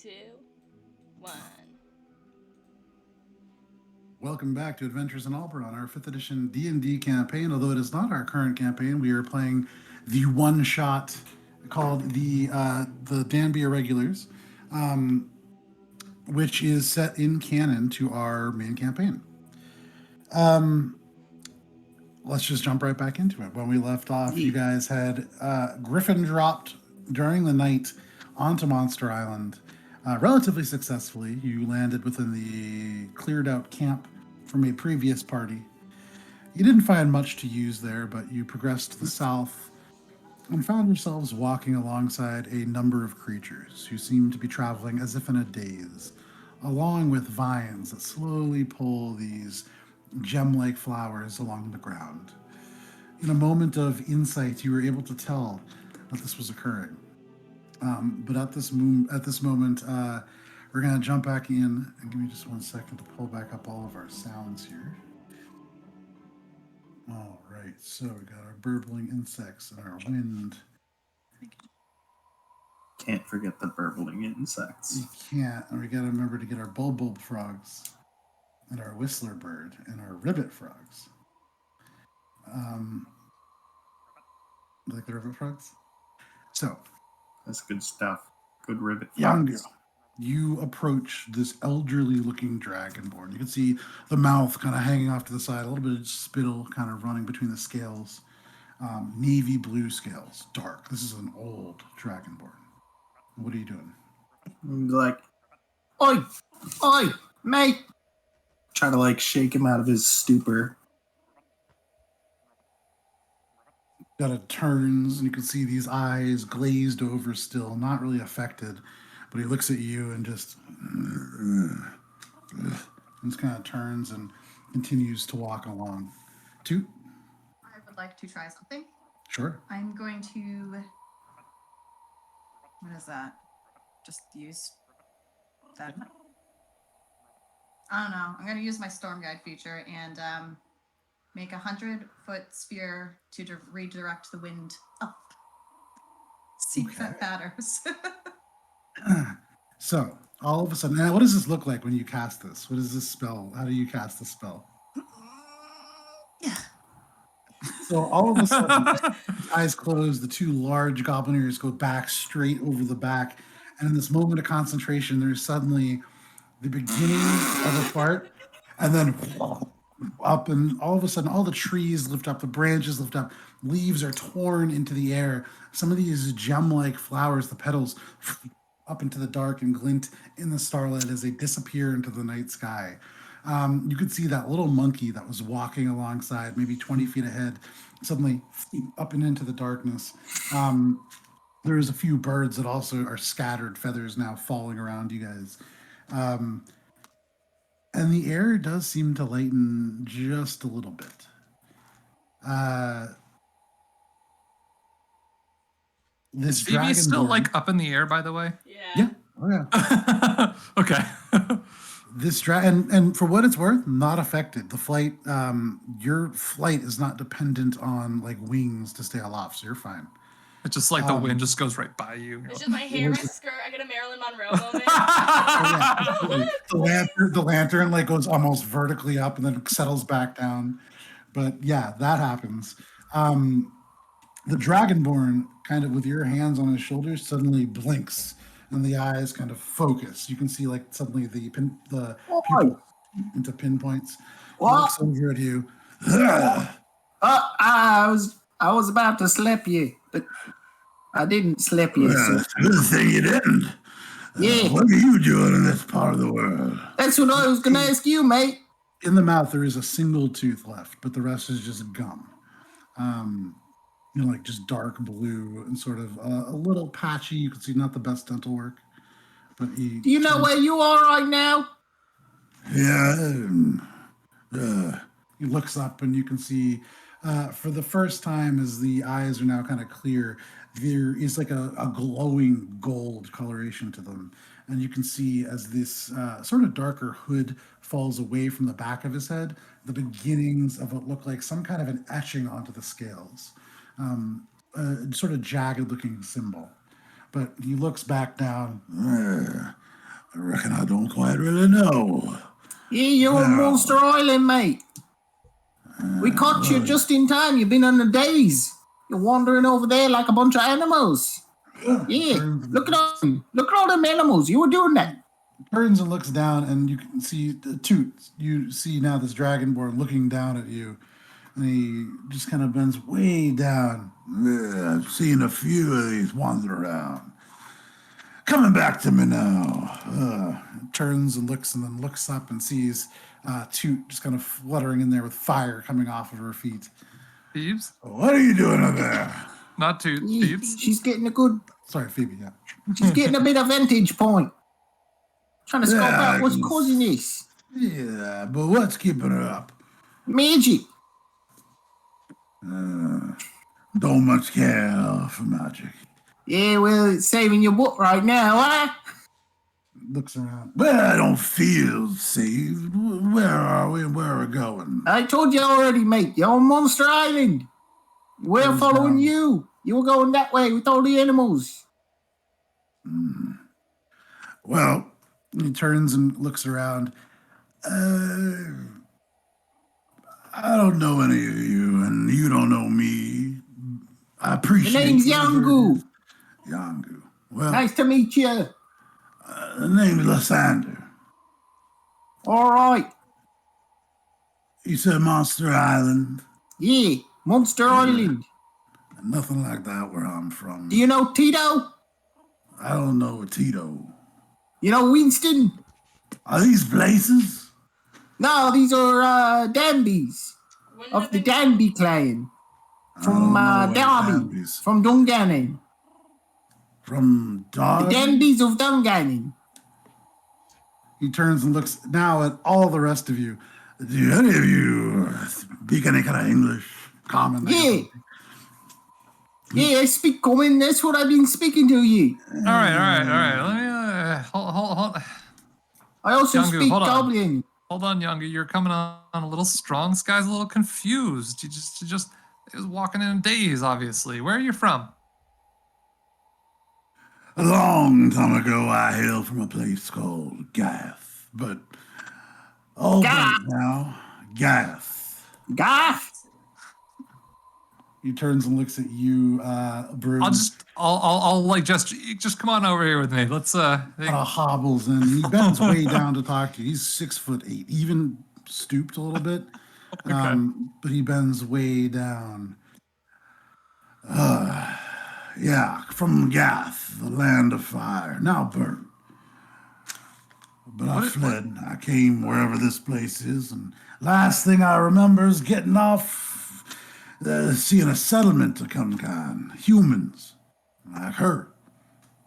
2, 1. Welcome back to Adventures in Alberon, our 5th edition D&D campaign. Although it is not our current campaign, we are playing the one-shot called the Danby Irregulars, which is set in canon to our main campaign. Let's just jump right back into it. When we left off, you guys had Griffin dropped during the night onto Monster Island relatively successfully. You landed within the cleared out camp from a previous party. You didn't find much to use there, but you progressed to the south and found yourselves walking alongside a number of creatures who seemed to be traveling as if in a daze, along with vines that slowly pull these gem-like flowers along the ground. In a moment of insight, you were able to tell that this was occurring. But at this moment, we're going to jump back in, and give me just 1 second to pull back up all of our sounds here. All right, so we got our burbling insects and our wind. Can't forget the burbling insects. You can't, and we got to remember to get our bulb frogs, and our whistler bird, and our ribbit frogs. Like the ribbit frogs? So, That's good stuff. Good ribbit. Yangu, frogs. you approach this elderly-looking dragonborn. You can see the mouth kind of hanging off to the side, a little bit of spittle kind of running between the scales. Navy blue scales, dark. This is an old dragonborn. What are you doing? And like, oi, mate. Try to like shake him out of his stupor. Got it turns, and you can see these eyes glazed over still, not really affected. But he looks at you and just kind of turns and continues to walk along. Toot? I would like to try something. Sure. I'm going to... What is that? Just use that. I don't know. I'm going to use my Storm Guide feature and make 100-foot sphere to redirect the wind up. See if that matters. So, all of a sudden, now what does this look like when you cast this? What is this spell? How do you cast the spell? Yeah. So, all of a sudden, eyes closed, the two large goblin ears go back straight over the back. And in this moment of concentration, there's suddenly the beginning of a fart, and then up, and all of a sudden, all the trees lift up, the branches lift up, leaves are torn into the air. Some of these gem-like flowers, the petals, up into the dark and glint in the starlight as they disappear into the night sky. You could see that little monkey that was walking alongside, maybe 20 feet ahead, suddenly up and into the darkness. There's a few birds that also are scattered, feathers now falling around you guys. And the air does seem to lighten just a little bit. This Is Phoebe still dragonborn- like up in the air, by the way? Yeah. Oh, yeah. Okay. This and for what it's worth, not affected. The flight, your flight is not dependent on like wings to stay aloft, so you're fine. It's just like the wind just goes right by you. It's just my hair, my skirt. I get a Marilyn Monroe moment. Oh, yeah. The lantern like goes almost vertically up and then settles back down. But yeah, that happens. The dragonborn, kind of with your hands on his shoulders, suddenly blinks, and the eyes kind of focus. You can see like suddenly the pupil into pinpoints. What? Looks over at you. I was about to slap you, but I didn't slap you. So. Good thing you didn't. Yeah. What are you doing in this part of the world? That's what I was going to ask you, mate. In the mouth, there is a single tooth left, but the rest is just gum. Like just dark blue and sort of a little patchy. You can see not the best dental work, but Do you know where you are right now? Yeah. He looks up and you can see for the first time as the eyes are now kind of clear, there is like a glowing gold coloration to them. And you can see as this sort of darker hood falls away from the back of his head, the beginnings of what look like some kind of an etching onto the scales. Sort of jagged looking symbol. But he looks back down I reckon I don't quite really know. Yeah, you're on Monster Island, mate. We caught you just in time. You've been on the days. You're wandering over there like a bunch of animals. Yeah, look at them. Look at all them animals. You were doing that. Turns and looks down, and you can see Toot. You see now this dragonborn looking down at you, and he just kind of bends way down. I've seen a few of these wander around. Coming back to me now. Turns and then looks up and sees Toot just kind of fluttering in there with fire coming off of her feet. Phoebes? What are you doing up there? Not Toot, Yeah, Phoebes. she's getting a good. Sorry, Phoebe, yeah. She's getting a bit of vantage point. Trying to scope Yeah, out what's I can causing this. Yeah, but what's keeping her up? Magic. Don't much care for magic. Yeah, well, it's saving your butt right now, huh? Looks around. Well, I don't feel saved. Where are we? Where are we going? I told you already, mate. You're on Monster Island. We're Turns following down. you. You were going that way with all the animals. Well, he turns and looks around. I don't know any of you, and you don't know me. I The appreciate name's whatever it Yangu. is. Yangu. Well, Nice to meet you. the name's Lysander. All right. You said Monster Island. Yeah, Monster Island. Nothing like that where I'm from. Do you know Tito? I don't know Tito. You know Winston? Are these places? No, these are Danbys Wouldn't of have the been- Danby clan from I don't know Derby, any Danbys. from Dungannon. From The Derby? Danbys of Dungannon. He turns and looks now at all the rest of you. Do any of you speak any kind of English? Common? Yeah. Yeah, I speak common. That's what I've been speaking to you. All right. Let me hold. I also Yangu, speak hold on. Goblin. Hold on, Yangu. You're coming on a little strong. This guy's a little confused. He was walking in a daze, obviously. Where are you from? A long time ago, I hailed from a place called Gath, but all Gath? right now, Gath. Gaff. He turns and looks at you, Brun. I'll like just come on over here with me. Let's Hobbles in. He bends way down to talk to you. He's 6'8", even stooped a little bit, but he bends way down. Yeah, from Gath, the land of fire, now burnt. But I fled. I came wherever this place is, and last thing I remember is getting off, seeing a settlement to come kind, humans, like her,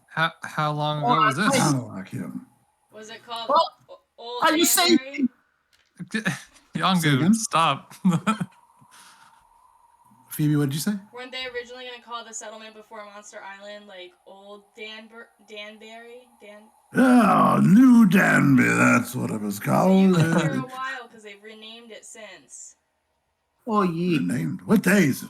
how long ago was this? kind of like him. Was it called Well, Old are you saying? Danbury? Say Yangu, again? stop. Phoebe, what did you say? Weren't they originally gonna call the settlement before Monster Island like Old Danbury? Oh, New Danby, that's what it was So called. you've been here a while because they've renamed it since. Oh, yeah. Named. What day is it?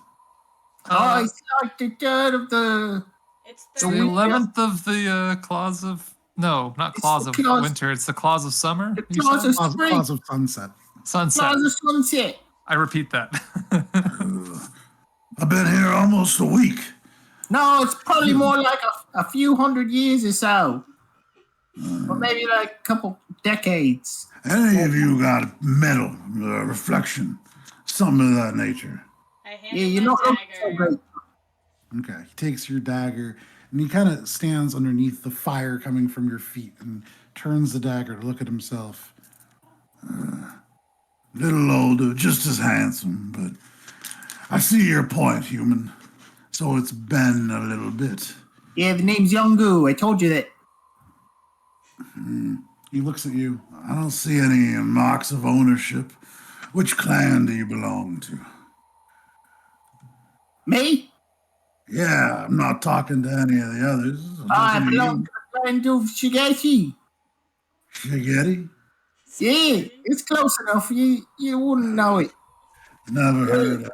Oh, it's like the third of the. It's It's the the 11th of the claws of not It's claws the of claws- winter. It's the claws of summer. The you claws said? of Cause spring. of sunset. Sunset. Plaza Sunset. I repeat that. I've been here almost a week. No, it's probably more like a few hundred years or so. Or maybe like a couple decades. Any of you got metal, reflection, something of that nature? I handed Yeah, you're my not looking so dagger. great. Okay, he takes your dagger and he kind of stands underneath the fire coming from your feet and turns the dagger to look at himself. Little older, just as handsome, but I see your point, human. So it's been a little bit. Yeah, the name's Yangu. I told you that. He looks at you. I don't see any marks of ownership. Which clan do you belong to? Me? Yeah, I'm not talking to any of the others. I'm I talking to belong you. to the clan of Shigeshi. Spaghetti? Yeah, it's close enough. You wouldn't know it. Never heard of it.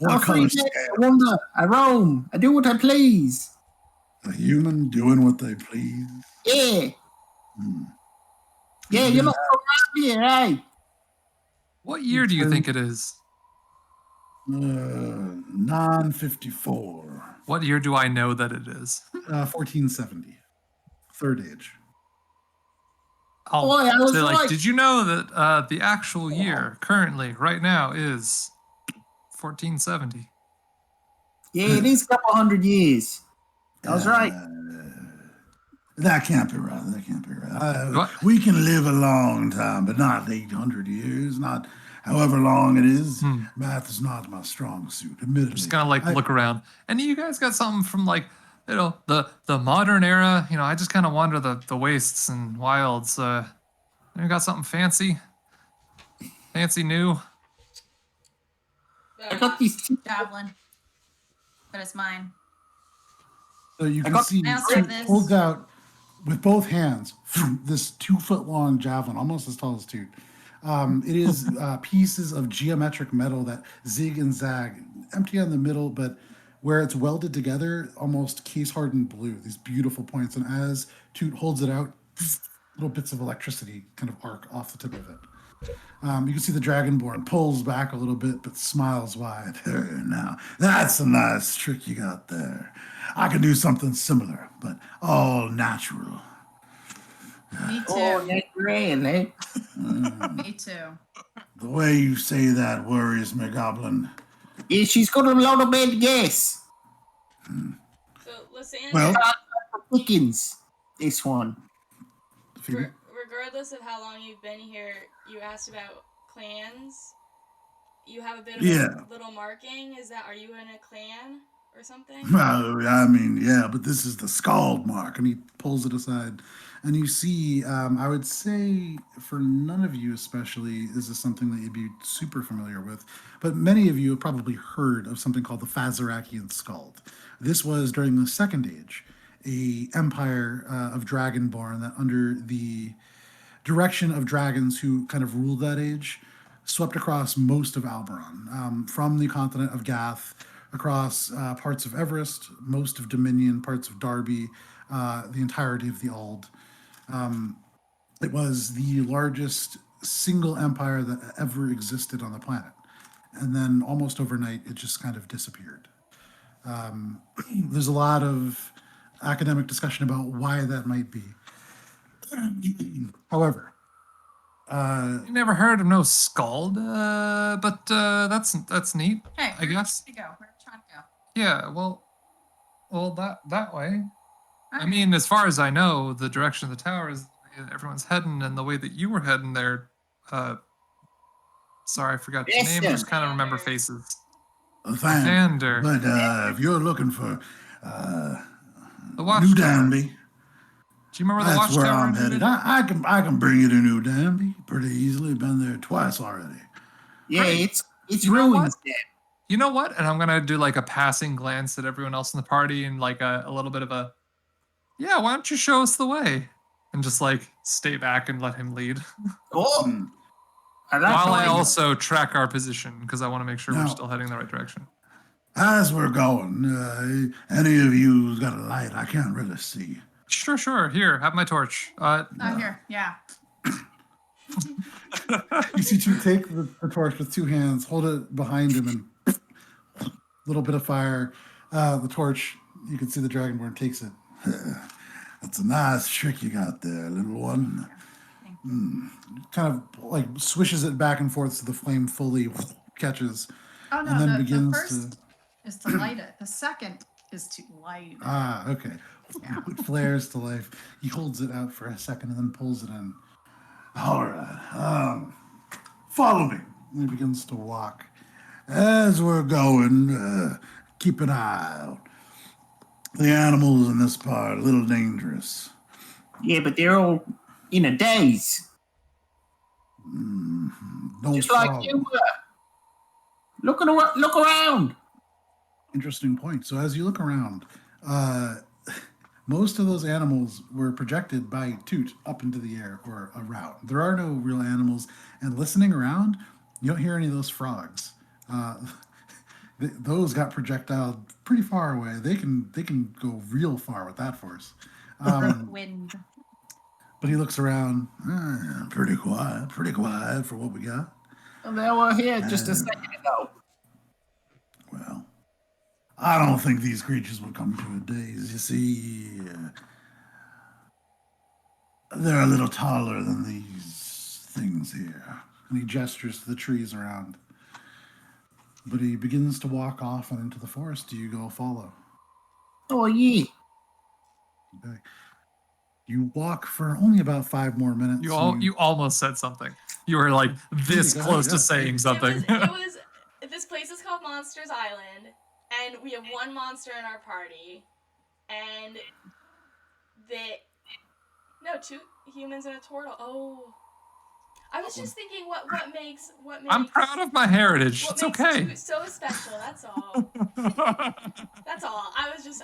I'm What a free color man. scale? I wander. I roam. I do what I please. A human doing what they please. Yeah. Yeah, you're not from around here, eh? What year do you think it is? 954. What year do I know that it is? 1470. Third age. I'll Boy, I was say, right. did you know that the actual year currently, right now, is 1470? Yeah, it is a couple hundred years. I was right. That can't be right. That can't be right. What? We can live a long time, but not 800 years, not however long it is. Math is not my strong suit, admittedly. Just kind of look around. And you guys got something from the modern era. I just kind of wander the wastes and wilds. You got something fancy new? I got these two. Javelin. But it's mine. So you can see I also he have this. pulls out with both hands this 2-foot-long javelin, almost as tall as Toot. It is pieces of geometric metal that zig and zag, empty on the middle, but where it's welded together, almost case-hardened blue, these beautiful points. And as Toot holds it out, little bits of electricity kind of arc off the tip of it. You can see the Dragonborn pulls back a little bit, but smiles wide. Now, that's a nice trick you got there. I can do something similar, but all natural. Me too. Oh, that's grand, eh? Me too. The way you say that worries me, Goblin. Yeah, she's got a lot of bad gas. So, Lysandra, Well, Pickens, this one. Phoebe? regardless of how long you've been here, you asked about clans. You have a bit of Yeah. a little marking. Are you in a clan or something? I mean, yeah, but this is the Scald mark, and he pulls it aside. And you see, I would say for none of you especially, is this something that you'd be super familiar with, but many of you have probably heard of something called the Fazarakian Scald. This was during the Second Age, a empire of Dragonborn that under the direction of dragons who kind of ruled that age, swept across most of Alberon, from the continent of Gath, across parts of Everest, most of Dominion, parts of Derby, the entirety of the Ald. It was the largest single empire that ever existed on the planet. And then almost overnight, it just kind of disappeared. There's a lot of academic discussion about why that might be. However, You never heard of no Scald, but that's neat. Hey, I guess. where you go? Where are you trying to go? Yeah, well, that way. I Alright. mean, as far as I know, the direction of the tower is everyone's heading, and the way that you were heading there. Sorry, I forgot your name. I just kind of remember faces. Thander. But if you're looking for The New watchtower. Danby, Do you remember the that's where watchtower? I'm headed. I can bring you to New Danby pretty easily. Been there twice already. Yeah, Right. it's You know ruins what? there. You know what? And I'm gonna do like a passing glance at everyone else in the party and like a little bit of a, yeah. Why don't you show us the way? And just like stay back and let him lead. Oh, I like While I how also track our position because I want to make sure we're No. still heading in the right direction. As we're going, any of you who's got a light, I can't really see. Sure. Here, have my torch. Oh, here. Yeah. You see Toot take the torch with two hands, hold it behind him, and little bit of fire. The torch, you can see the Dragonborn takes it. That's a nice trick you got there, little one. Kind of like swishes it back and forth so the flame fully catches. Oh no, And then the begins first to- is to light it. The second is to light it. Okay. Yeah. It flares to life. He holds it out for a second and then pulls it in. All right. Follow me. And he begins to walk. As we're going, keep an eye out. The animals in this part are a little dangerous. Yeah, but they're all in a daze. Don't Just like follow. you were. Look around. Interesting point. So as you look around, most of those animals were projected by Toot up into the air or around. There are no real animals. And listening around, you don't hear any of those frogs. Those got projectile pretty far away. They can go real far with that force. Wind. But he looks around. Pretty quiet for what we got. Well, they were here just a second ago. Well, I don't think these creatures will come to a daze. You see, they're a little taller than these things here. And he gestures to the trees around. But he begins to walk off and into the forest. Do you go follow? Oh, yeah. Okay. You walk for only about 5 more minutes. You almost said something. You were like this close to saying something. It was this place is called Monsters Island, and we have one monster in our party, and two humans and a tortle. Oh, I was just thinking what makes I'm proud of my heritage. It's okay. Toot so special. That's all. That's all. I was just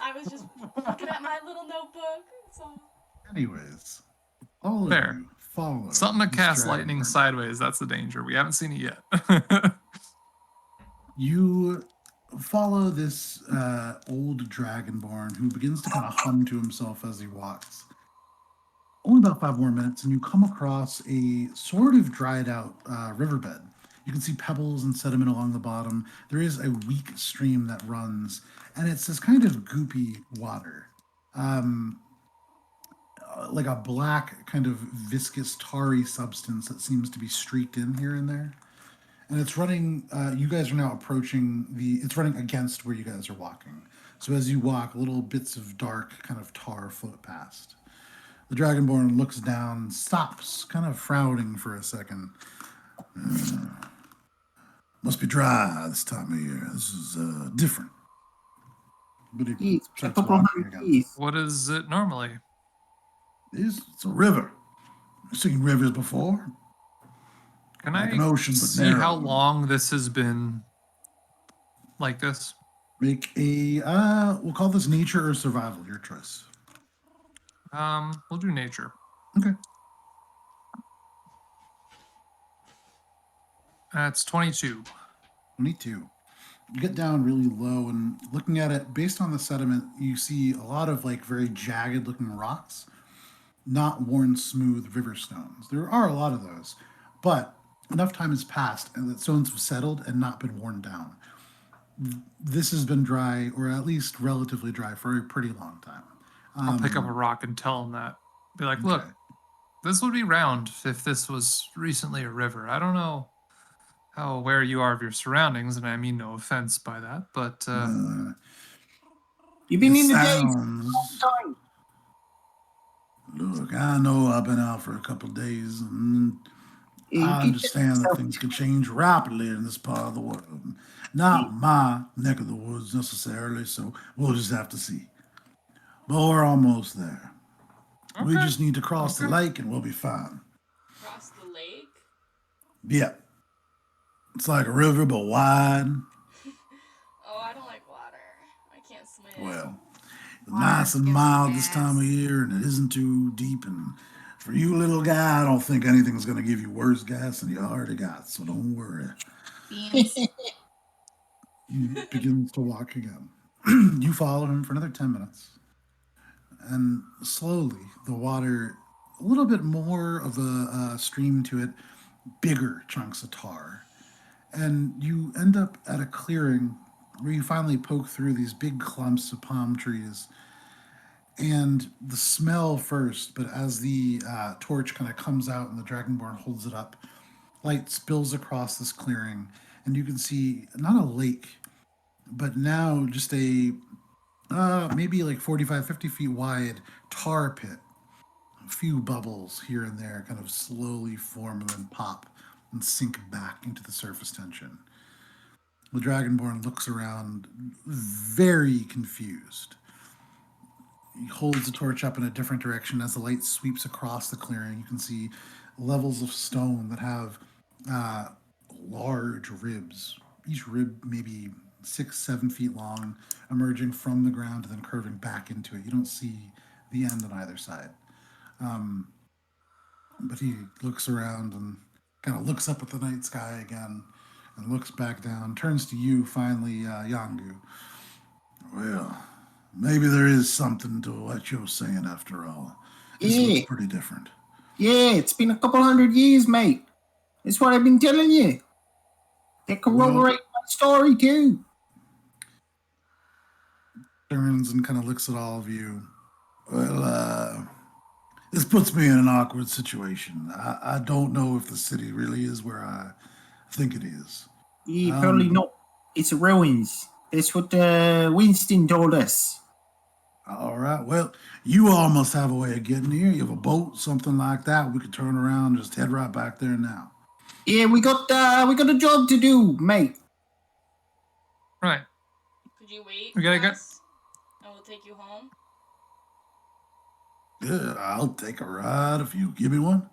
looking at my little notebook. That's all. Anyways, all Fair. of you follow. Something to cast Mr. lightning Alberon. sideways. That's the danger. We haven't seen it yet. You follow this old dragonborn who begins to kind of hum to himself as he walks. Only about 5 more minutes, and you come across a sort of dried out riverbed. You can see pebbles and sediment along the bottom. There is a weak stream that runs, and it's this kind of goopy water. Like a black kind of viscous tarry substance that seems to be streaked in here and there. And it's running, you guys are now approaching it's running against where you guys are walking. So as you walk, little bits of dark kind of tar float past. The Dragonborn looks down, stops, kind of frowning for a second. Must be dry this time of year. This is different. But he starts walking again. What is it normally? It's a river. I've seen rivers before. Can Like I an ocean, but see narrow. how long this has been like this? Make a, we'll call this nature or survival, your choice. We'll do nature. Okay. That's 22. 22. You get down really low, and looking at it, based on the sediment, you see a lot of like very jagged looking rocks, not worn smooth river stones. There are a lot of those, but enough time has passed and the stones have settled and not been worn down. This has been dry, or at least relatively dry, for a pretty long time. I'll pick up a rock and tell him that. Be like, look, Okay. this would be round if this was recently a river. I don't know how aware you are of your surroundings, and I mean no offense by that, but You've been it in the days sounds- all the time. Look, I know I've been out for a couple of days, and You I keep understand that yourself- things can change rapidly in this part of the world. Not my neck of the woods necessarily, so we'll just have to see. But we're almost there. We Okay. just need to cross the Okay. lake and we'll be fine. Across the lake. Yeah. It's like a river, but wide. Oh, I don't like water. I can't swim. Well, it's Water nice and gives mild this gas. time of year, and it isn't too deep. And for you, little guy, I don't think anything's going to give you worse gas than you already got, so don't worry. Beans. He begins to walk again. You follow him for another 10 minutes. And slowly, the water, a little bit more of a stream to it, bigger chunks of tar. And you end up at a clearing where you finally poke through these big clumps of palm trees. And the smell first, but as the torch kind of comes out and the Dragonborn holds it up, light spills across this clearing. And you can see not a lake, but now just a maybe like 45, 50 feet wide tar pit. A few bubbles here and there kind of slowly form and then pop and sink back into the surface tension. The Dragonborn looks around very confused. He holds the torch up in a different direction. As the light sweeps across the clearing, you can see levels of stone that have large ribs. Each rib maybe 6-7 feet long, emerging from the ground and then curving back into it. You don't see the end on either side. But he looks around and kind of looks up at the night sky again and looks back down, turns to you finally, Yangu. Well, maybe there is something to what you're saying after all. This Yeah. looks pretty different. Yeah, it's been a couple 100 years, mate. That's what I've been telling you. They corroborate my story, too. Turns and kind of looks at all of you. Well, this puts me in an awkward situation. I don't know if the city really is where I think it is. Yeah, probably not. It's ruins. That's what Winston told us. All right. Well, you all must have a way of getting here. You have a boat, something like that. We could turn around and just head right back there now. Yeah, we got a job to do, mate. Right. Could you wait We gotta for go. us? And we'll take you home. Yeah, I'll take a ride if you give me one.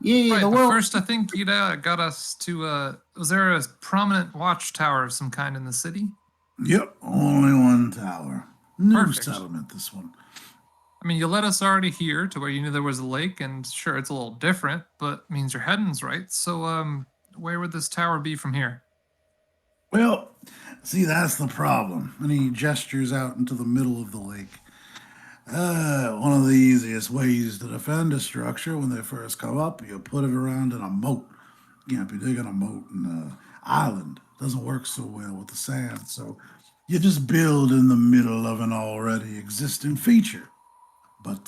Yeah, Right, the but world. first I think you'd got us to, was there a prominent watchtower of some kind in the city? Yep, only one tower. New Perfect. settlement, this one. I mean, you led us already here to where you knew there was a lake, and sure, it's a little different, but means your heading's right. So, where would this tower be from here? Well, see, that's the problem. And he gestures out into the middle of the lake. One of the easiest ways to defend a structure when they first come up, you put it around in a moat. You can't be digging a moat in an island. Doesn't work so well with the sand. So you just build in the middle of an already existing feature. But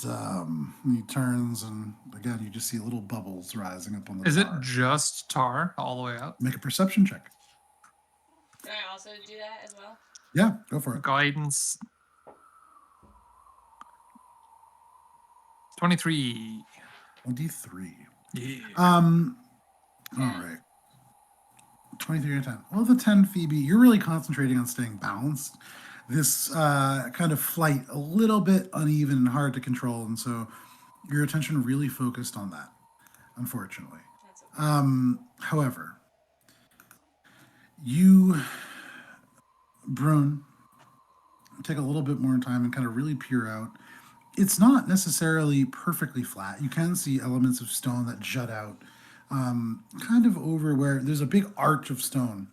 he turns and again, you just see little bubbles rising up on the Is it tar. just tar all the way up? Make a perception check. Can I also do that as well? Yeah, go for it. Guidance. 23. 23. Yeah. All right. 23 out of 10. Well, the 10, Phoebe, you're really concentrating on staying balanced. This kind of flight, a little bit uneven and hard to control, and so your attention really focused on that, unfortunately. That's okay. However, you, Brun, take a little bit more time and kind of really peer out. It's not necessarily perfectly flat. You can see elements of stone that jut out, kind of over where there's a big arch of stone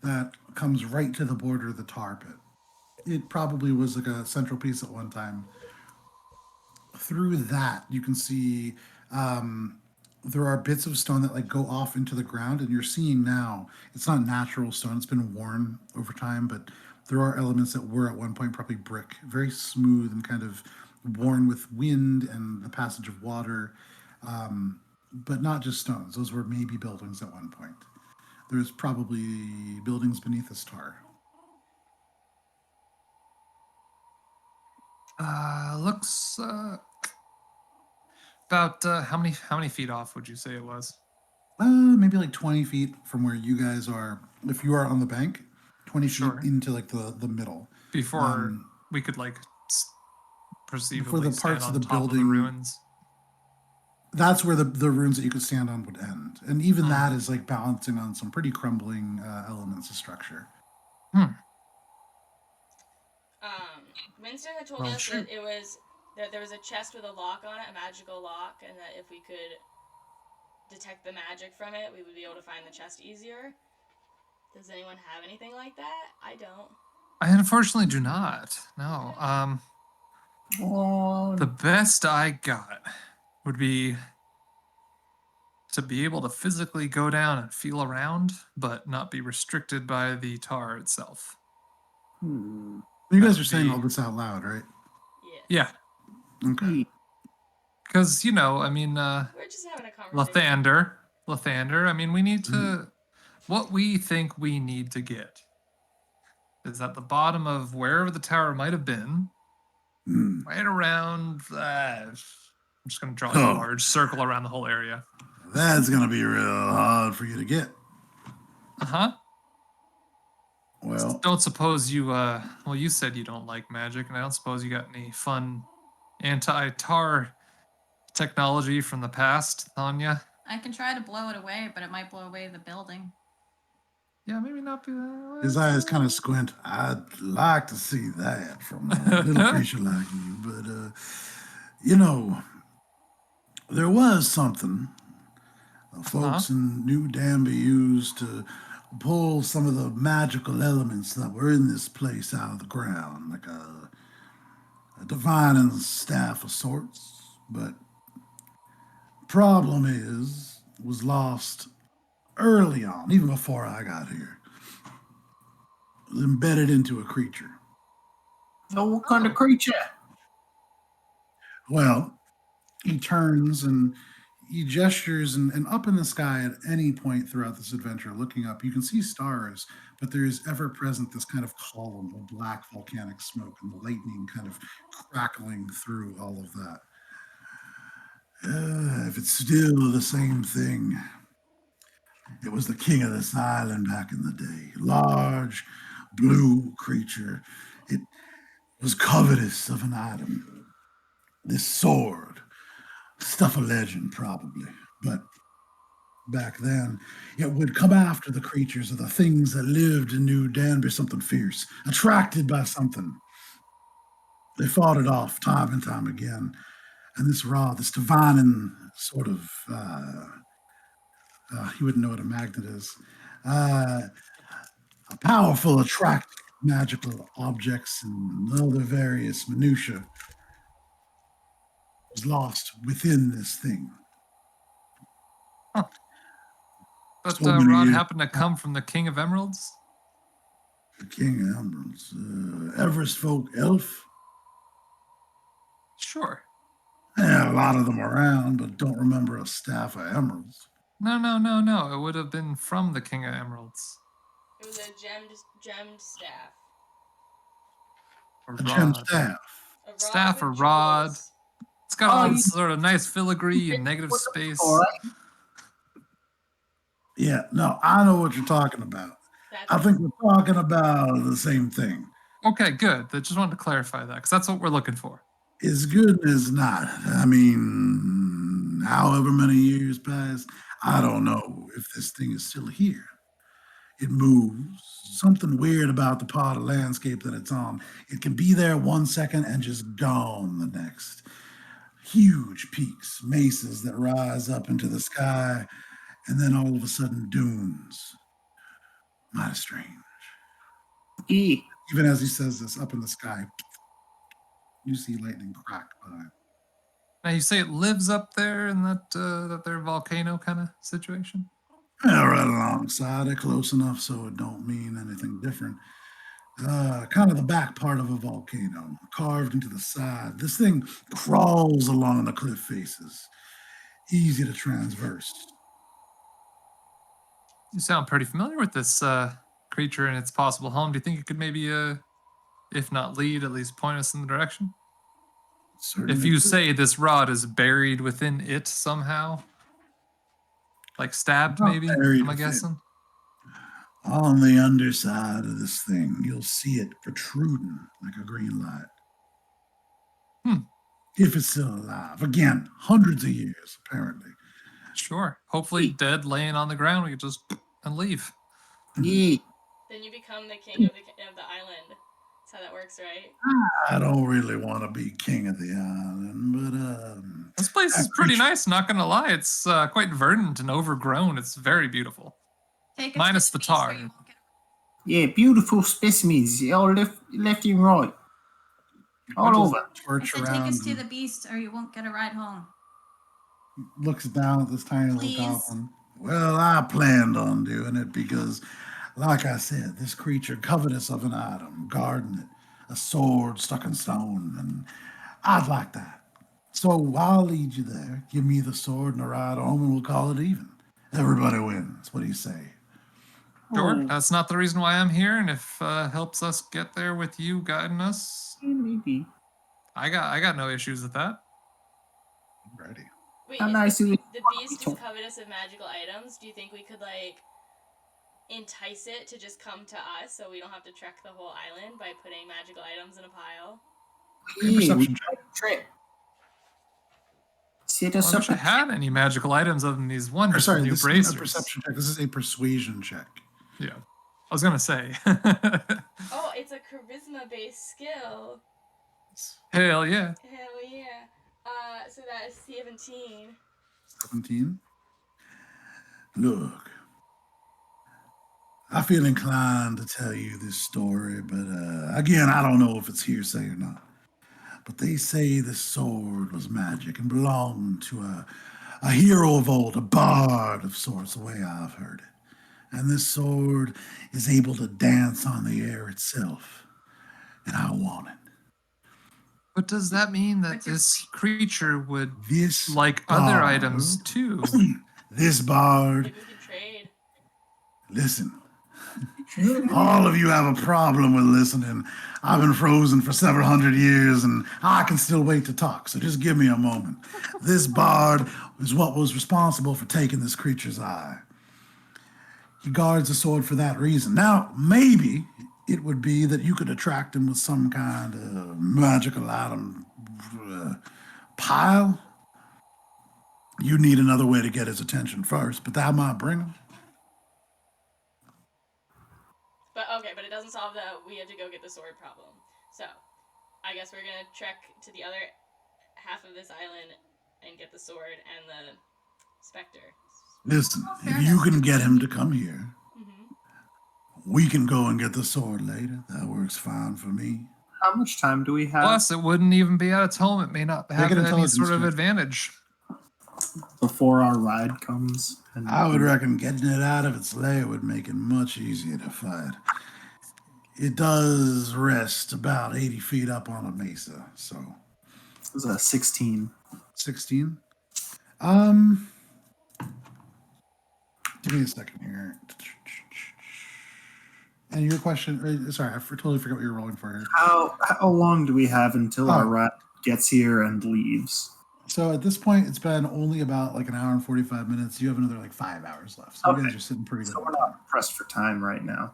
that comes right to the border of the tar pit. It probably was like a central piece at one time. Through that, you can see there are bits of stone that like go off into the ground, and you're seeing now it's not natural stone. It's been worn over time, but there are elements that were at one point probably brick, very smooth and kind of worn with wind and the passage of water, but not just stones. Those were maybe buildings at one point. There's probably buildings beneath this tar. Looks about how many feet off would you say it was? Maybe like 20 feet from where you guys are. If you are on the bank, 20 Sure. feet into like the middle. Before we could like perceivably before the stand parts on of the top of the building- ruins. That's where the runes that you could stand on would end. And even that is like balancing on some pretty crumbling elements of structure. Winston had told Well, us sure. that there was a chest with a lock on it, a magical lock, and that if we could detect the magic from it, we would be able to find the chest easier. Does anyone have anything like that? I don't. I unfortunately do not. No. Oh, The best I got would be to be able to physically go down and feel around, but not be restricted by the tar itself. You guys That are saying would all be- this out loud, right? Yeah. Yeah, Okay. because I mean, We're just having a conversation. Lathander. I mean, we need to. What we think we need to get is at the bottom of wherever the tower might have been, right around. I'm just going to draw a Oh. large circle around the whole area. That's going to be real hard for you to get. Well, Don't suppose you. Well, you said you don't like magic, and I don't suppose you got any fun anti-tar technology from the past on ya. I can try to blow it away, but it might blow away the building. Yeah, maybe not be. his eyes kind of squint. I'd like to see that from a little creature like you. But, there was something the folks in New Danby used to pull some of the magical elements that were in this place out of the ground, like a divining staff of sorts, but problem was lost early on, even before I got here. It was embedded into a creature. So what kind of creature? Well, he turns and he gestures, and up in the sky at any point throughout this adventure, looking up, you can see stars, but there is ever present this kind of column of black volcanic smoke and the lightning kind of crackling through all of that. If it's still the same thing, it was the king of this island back in the day. Large, blue creature. It was covetous of an item. This sword. Stuff a legend, probably. But back then, it would come after the creatures or the things that lived and knew Danby something fierce, attracted by something. They fought it off time and time again. And this rod, this divine sort of, you wouldn't know what a magnet is, a powerful, attractive, magical objects and other various minutiae was lost within this thing. Huh. But So many Rod years- happened to come from the King of Emeralds? The King of Emeralds, Everest folk elf. Sure. Yeah, a lot of them around, but don't remember a staff of emeralds. No. It would have been from the King of Emeralds. It was a gemmed staff. A A gem rod. staff. A rod Staff or with rod. jewels. It's got all Oh, this sort of nice filigree and negative What's space. all right. Yeah, no, I know what you're talking about. That's I think we're talking about the same thing. Okay, good. I just wanted to clarify that because that's what we're looking for. Is good as not. I mean, however many years pass, I don't know if this thing is still here. It moves. Something weird about the part of landscape that it's on. It can be there 1 second and just gone the next. Huge peaks, mesas that rise up into the sky, and then all of a sudden dunes. Mighty strange. Yeah. Even as he says this, up in the sky, you see lightning crack by. Now you say it lives up there in that their volcano kind of situation? Yeah, right alongside it, close enough so it don't mean anything different. Kind of the back part of a volcano, carved into the side. This thing crawls along the cliff faces, easy to transverse. You sound pretty familiar with this creature and its possible home. Do you think it could maybe, if not lead, at least point us in the direction? Certainly If you could. say this rod is buried within it somehow, like stabbed, Not maybe. buried Am I within. guessing? On the underside of this thing, you'll see it protruding like a green light. If it's still alive. Again, hundreds of years, apparently. Sure. Hopefully dead, laying on the ground. We could just and leave. Yeah. Then you become the king of the island. That's how that works, right? I don't really want to be king of the island, but This place is that pretty creature- nice. Not gonna lie, it's quite verdant and overgrown. It's very beautiful. Take us Minus to the space where tar. you won't get- Yeah, beautiful specimens. All left and right. All Punches over. that I torch said around take us to and the beast or you won't get a ride home. looks down at this tiny Please. little goblin. Well, I planned on doing it because, like I said, this creature covetous of an item, guarding it, a sword stuck in stone, and I'd like that. So I'll lead you there. Give me the sword and a ride home, and we'll call it even. Everybody wins. What do you say? Sure. Oh, That's not the reason why I'm here, and if helps us get there with you guiding us, maybe. I got no issues with that. Ready. Wait, How if nice the, is it? the beast is covetous of magical items, do you think we could, like, entice it to just come to us so we don't have to trek the whole island by putting magical items in a pile? Make a Yeah, we perception tried check. the trip. Set Well, us I up wish I had any magical items other than these Or wonderful sorry, new this isn't bracers. a perception check. This is a persuasion check. Yeah, I was gonna say. Oh, it's a charisma-based skill. Hell yeah. Hell yeah. So that is 17. 17. Look, I feel inclined to tell you this story, but again, I don't know if it's hearsay or not. But they say this sword was magic and belonged to a hero of old, a bard of sorts, the way I've heard it. And this sword is able to dance on the air itself. And I want it. But does that mean that this creature would, This like other bard- items too? This bard, Maybe we can trade. listen. All of you have a problem with listening. I've been frozen for several hundred years and I can still wait to talk, so just give me a moment. This bard is what was responsible for taking this creature's eye. He guards the sword for that reason. Now, maybe it would be that you could attract him with some kind of magical item pile. You need another way to get his attention first, but that might bring him. But okay, but it doesn't solve the we have to go get the sword problem. So, I guess we're gonna trek to the other half of this island and get the sword and the specter. Listen, if you can get him to come here, Mm-hmm. we can go and get the sword later. That works fine for me. How much time do we have Plus, it wouldn't even be at its home. It may not have an any intelligence sort of check. advantage. before our ride comes? And I would reckon getting it out of its lair would make it much easier to fight. It does rest about 80 feet up on a mesa, so. It was a 16. 16? Give me a second here. And your question, sorry, I totally forgot what you were rolling for here. How long do we have until our Oh. ride gets here and leaves? So at this point, it's been only about like an hour and 45 minutes. You have another like 5 hours left. So you Okay. guys are sitting pretty good. So we're not pressed for time right now.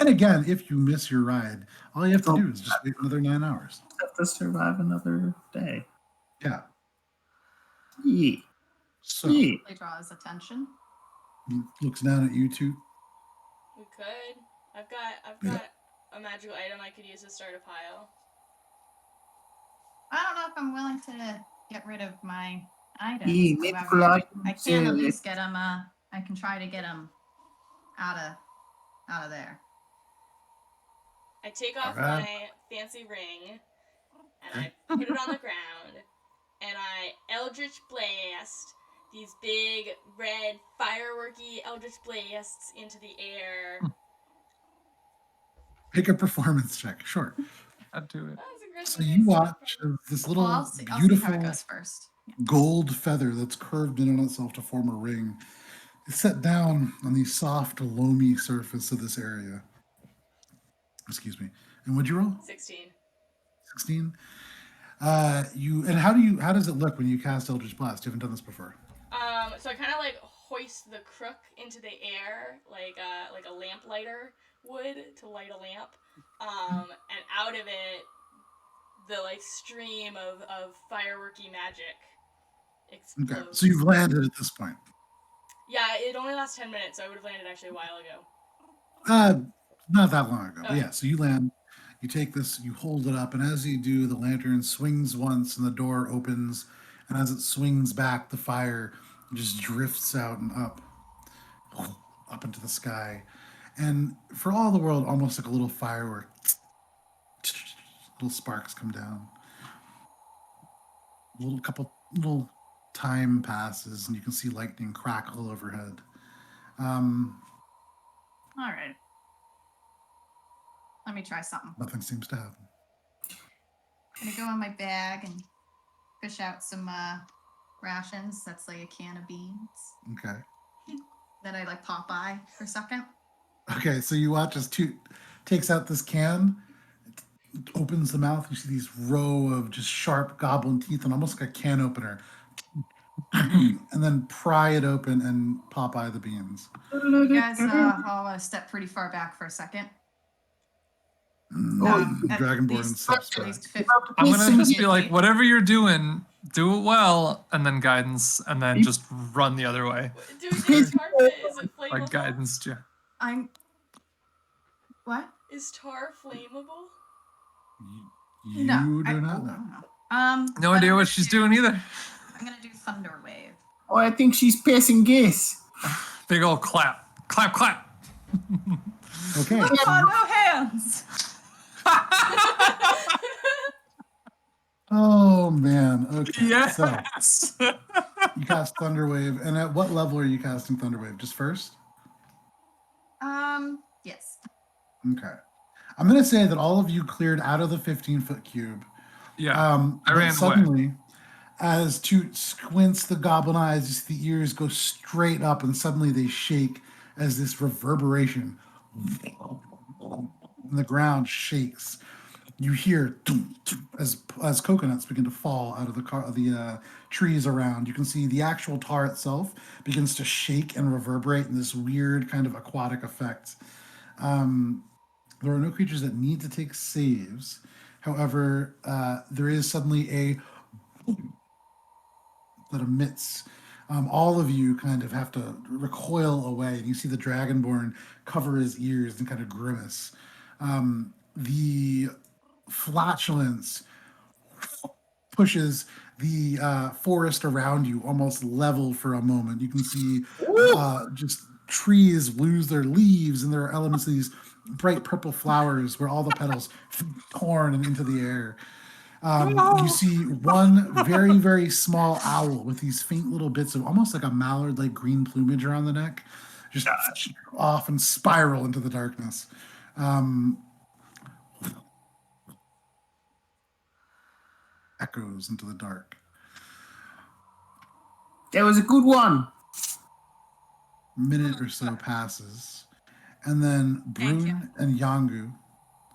And again, if you miss your ride, all you have to do is just wait another 9 hours. Have to survive another day. Yeah. Yeah. So Yeah. They draw his attention. he looks down at you two. We could. I've got Yeah. a magical item I could use to start a pile. I don't know if I'm willing to get rid of my item. Yeah, However, medical items, I can yeah. at least get him. I can try to get him out of there. I take off Alright. my fancy ring and I put it on the ground and I eldritch blast these big red fireworky eldritch blasts into the air. Pick a performance check. Sure. I'd do it. That was aggressive. So you watch this little Well, I'll see how beautiful it goes first. Yeah. gold feather that's curved in on itself to form a ring. It's set down on the soft, loamy surface of this area. Excuse me. And what'd you roll? 16. 16. How does it look when you cast Eldritch Blast? You haven't done this before. So I kind of like hoist the crook into the air like a lamp lighter would to light a lamp. And out of it, the like stream of fireworky magic explodes. Okay. So you've landed at this point. Yeah, it only lasts 10 minutes, so I would have landed actually a while ago. Not that long ago. But Okay. yeah, so you land, you take this, you hold it up, and as you do, the lantern swings once and the door opens, and as it swings back, the fire just drifts out and up into the sky. And for all the world, almost like a little firework. Little sparks come down. Little time passes, and you can see lightning crackle overhead. All right. Let me try something. Nothing seems to happen. I'm gonna go in my bag and fish out some rations. That's like a can of beans. Okay. Then I like Popeye for a second. Okay, so you watch as Toot takes out this can, opens the mouth. You see these row of just sharp goblin teeth and almost like a can opener. And then pry it open and Popeye the beans. You guys, I'll step pretty far back for a second. Dragonborn At steps back. least 50. I'm gonna just be Listen. like, whatever you're doing, do it well, and then guidance, and then just run the other way. Do we think tar is it flammable? Like guidance, I'm. What? Is tar flammable? You No. do I not don't know. know. No but idea I'm what gonna she's do- doing either. I'm gonna do Thunder Wave. Oh, I think she's pissing gas. Big old clap, clap, clap. Okay. Oh, no hands! Oh man. Okay. Yes. So you cast Thunderwave, and at what level are you casting Thunderwave? Just first? Yes. Okay. I'm gonna say that all of you cleared out of the 15-foot cube. Yeah. I But ran away. suddenly, as Toot squints the goblin eyes, you see the ears go straight up, and suddenly they shake as this reverberation, and the ground shakes. You hear as coconuts begin to fall out of the trees around. You can see the actual tar itself begins to shake and reverberate in this weird kind of aquatic effect. There are no creatures that need to take saves. However, there is suddenly a that emits. All of you kind of have to recoil away, and you see the Dragonborn cover his ears and kind of grimace. The flatulence pushes the forest around you almost level for a moment. You can see just trees lose their leaves, and there are elements of these bright purple flowers where all the petals torn and into the air. You see one very, very small owl with these faint little bits of almost like a mallard, like green plumage around the neck, just off and spiral into the darkness. Echoes into the dark. That was a good one. Minute or so passes, and then Brun and Yangu,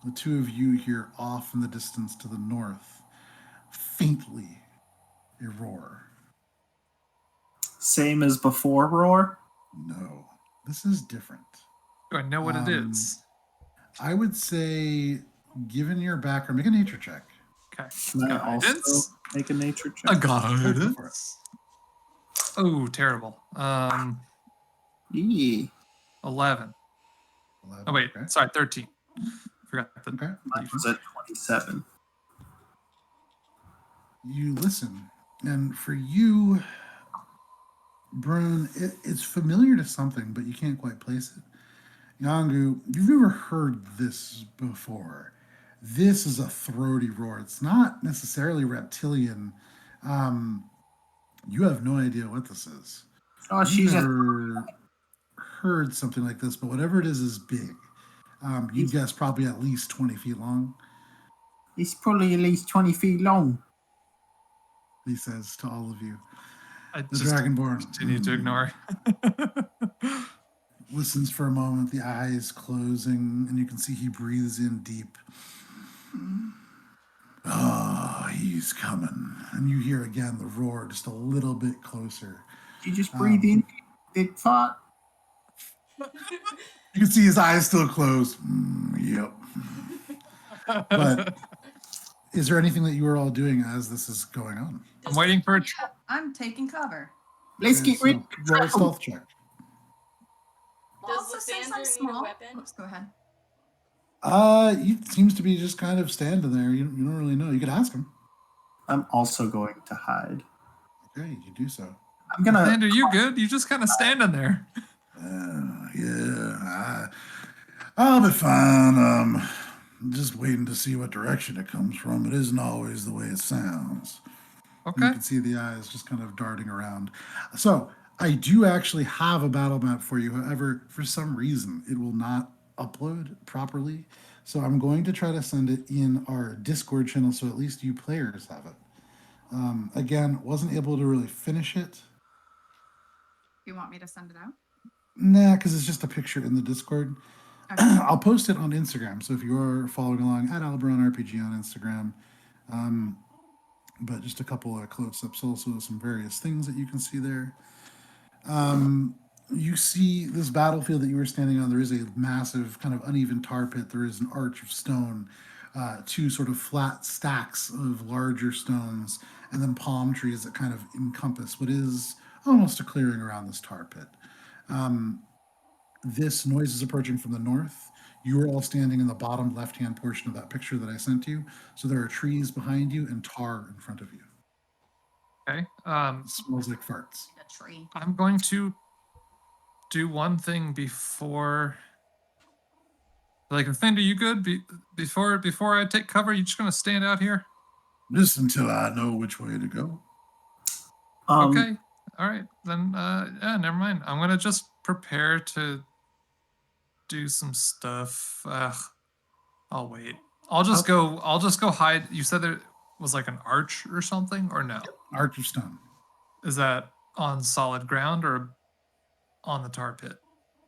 the two of you hear off in the distance to the north, faintly a roar. Same as before, roar? No, this is different. Do I know what it is? I would say, given your background, make a nature check. Okay. Can I also Guidance? make a nature check? A Go for it. guidance. Oh, terrible. Yeah. 11. 11, Oh, wait. okay. Sorry, 13. Forgot the Okay. Mine was at 27. You listen, and for you, Brun, it's familiar to something, but you can't quite place it. Yangu, you've never heard this before. This is a throaty roar. It's not necessarily reptilian. You have no idea what this is. Oh, You've she's a. never heard something like this, but whatever it is big. You'd guess probably at least 20 feet long, It's probably at least 20 feet long. he says to all of you. I The just Dragonborn continue to ignore. listens for a moment, the eyes closing, and you can see he breathes in deep. Oh, he's coming. And you hear again the roar just a little bit closer. You just breathe in, big fart. You can see his eyes still closed. Yep. But is there anything that you are all doing as this is going on? I'm waiting for a I'm taking cover. Let's Okay, get rid so roll a stealth check. Does Also, since Lysander I'm need a small. weapon? Oops, go ahead. He seems to be just kind of standing there. You don't really know. You could ask him. I'm also going to hide. Okay, you do so. I'm gonna. Andrew, you good? You just kind of standing there. Yeah, I'll be fine. Just waiting to see what direction it comes from. It isn't always the way it sounds. And Okay. you can see the eyes just kind of darting around. So I do actually have a battle map for you. However, for some reason, it will not upload properly. So I'm going to try to send it in our Discord channel so at least you players have it. Again, wasn't able to really finish it. You want me to send it out? Nah, because it's just a picture in the Discord. Okay. I'll post it on Instagram. So if you are following along at Alberon RPG on Instagram, but just a couple of close-ups, also some various things that you can see there. You see this battlefield that you were standing on. There is a massive kind of uneven tar pit. There is an arch of stone, two sort of flat stacks of larger stones, and then palm trees that kind of encompass what is almost a clearing around this tar pit. This noise is approaching from the north. You are all standing in the bottom left-hand portion of that picture that I sent you. So there are trees behind you and tar in front of you. Okay. It smells like farts. A tree. I'm going to do one thing before. Like, Thunder, you good? Before I take cover, you just gonna stand out here? Just until I know which way to go. Okay. All right. Then, yeah, never mind. I'm going to just prepare to do some stuff. I'll wait. I'll just go hide. You said there was like an arch or something, or no? Arch of stone. Is that on solid ground or on the tar pit?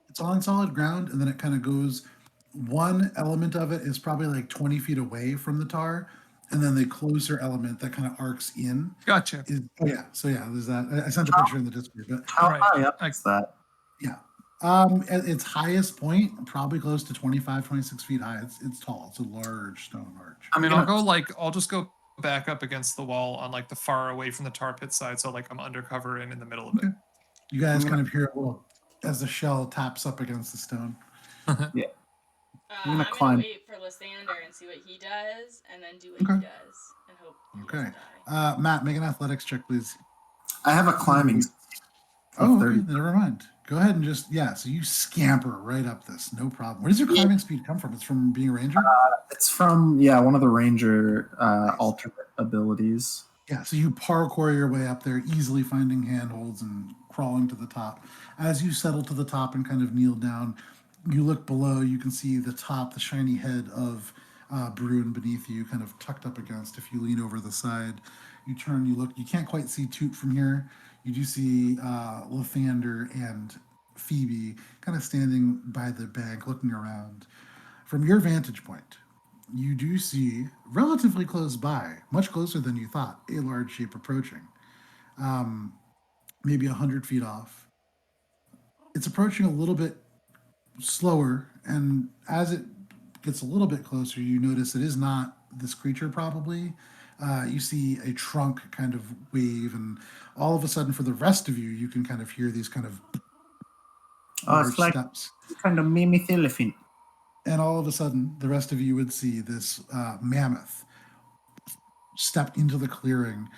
It's on solid ground, and then it kind of goes. One element of it is probably like 20 feet away from the tar, and then the closer element that kind of arcs in. Gotcha. So there's that. I sent a picture in the Discord. But How high up is that? Yeah. At its highest point, probably close to 25, 26 feet high. It's tall. It's a large stone arch. I mean, I'll just go back up against the wall on like the far away from the tar pit side, so like I'm undercover and in the middle of it. You guys kind of hear a little as the shell taps up against the stone. Yeah. I'm gonna wait for Lysander and see what he does, and then do what he does, and hope. Okay. Matt, make an athletics check, please. I have a climbing. Okay, never mind. Go ahead and just so you scamper right up this, no problem. Where does your climbing speed come from? It's from being a ranger? It's from one of the ranger alternate abilities. Yeah, so you parkour your way up there, easily finding handholds and crawling to the top. As you settle to the top and kind of kneel down, you look below, you can see the top, the shiny head of Brun beneath you, kind of tucked up against. If you lean over the side, you turn, you look, you can't quite see Toot from here. You do see Lysander and Pheobe kind of standing by the bank, looking around. From your vantage point, you do see, relatively close by, much closer than you thought, a large shape approaching. Maybe 100 feet off. It's approaching a little bit slower, and as it gets a little bit closer, you notice it is not this creature probably. You see a trunk kind of wave, and all of a sudden, for the rest of you, you can kind of hear these kind of it's like steps. kind of mammoth elephant. And all of a sudden, the rest of you would see this mammoth step into the clearing.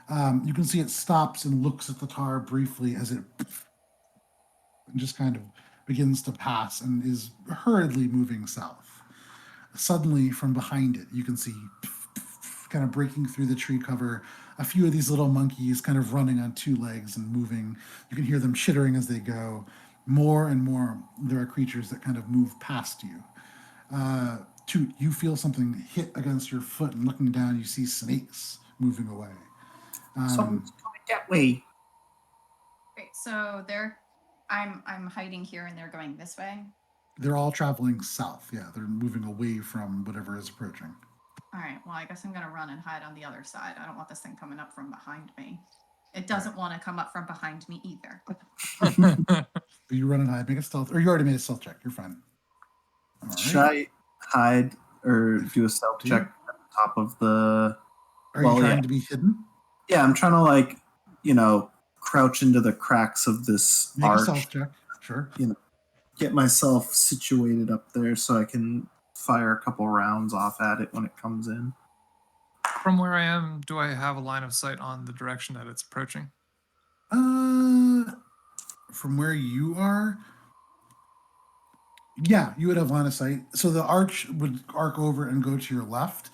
You can see it stops and looks at the tar briefly as it just kind of begins to pass and is hurriedly moving south. Suddenly, from behind it, you can see kind of breaking through the tree cover, a few of these little monkeys kind of running on two legs and moving. You can hear them chittering as they go. More and more, there are creatures that kind of move past you. Toot, you feel something hit against your foot, and looking down, you see snakes moving away. Something's coming that way. Great. So I'm hiding here, and they're going this way. They're all traveling south. Yeah, they're moving away from whatever is approaching. All right. Well, I guess I'm gonna run and hide on the other side. I don't want this thing coming up from behind me. It doesn't want to come up from behind me either. You run and hide. Make a stealth, or you already made a stealth check. You're fine. All right. Should I hide or do a stealth check at the top of the? Are you trying to be hidden? Yeah, I'm trying to crouch into the cracks of this Make arch. a stealth check. Sure. Get myself situated up there so I can fire a couple rounds off at it when it comes in. From where I am, do I have a line of sight on the direction that it's approaching? From where you are, yeah, you would have line of sight. So the arch would arc over and go to your left.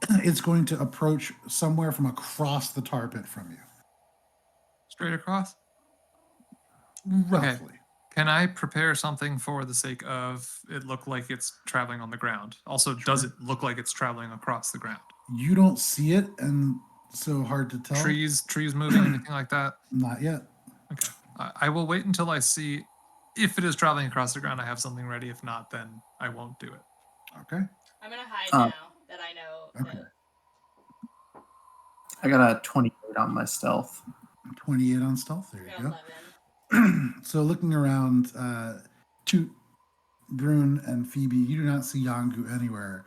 It's going to approach somewhere from across the tar pit from you. Straight across? Roughly. Okay. Can I prepare something for the sake of it look like it's traveling on the ground? Also, does it look like it's traveling across the ground? You don't see it, and so hard to tell. Trees moving, anything like that? Not yet. Okay. I will wait until I see if it is traveling across the ground. I have something ready. If not, then I won't do it. Okay. I'm gonna hide now that I know. Okay. I got a 28 on my stealth. 28 on stealth. There you go. 11. So looking around, Toot, Brun, and Pheobe, you do not see Yangu anywhere.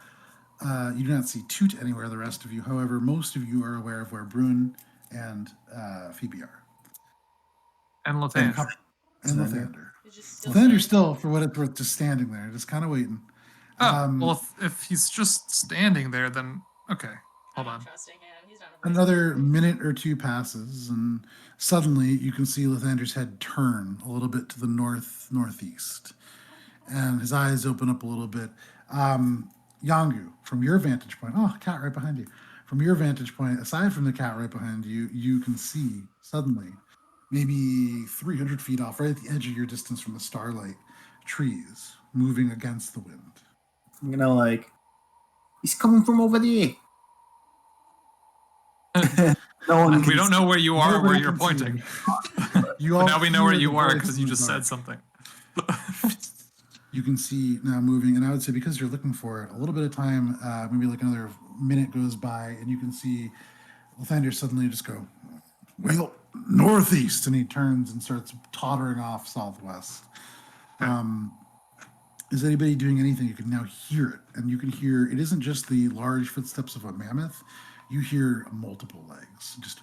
You do not see Toot anywhere, the rest of you. However, most of you are aware of where Brun and Pheobe are. And Lathander. And Lathander. Still Lathander's still, for what it's worth, just standing there, just kind of waiting. Well, if he's just standing there, then okay. Hold on. Trusting him. He's not Another minute or two passes, and suddenly you can see Lathander's head turn a little bit to the northeast, and his eyes open up a little bit. Yangu, from your vantage point, cat right behind you. from your vantage point, aside from the cat right behind you, you can see suddenly, maybe 300 feet off, right at the edge of your distance from the starlight, trees moving against the wind. I'm gonna like, he's coming from over there. No one. We don't know where you are, where Nobody you're can see pointing. You But all now we know where hear you the are voice because in you the just dark. said something. You can see now moving, and I would say because you're looking for it, a little bit of time, maybe like another minute goes by, and you can see Lathander suddenly just go, well, northeast, and he turns and starts tottering off southwest. Is anybody doing anything? You can now hear it, and you can hear it isn't just the large footsteps of a mammoth. You hear multiple legs. Just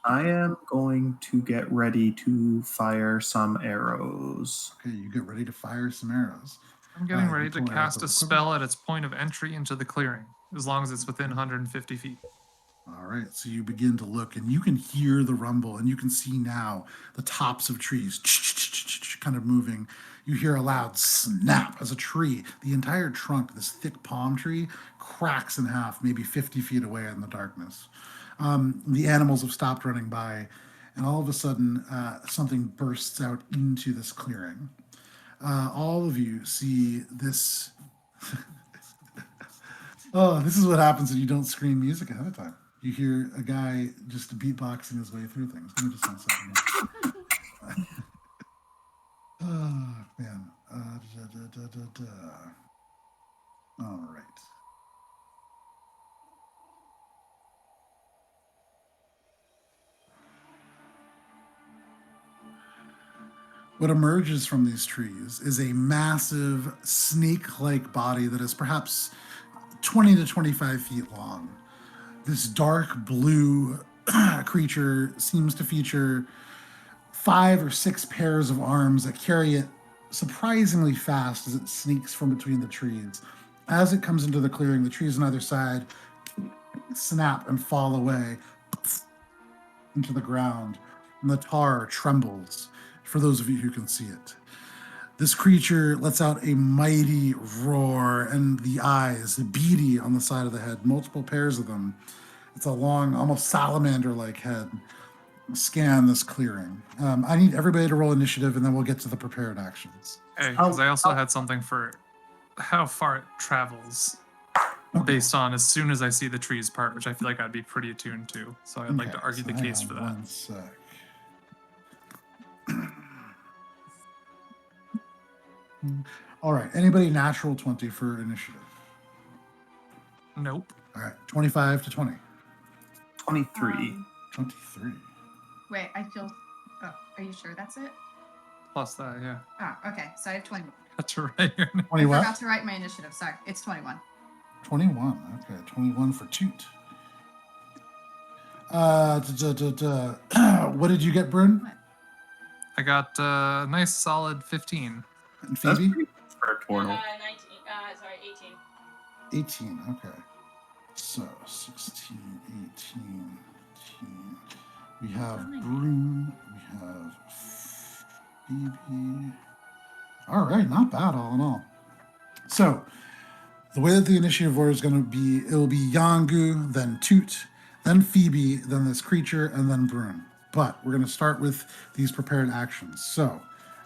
I am going to get ready to fire some arrows. okay. You get ready to fire some arrows. I'm getting You ready to pull arrows cast out a of the quiver. spell at its point of entry into the clearing, as long as it's within 150 feet. All right, so you begin to look, and you can hear the rumble, and you can see now the tops of trees kind of moving. You hear a loud snap as a tree, the entire trunk, this thick palm tree, cracks in half, maybe 50 feet away in the darkness. The animals have stopped running by, and all of a sudden, something bursts out into this clearing. All of you see this. Oh, this is what happens when you don't screen music ahead of time. You hear a guy just beatboxing his way through things. Give me just 1 second. Oh, man. All right. What emerges from these trees is a massive snake-like body that is perhaps 20 to 25 feet long. This dark blue creature seems to feature 5 or 6 pairs of arms that carry it surprisingly fast as it sneaks from between the trees. As it comes into the clearing, the trees on either side snap and fall away into the ground, and the tar trembles, for those of you who can see it. This creature lets out a mighty roar, and the eyes, beady on the side of the head, multiple pairs of them. It's a long, almost salamander-like head. Scan this clearing. I need everybody to roll initiative, and then we'll get to the prepared actions. Hey, because I also had something for how far it travels, based on as soon as I see the trees part, which I feel like I'd be pretty attuned to. So I'd like to argue the case for that. 1 sec. All right. Anybody natural 20 for initiative? Nope. All right. 25 to 20. 23. 23. Wait, I feel. Oh, are you sure that's it? Plus that, yeah. Oh, okay. So I have 21. That's right. 20 I what? forgot to write my initiative. Sorry, it's 21. 21. Okay. 21 for Toot. What did you get, Brun? I got a nice solid 15. And That's Phoebe? pretty good for a turtle. 19. Sorry, 18. 18. Okay. So 16, 18. We have Brun. We have Phoebe. All right, not bad all in all. So the way that the initiative order is going to be, it will be Yangu, then Toot, then Phoebe, then this creature, and then Brun. But we're going to start with these prepared actions. So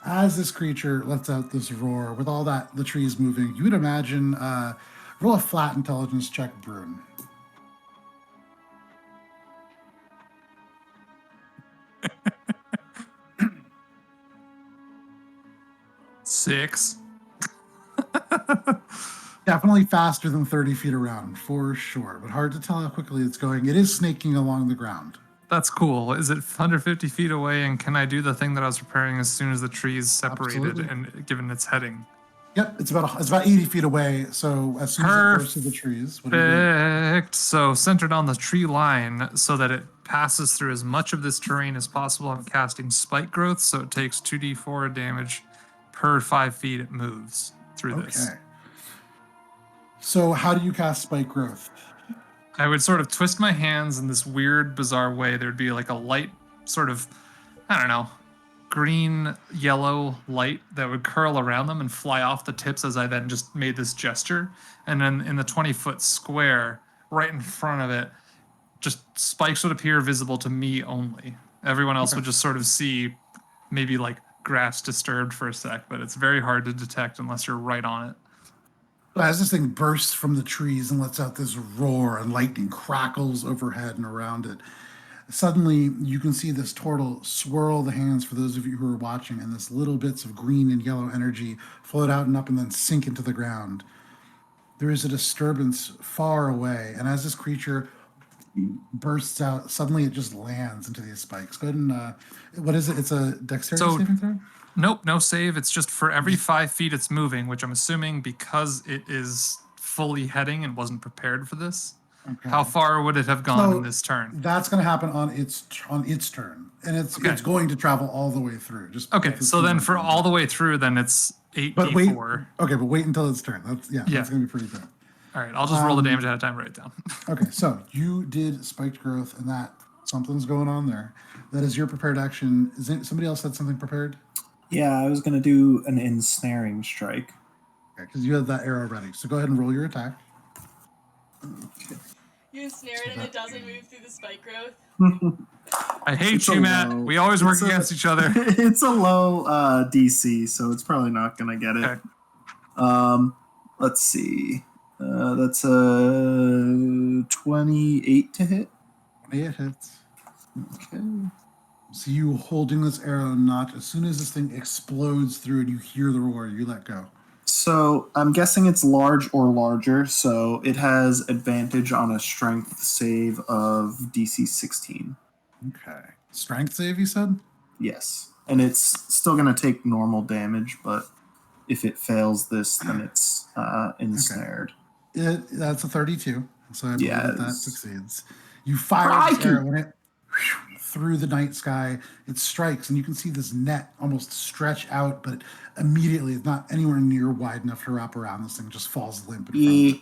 as this creature lets out this roar with all that the trees moving, you would imagine roll a flat intelligence check, Brun. Six. Definitely faster than 30 feet around, for sure, but hard to tell how quickly it's going. It is snaking along the ground. That's cool. Is it 150 feet away, and can I do the thing that I was preparing as soon as the trees separated Absolutely. and given its heading? Yep, it's about 80 feet away. So as soon as it bursts through the trees, what do you do? Perfect. So centered on the tree line so that it passes through as much of this terrain as possible. I'm casting spike growth, so it takes 2d4 damage per 5 feet it moves through this. Okay. So how do you cast spike growth? I would sort of twist my hands in this weird, bizarre way. There'd be like a light sort of, I don't know, green, yellow light that would curl around them and fly off the tips as I then just made this gesture. And then in the 20-foot square, right in front of it, just spikes would appear visible to me only. Everyone else would just sort of see maybe like grass disturbed for a sec, but it's very hard to detect unless you're right on it. As this thing bursts from the trees and lets out this roar and lightning crackles overhead and around it, suddenly you can see this tortle swirl the hands for those of you who are watching, and this little bits of green and yellow energy float out and up and then sink into the ground. There is a disturbance far away, and as this creature bursts out, suddenly it just lands into these spikes. Go ahead and, what is it? It's a dexterity saving throw? Nope, no save. It's just for every 5 feet it's moving, which I'm assuming because it is fully heading and wasn't prepared for this. Okay. How far would it have gone in this turn? That's going to happen on its turn, and it's going to travel all the way through. Just okay. So then for all the way through, then it's 8d4. But wait until its turn. That's going to be pretty good. All right, I'll just roll the damage ahead of time. Write it down. Okay, so you did spiked growth, and that something's going on there. That is your prepared action. Is it, somebody else had something prepared? Yeah, I was going to do an ensnaring strike. Okay, because you had that arrow ready. So go ahead and roll your attack. Okay. You ensnare it and it doesn't move through the spike growth. I hate you, Matt. We always work against each other. It's a low DC, so it's probably not going to get it. Okay. Let's see. That's a 28 to hit. 28 hits. Okay. So you holding this arrow not as soon as this thing explodes through and you hear the roar, you let go. So I'm guessing it's large or larger, so it has advantage on a strength save of DC 16. Okay. Strength save, you said? Yes. And it's still going to take normal damage, but if it fails this, then it's ensnared. Okay. That's a 32, so I believe that succeeds. You fire this arrow and it through the night sky. It strikes, and you can see this net almost stretch out, but immediately it's not anywhere near wide enough to wrap around. This thing just falls limp. Yeah,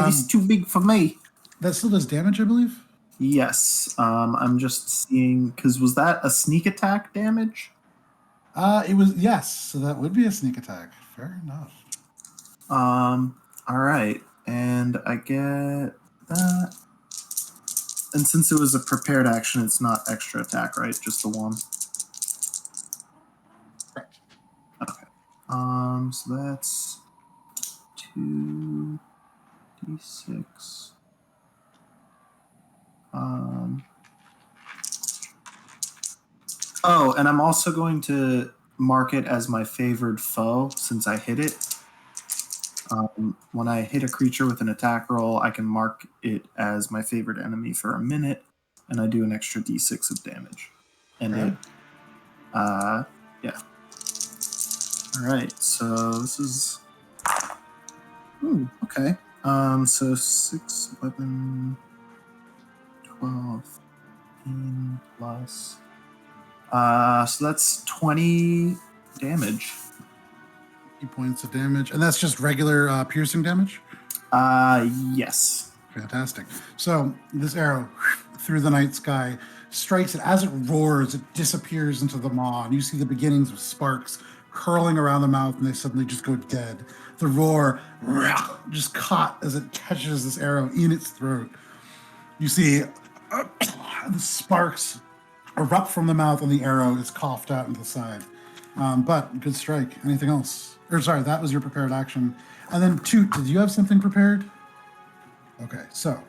this is too big for me. That still does damage, I believe? Yes. I'm just seeing, because was that a sneak attack damage? It was, yes. So that would be a sneak attack. Fair enough. All right. And I get that. And since it was a prepared action, it's not extra attack, right? Just the one. Correct. Okay. So that's 2d6. Oh, and I'm also going to mark it as my favored foe since I hit it. When I hit a creature with an attack roll, I can mark it as my favorite enemy for a minute, and I do an extra d6 of damage. And it, yeah. All right, so this is. Ooh, okay. So 6, 11, 12, 15 plus. So that's 20 damage. Points of damage, and that's just regular piercing damage? Yes. Fantastic. So this arrow through the night sky strikes it. As it roars, it disappears into the maw, and you see the beginnings of sparks curling around the mouth, and they suddenly just go dead. The roar just caught as it catches this arrow in its throat. You see the sparks erupt from the mouth, and the arrow is coughed out into the side. But good strike. Anything else? Or sorry, that was your prepared action. And then Toot, did you have something prepared? Okay, so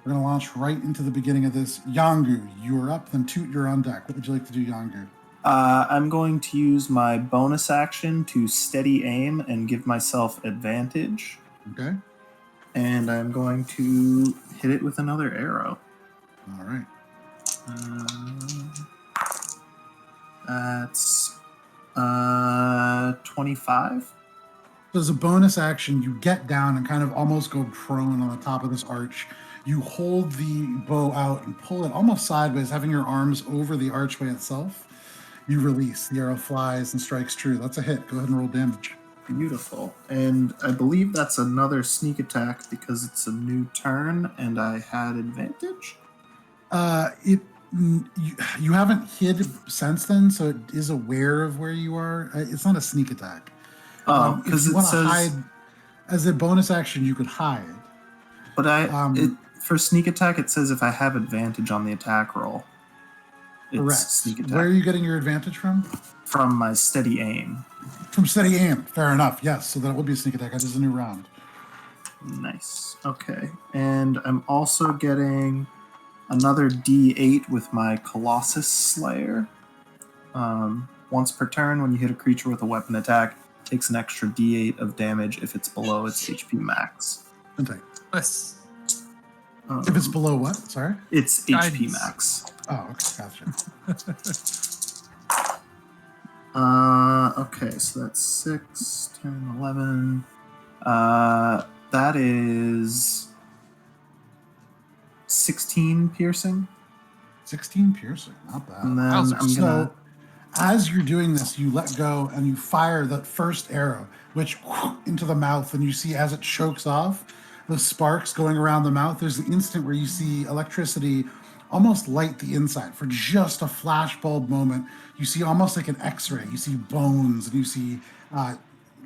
we're gonna launch right into the beginning of this. Yangu, you are up. Then Toot, you're on deck. What would you like to do, Yangu? I'm going to use my bonus action to steady aim and give myself advantage. Okay. And I'm going to hit it with another arrow. All right. That's 25. So as a bonus action, you get down and kind of almost go prone on the top of this arch. You hold the bow out and pull it almost sideways, having your arms over the archway itself. You release. The arrow flies and strikes true. That's a hit. Go ahead and roll damage. Beautiful. And I believe that's another sneak attack because it's a new turn and I had advantage. You haven't hid since then, so it is aware of where you are. It's not a sneak attack. Oh, because it says hide as a bonus action, you could hide. But For sneak attack, it says if I have advantage on the attack roll. It's Correct. sneak attack. Where are you getting your advantage from? From my steady aim. From steady aim. Fair enough. Yes. So that will be a sneak attack. That is a new round. Nice. Okay. And I'm also getting another D8 with my Colossus Slayer. Once per turn, when you hit a creature with a weapon attack, takes an extra D8 of damage if it's below its HP max. Okay. Yes. If it's below what? Sorry? It's Guidance. HP max. Oh, okay. Gotcha. Okay, so that's 6, 10, 11. That is 16 piercing. 16 piercing. Not bad. And then Wowzers. I'm So, gonna. as you're doing this, you let go and you fire the first arrow, which into the mouth, and you see as it chokes off, the sparks going around the mouth. There's an instant where you see electricity almost light the inside for just a flashbulb moment. You see almost like an X-ray. You see bones and you see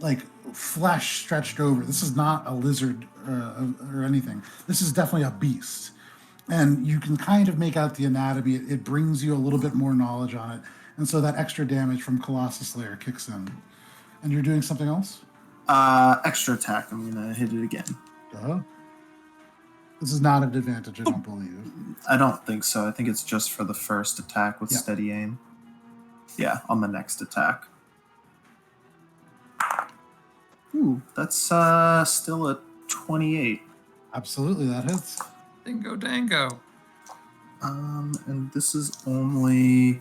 like flesh stretched over. This is not a lizard or anything. This is definitely a beast. And you can kind of make out the anatomy. It brings you a little bit more knowledge on it. And so that extra damage from Colossus Slayer kicks in. And you're doing something else? Extra attack. I'm gonna hit it again. This is not an advantage, I don't believe. I don't think so. I think it's just for the first attack with Yeah. steady aim. Yeah, on the next attack. Ooh, that's still a 28. Absolutely, that hits. Dingo dango. And this is only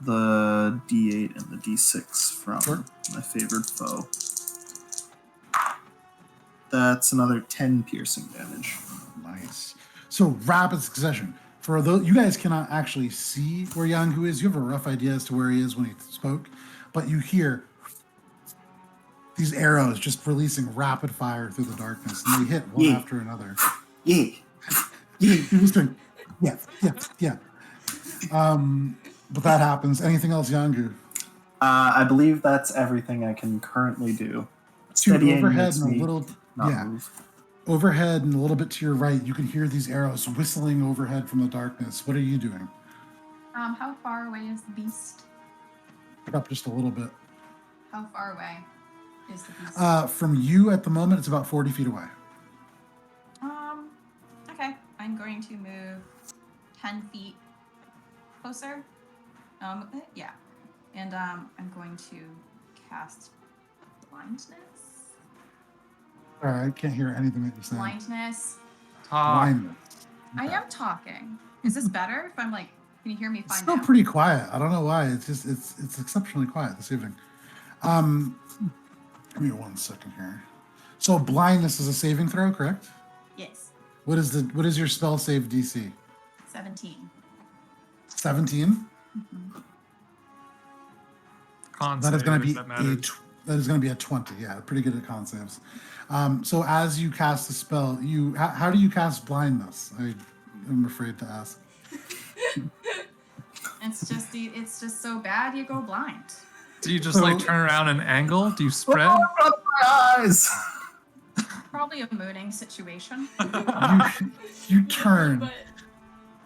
the D8 and the D6 from Sure. my favored foe. That's another 10 piercing damage. Nice. So rapid succession. For those, you guys cannot actually see where Yangu is. You have a rough idea as to where he is when he spoke, but you hear these arrows just releasing rapid fire through the darkness, and they hit one Yeah. after another. Yeah. He was doing, yeah. But that happens. Anything else, Yangu? I believe that's everything I can currently do. To Steady aim overhead makes and a me little, not yeah. move. Overhead and a little bit to your right, you can hear these arrows whistling overhead from the darkness. What are you doing? How far away is the beast? Pick up just a little bit. How far away is the beast? From you at the moment, it's about 40 feet away. Okay. I'm going to move 10 feet closer. Yeah. And I'm going to cast blindness. All right, I can't hear anything that you're saying. Blindness. Blindness. I am talking. Is this better if I'm like, can you hear me It's fine still now? pretty quiet. I don't know why. It's just it's exceptionally quiet this evening. Give me 1 second here. So blindness is a saving throw, correct? Yes. What is your spell save DC? 17. 17. Con That is save, going to if be that matters. that is going to be a 20. Yeah, pretty good at con saves. So as you cast the spell, how do you cast blindness? I'm afraid to ask. It's just so bad you go blind. Do you just like turn around and angle? Do you spread? Oh, my eyes! Probably a mooning situation. You turn. But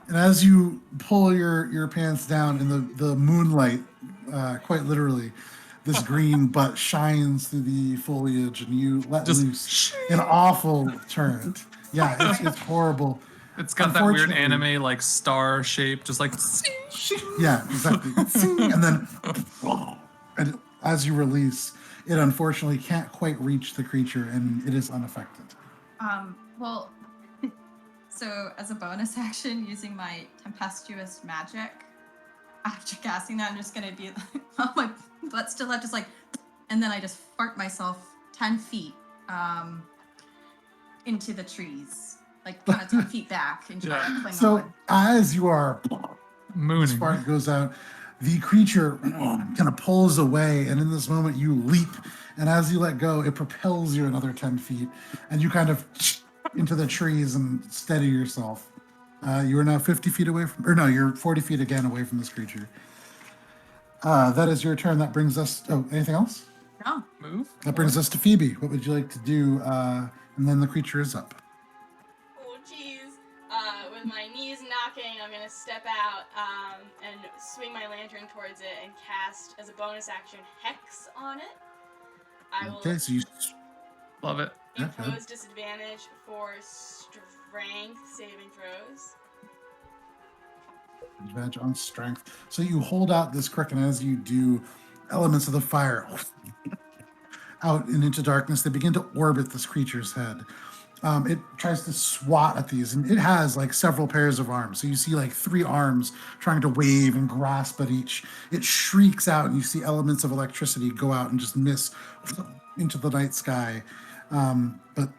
And as you pull your pants down in the moonlight, quite literally, this green butt shines through the foliage, and you let Just loose an awful turn. Yeah, it's horrible. It's got that weird Unfortunately- anime like star shape, just like Yeah, exactly. And then, and as you release, it unfortunately can't quite reach the creature, and it is unaffected. Well, so as a bonus action, using my tempestuous magic, after casting that, I'm just gonna be on my butt still up, just like, and then I just fart myself 10 feet into the trees, like kind of 10 feet back, and try to cling So on. as you are, mooning. spark goes out, the creature kind of pulls away, and in this moment you leap, and as you let go, it propels you another 10 feet, and you kind of into the trees and steady yourself. You are now 50 feet away from, or no, you're 40 feet again away from this creature. That is your turn. That brings us, anything else? No. Move. That brings us to Phoebe. What would you like to do? And then the creature is up. oh jeez. with my knees knocking, I'm gonna step out and swing my lantern towards it and cast, as a bonus action, Hex on it. I will Okay, so you Love it. impose disadvantage for strength saving throws. advantage on strength. So you hold out this crick, and as you do, elements of the fire out and into darkness, they begin to orbit this creature's head. It tries to swat at these, and it has like several pairs of arms. So you see like 3 arms trying to wave and grasp at each. It shrieks out, and you see elements of electricity go out and just miss into the night sky. But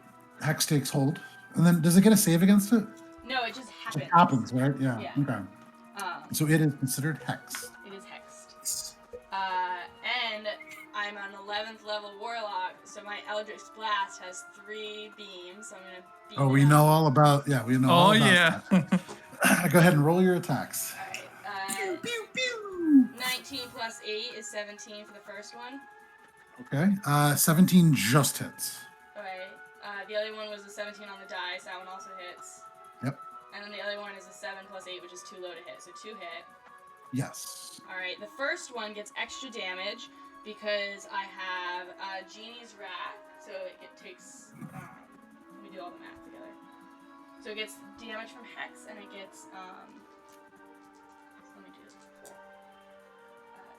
Hex takes hold. And then does it get a save against it? No, it just happens. It happens, right? Yeah. Yeah. Okay. So it is considered Hex. It is hexed. And I'm an 11th level warlock, so my Eldritch Blast has 3 beams, so I'm gonna beam Oh, it we up. know all about, yeah, we know all about yeah. that. Go ahead and roll your attacks. Alright, Pew, pew. 19 plus 8 is 17 for the first one. Okay. 17 just hits. Alright, the other one was a 17 on the dice, that one also hits. Yep. And then the other one is a 7 plus 8, which is too low to hit, so 2 hit. Yes. Alright, the first one gets extra damage because I have Genie's Wrath, so it takes, let me do all the math together. So it gets damage from Hex, and it gets, let me do this.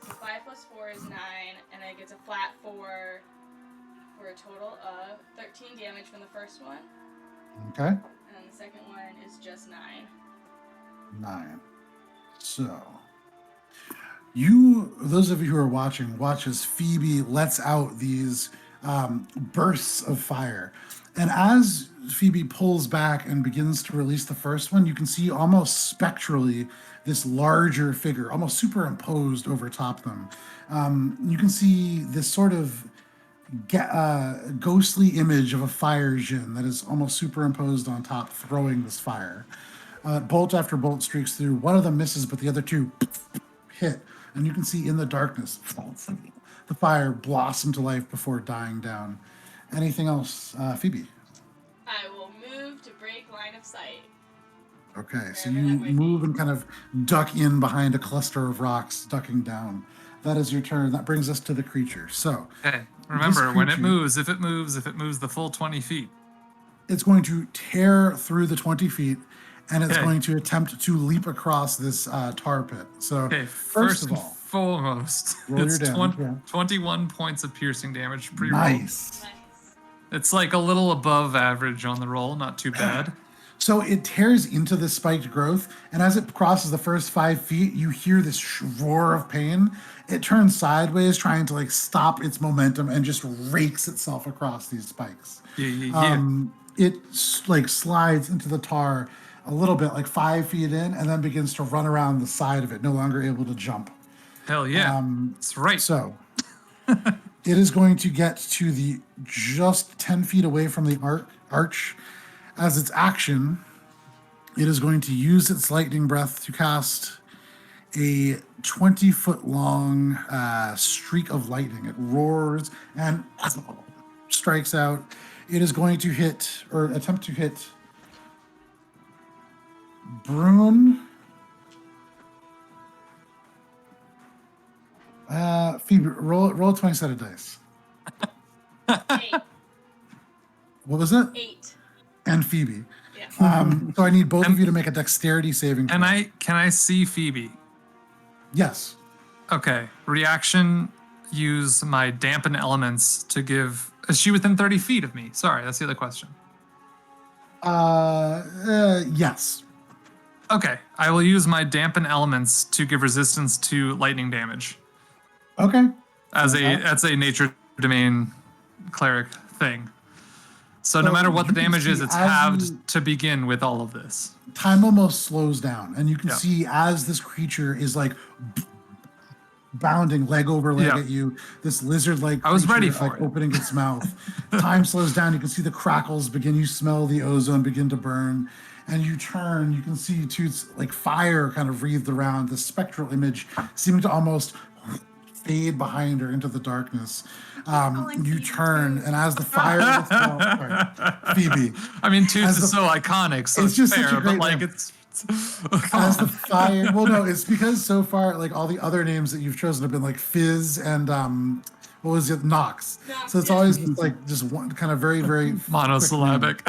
So 5 plus 4 is 9, and it gets a flat 4 for a total of 13 damage from the first one. Okay. And then the second one is just 9. 9. So, you, those of you who are watching, watch as Phoebe lets out these bursts of fire. And as Phoebe pulls back and begins to release the first one, you can see almost spectrally this larger figure, almost superimposed over top them. You can see this sort of ghostly image of a fire djinn that is almost superimposed on top, throwing this fire. Bolt after bolt streaks through. One of them misses, but the other 2 hit. And you can see in the darkness, the fire blossom to life before dying down. Anything else, Phoebe? I will move to break line of sight. Okay, so Wherever you that might move be. and kind of duck in behind a cluster of rocks, ducking down. That is your turn. That brings us to the creature. So, Okay. Remember, when it creature- moves, if it moves the full 20 feet. it's going to tear through the 20 feet, and it's Okay. going to attempt to leap across this tar pit. So, Okay, first of and all, foremost, roll it's your damage, yeah. 21 points of piercing damage pre-roll. nice. Nice. It's like a little above average on the roll, not too bad. So it tears into the spiked growth, and as it crosses the first 5 feet, you hear this roar of pain. It turns sideways, trying to like stop its momentum, and just rakes itself across these spikes. Yeah. It like slides into the tar a little bit, like 5 feet in, and then begins to run around the side of it, no longer able to jump. Hell yeah. That's right. So it is going to get to the just 10 feet away from the arch. As its action, it is going to use its lightning breath to cast a 20-foot long streak of lightning. It roars and strikes out. It is going to hit, or attempt to hit, Brun. Phoebe, roll a 20-sided dice. 8. What was it? 8. And Phoebe. Yeah. So I need both of you to make a dexterity saving throw. Can I see Phoebe? Yes. Okay. Reaction, use my dampen elements to give. Is she within 30 feet of me? Sorry, that's the other question. Yes. Okay. I will use my dampen elements to give resistance to lightning damage Okay. as a nature domain cleric thing. So no So matter what the you can damage is, see it's as halved you- to begin with all of this. Time almost slows down, and you can Yeah. see as this creature is like bounding leg over leg Yeah. at you, this lizard-like I was creature, ready for like it. opening its mouth. Time slows down. You can see the crackles begin. You smell the ozone begin to burn, and you turn. You can see Toot's like fire kind of wreathed around the spectral image, seeming to almost fade behind her into the darkness. calling You Phoebe turn, Toot. and as the fire gets sorry, Phoebe. I mean, Toots As is the- so iconic, so It's it's just fair, such a great but like name. it's As the fire, well, no, it's because so far, like all the other names that you've chosen have been like Fizz and what was it, Nox. So it's always just one kind of very, very monosyllabic.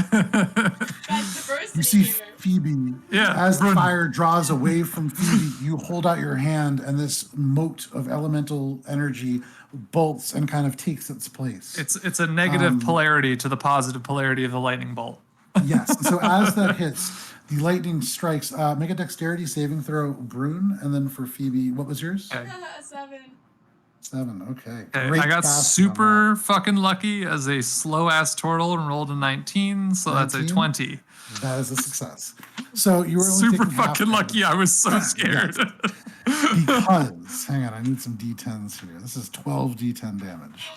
You see Pheobe. As the fire draws away from Pheobe, you hold out your hand, and this moat of elemental energy bolts and kind of takes its place. It's a negative polarity to the positive polarity of the lightning bolt. Yes. And so as that hits, the lightning strikes. Make a dexterity saving throw, Brun, and then for Pheobe, what was yours? Okay. 7. Okay. I got super fucking lucky as a slow ass turtle and rolled a 19, so 19? That's a 20. That is a success. So you were only super taking half fucking lucky. I was so scared. Because hang on, I need some D10s here. This is 12 D10 damage.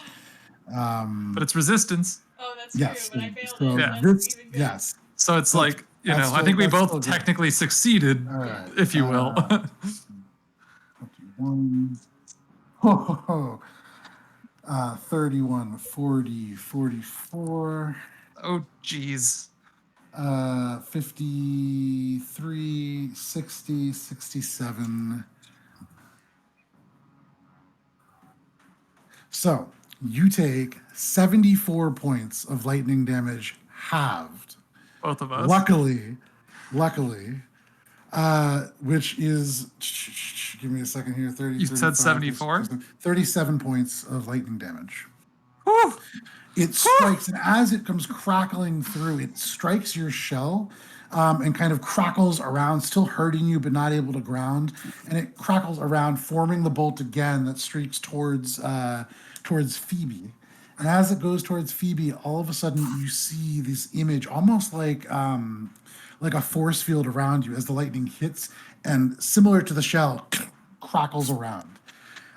But it's resistance. Oh, that's yes. true. But I failed so it. this, yes. So it's like, you know, I think we both technically succeeded, right. If you will. 21. 31, 40, 44. Oh, geez. 53, 60, 67. So you take 74 points of lightning damage halved. Both of us. Luckily, which is, give me a second here, 30. You said 74? 37 points of lightning damage. Woo! It strikes, and as it comes crackling through, it strikes your shell and kind of crackles around, still hurting you, but not able to ground. And it crackles around, forming the bolt again that streaks towards Pheobe. And as it goes towards Pheobe, all of a sudden you see this image, almost like a force field around you as the lightning hits, and similar to the shell, crackles around.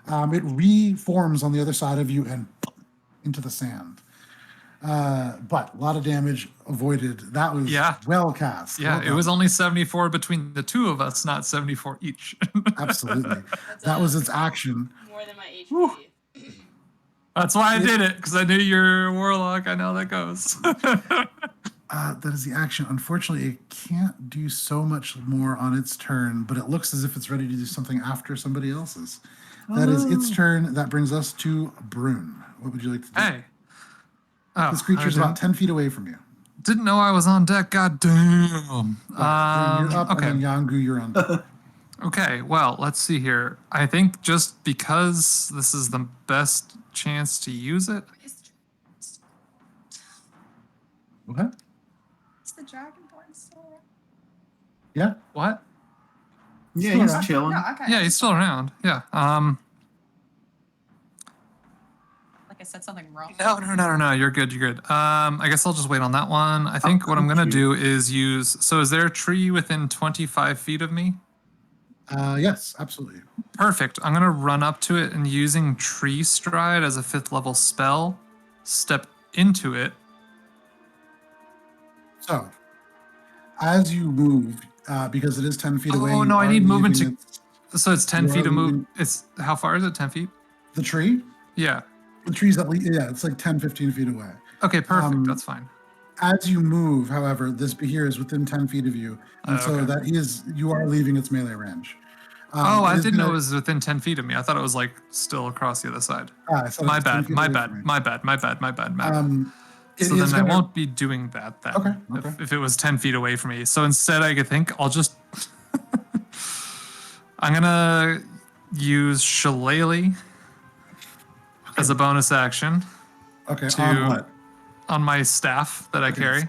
It reforms on the other side of you and into the sand. But a lot of damage avoided. That was well cast. Yeah, it was only 74 between the two of us, not 74 each. Absolutely. That was its action. More than my HP. Whew. That's why I did it, because I knew you're a warlock. I know how that goes. That is the action. Unfortunately, it can't do so much more on its turn, but it looks as if it's ready to do something after somebody else's. That is its turn. That brings us to Brun. What would you like to do? Hey. This creature's about 10 feet away from you. Didn't know I was on deck. God damn. You're up, okay. And then Yangu, you're on deck. Okay, well, let's see here. I think just because this is the best chance to use it. Okay. Is the dragonborn still? Yeah. What? Yeah, he's chilling. No, okay. Yeah, he's still around. Yeah. Like I said something wrong. No. You're good. I guess I'll just wait on that one. I think what I'm gonna do is use. So, is there a tree within 25 feet of me? Yes, absolutely. Perfect. I'm gonna run up to it and using Tree Stride as a 5th level spell, step into it. So, as you move, because it is 10 feet away. Oh no, I need movement to. So it's 10 feet to move. It's how far is it? 10 feet? The tree? Yeah. The tree's at least, it's like 10, 15 feet away. Okay, perfect. That's fine. As you move, however, this behest is within 10 feet of you. And so that is, you are leaving its melee range. I didn't know it was within 10 feet of me. I thought it was like still across the other side. My bad. So then I won't be doing that then. Okay. If it was 10 feet away from me. So instead I think I'll just, I'm going to use Shillelagh as a bonus action. Okay, on what? On my staff that I carry. So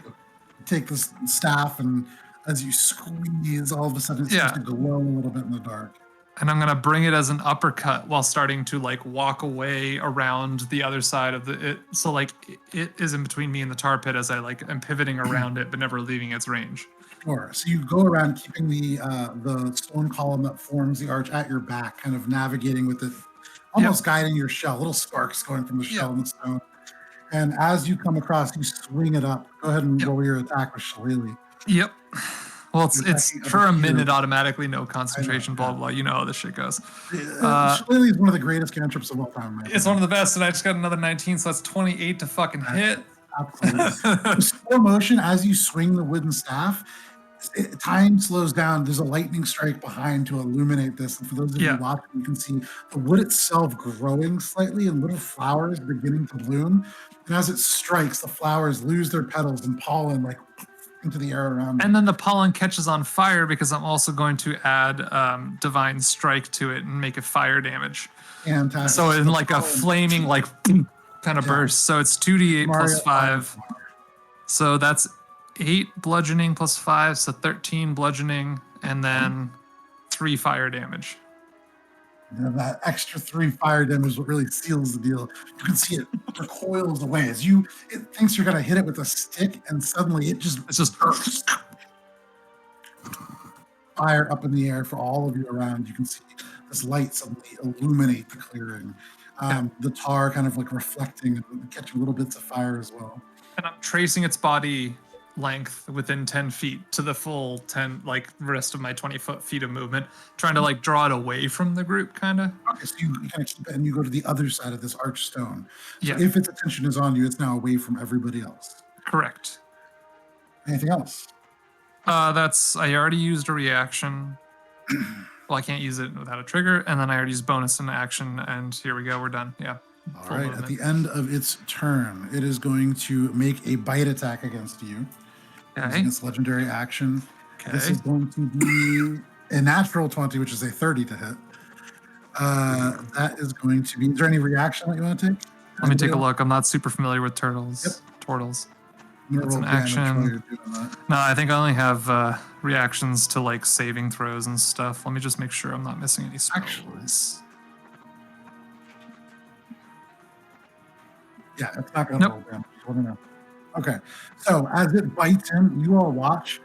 take this staff, and as you squeeze, all of a sudden it starts to glow a little bit in the dark. And I'm going to bring it as an uppercut while starting to like walk away around the other side of it. So like it is in between me and the tar pit as I like am pivoting around it, but never leaving its range. Sure. So you go around keeping the stone column that forms the arch at your back, kind of navigating with it, almost guiding your shell, little sparks going from the shell and the stone. And as you come across, you swing it up. Go ahead and roll your attack with Shillelagh. Yep. Well, it's for a minute automatically, no concentration, blah, blah, blah. You know how this shit goes. Shillelagh is one of the greatest cantrips of all time. It's one of the best, and I just got another 19, so that's 28 to fucking hit. Absolutely. Slow motion, as you swing the wooden staff, Time slows down. There's a lightning strike behind to illuminate this. And for those of you watching, you can see the wood itself growing slightly and little flowers beginning to bloom. And as it strikes, the flowers lose their petals and pollen like into the air around them. And then the pollen catches on fire because I'm also going to add Divine Strike to it and make it fire damage. Fantastic. So in like a flaming like kind of burst. So it's 2d8 plus 5. So that's 8 bludgeoning plus 5, so 13 bludgeoning, and then 3 fire damage. And that extra 3 fire damage is what really seals the deal. You can see it recoils away as it thinks you're gonna hit it with a stick, and suddenly it's just fire up in the air for all of you around. You can see this light suddenly illuminate the clearing. The tar kind of like reflecting and catching little bits of fire as well. And I'm tracing its body length within 10 feet to the full 10, like rest of my 20 feet of movement, trying to like draw it away from the group, kind of. Okay, so you kind of keep it and you go to the other side of this arched stone. So Yeah. if its attention is on you, it's now away from everybody else. Correct. Anything else? I already used a reaction. Well, I can't use it without a trigger, and then I already used bonus and action, and here we go, we're done. Yeah. All right, at the end of its turn, it is going to make a bite attack against you. Okay. Using its legendary action. Okay. This is going to be a natural 20, which is a 30 to hit. That is going to be... Is there any reaction that you want to take? Let me take a look. I'm not super familiar with turtles. Yep. Tortles. That's an action. No, I think I only have reactions to like saving throws and stuff. Let me just make sure I'm not missing any spells. Yeah, it's not going to roll damage. Let me know. Okay, so as it bites him, you all watch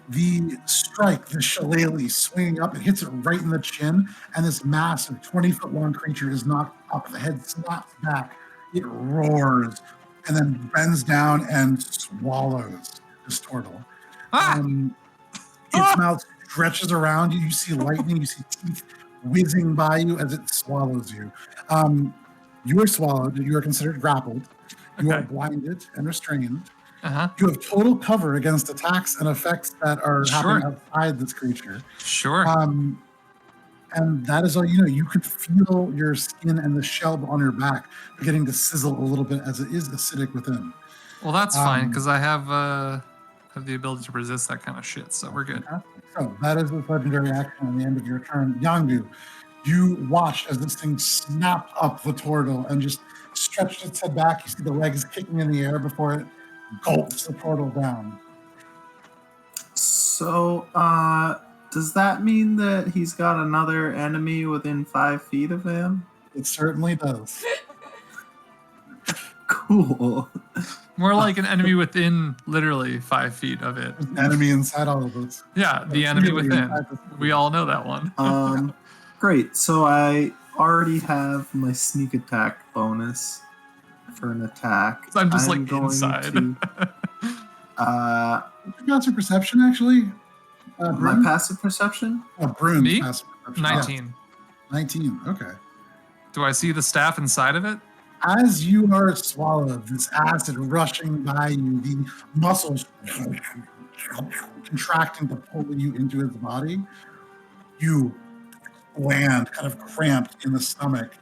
the strike, the shillelagh swinging up. It hits it right in the chin, and this massive 20-foot-long creature is knocked up. The head snaps back. It roars, and then bends down and swallows this turtle. Its mouth stretches around you. You see lightning. You see teeth whizzing by you as it swallows you. You are swallowed. You are considered grappled. You are blinded and restrained. You have total cover against attacks and effects that are happening outside this creature. Sure. And that is all you know. You could feel your skin and the shell on your back beginning to sizzle a little bit as it is acidic within. Well, that's fine because I have the ability to resist that kind of shit, so we're good. So that is the legendary action on the end of your turn. Yangu, you watched as this thing snapped up the turtle and just stretched its head back. You see the legs kicking in the air before it gulps the turtle down. So, does that mean that he's got another enemy within 5 feet of him? It certainly does. Cool. More like an enemy within literally 5 feet of it. There's an enemy inside all of us. Yeah, the enemy within. We all know that one. Great. So I already have my sneak attack bonus for an attack. I'm just like inside. Passive perception, actually. My passive perception? Oh, Brun's Me? passive perception. 19. Yeah. 19, okay. Do I see the staff inside of it? As you are swallowed, this acid rushing by you, the muscles contracting to pull you into his body, you land kind of cramped in the stomach.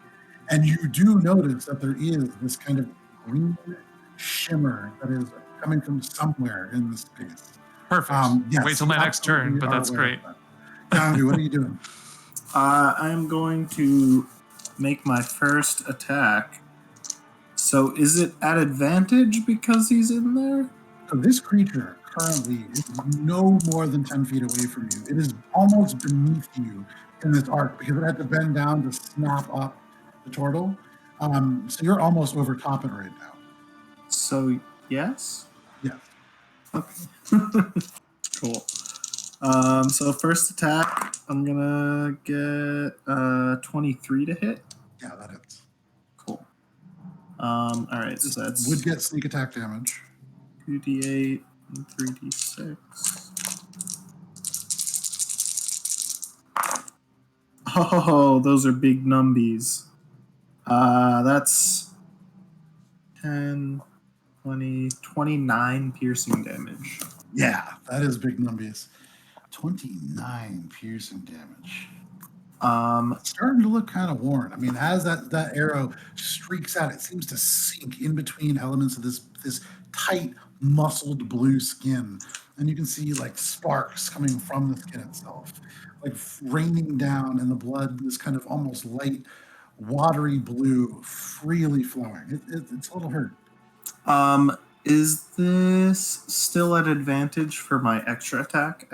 And you do notice that there is this kind of green shimmer that is coming from somewhere in this space. Perfect. Yes, wait till my next turn, but that's great. Yangu, what are you doing? I'm going to make my first attack. So is it at advantage because he's in there? So this creature currently is no more than 10 feet away from you. It is almost beneath you in this arc because it had to bend down to snap up the turtle. So you're almost over top it right now. So yes? Yeah. Okay. Cool. So first attack, I'm gonna get 23 to hit. Yeah, that hits. Cool. All right, so that's Would get sneak attack damage. 2d8 and 3d6. Oh, those are big numbies. That's 10, 20, 29 piercing damage. Yeah, that is big numbies. 29 piercing damage. It's starting to look kind of worn. I mean, as that arrow streaks out, it seems to sink in between elements of this tight, muscled blue skin, and you can see like sparks coming from the skin itself, like raining down, and the blood is kind of almost light, watery blue, freely flowing. It's a little hurt. Is this still at advantage for my extra attack?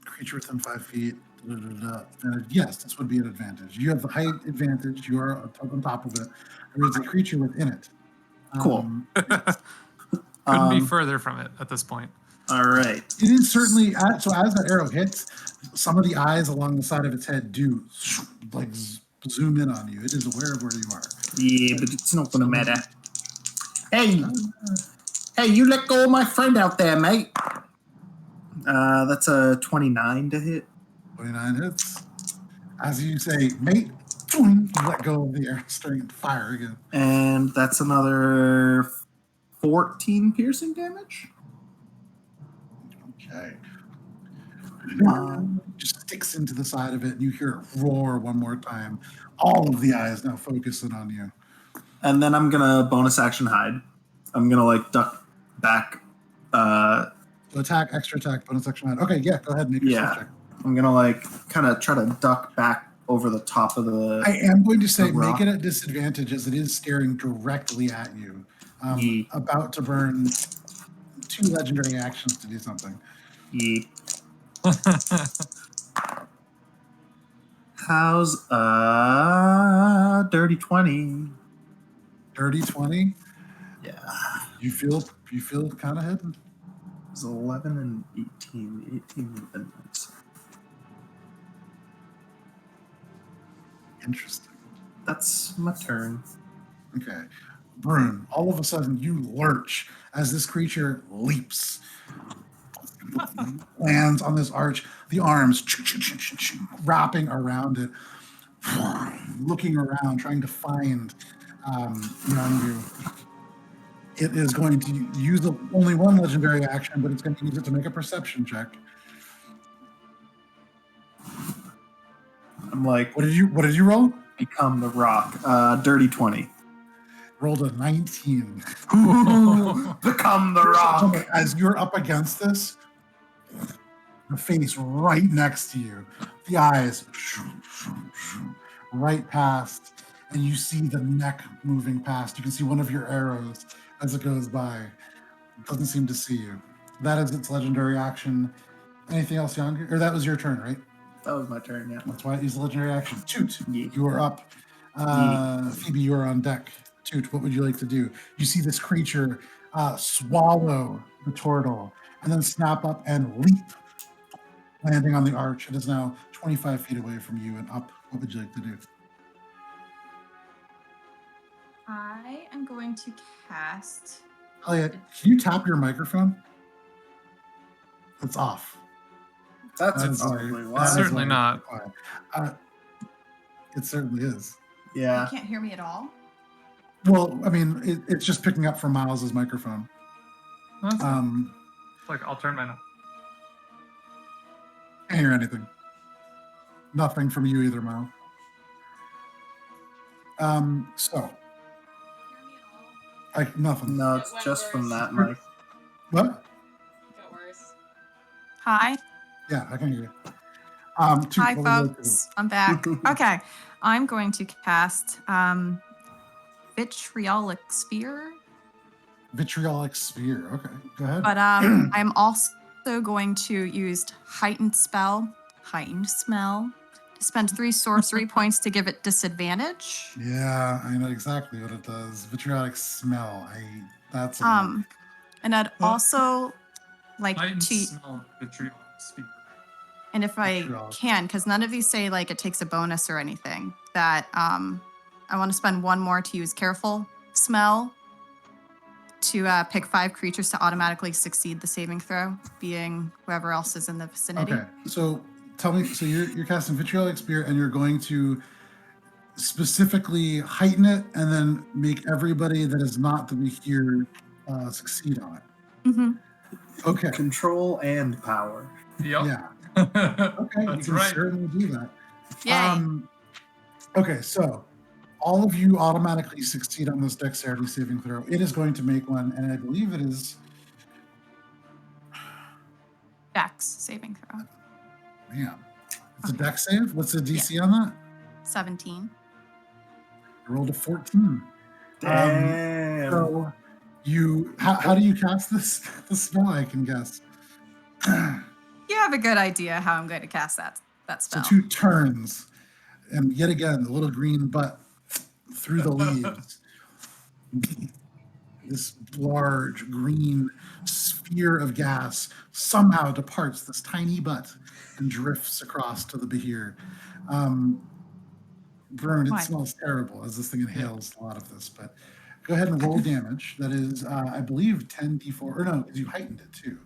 Creature within 5 feet. Yes, this would be an advantage. You have the height advantage. You are on top of it. There is a creature within it. Cool. Couldn't be further from it at this point. All right. It is certainly, so as that arrow hits, some of the eyes along the side of its head do like zoom in on you. It is aware of where you are. Yeah, but it's not going to matter. Hey, you let go of my friend out there, mate. That's a 29 to hit. 29 hits. As you say, mate, you let go of the arrow, starting to fire again. And that's another 14 piercing damage. Okay. Just sticks into the side of it, and you hear it roar one more time. All of the eyes now focusing on you. And then I'm gonna bonus action hide. I'm gonna like duck back. So attack, extra attack, bonus action hide. Okay, yeah, go ahead and make your Yeah. check. I'm gonna like kind of try to duck back over the top of the. I am going to say rock. make it at disadvantage as it is staring directly at you. Ye. About to burn 2 legendary actions to do something. Yeah. How's dirty 20? Dirty 20. Yeah. You feel kind of hidden. It's 11 and 18. 18 would have been nice. Interesting. That's my turn. Okay. Brun, all of a sudden you lurch as this creature leaps. Lands on this arch, the arms wrapping around it, looking around, trying to find Yangu. It is going to use only one legendary action, but it's going to use it to make a perception check. I'm like, What did you roll? become the rock. Dirty 20. Rolled a 19. Become the rock. As you're up against this, the face right next to you, the eyes right past, and you see the neck moving past. You can see one of your arrows as it goes by. It doesn't seem to see you. That is its legendary action. Anything else, Yangu? Or that was your turn, right? That was my turn, yeah. That's why it used the legendary action. Toot, Yeah. you are up. Phoebe, you are on deck. Toot, what would you like to do? You see this creature swallow the tortle and then snap up and leap, landing on the arch. It is now 25 feet away from you and up. What would you like to do? I am going to cast. Elliot, can you tap your microphone? It's off. That's That is probably like- why. that is Certainly like- not. It certainly is. You Yeah. can't hear me at all. Well, I mean, it's just picking up from Miles's microphone. That's Can't I'll turn mine up. hear anything. Nothing from you either, Miles. So, nothing. No, it's It went just from worse. that mic. What? Got worse. Hi. Yeah, I can hear you. Toot, Hi, what would you like to do? folks. I'm back. Okay. I'm going to cast Vitriolic Sphere. Vitriolic Sphere. Okay, go ahead. But I'm also going to use Heightened Smell, to spend 3 sorcery points to give it disadvantage. Yeah, I know exactly what it does. Vitriolic Smell. That's And I'd also like Heightened to, smell vitriol speaker. and if I Vitriolic. can, because none of these say like it takes a bonus or anything, that I want to spend 1 more to use Careful Smell to pick 5 creatures to automatically succeed the saving throw, being whoever else is in the vicinity. Okay, so tell me. So you're casting Vitriolic Spear, and you're going to specifically heighten it, and then make everybody that is not to be here succeed on it. Mm-hmm. Okay. Control and power. Yep. Yeah. Okay, That's you can right. certainly do that. Yay. Okay, so all of you automatically succeed on this dexterity saving throw. It is going to make one, and I believe it is. Dex saving throw. Man, it's a Okay. dex save. What's the DC on that? 17. I rolled a 14. Damn. So you, how do you cast this spell? I can guess. You have a good idea how I'm going to cast that So spell. 2 turns, and yet again, the little green butt through the leaves. This large green sphere of gas somehow departs this tiny butt and drifts across to the behir. Brun, it Why? smells terrible as this thing inhales a lot of this, but go ahead and roll damage. That is, I believe, 10d4, or no, because you heightened it too.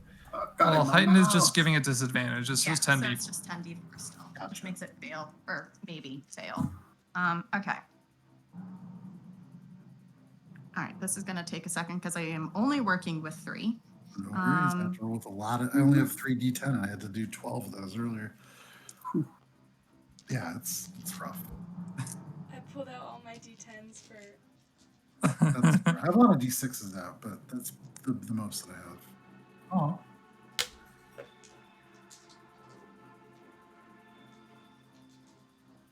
Well, heighten is just giving it disadvantage. It's just 10d. So it's just 10d4 still, which makes it fail, or maybe fail. Okay. All right, this is going to take a second because I am only working with 3. No worries. I have to roll with a lot of. I only have 3d10, and I had to do 12 of those earlier. Whew. Yeah, it's rough. I pulled out all my d10s for. I have a lot of d6s out, but that's the most that I have. Oh.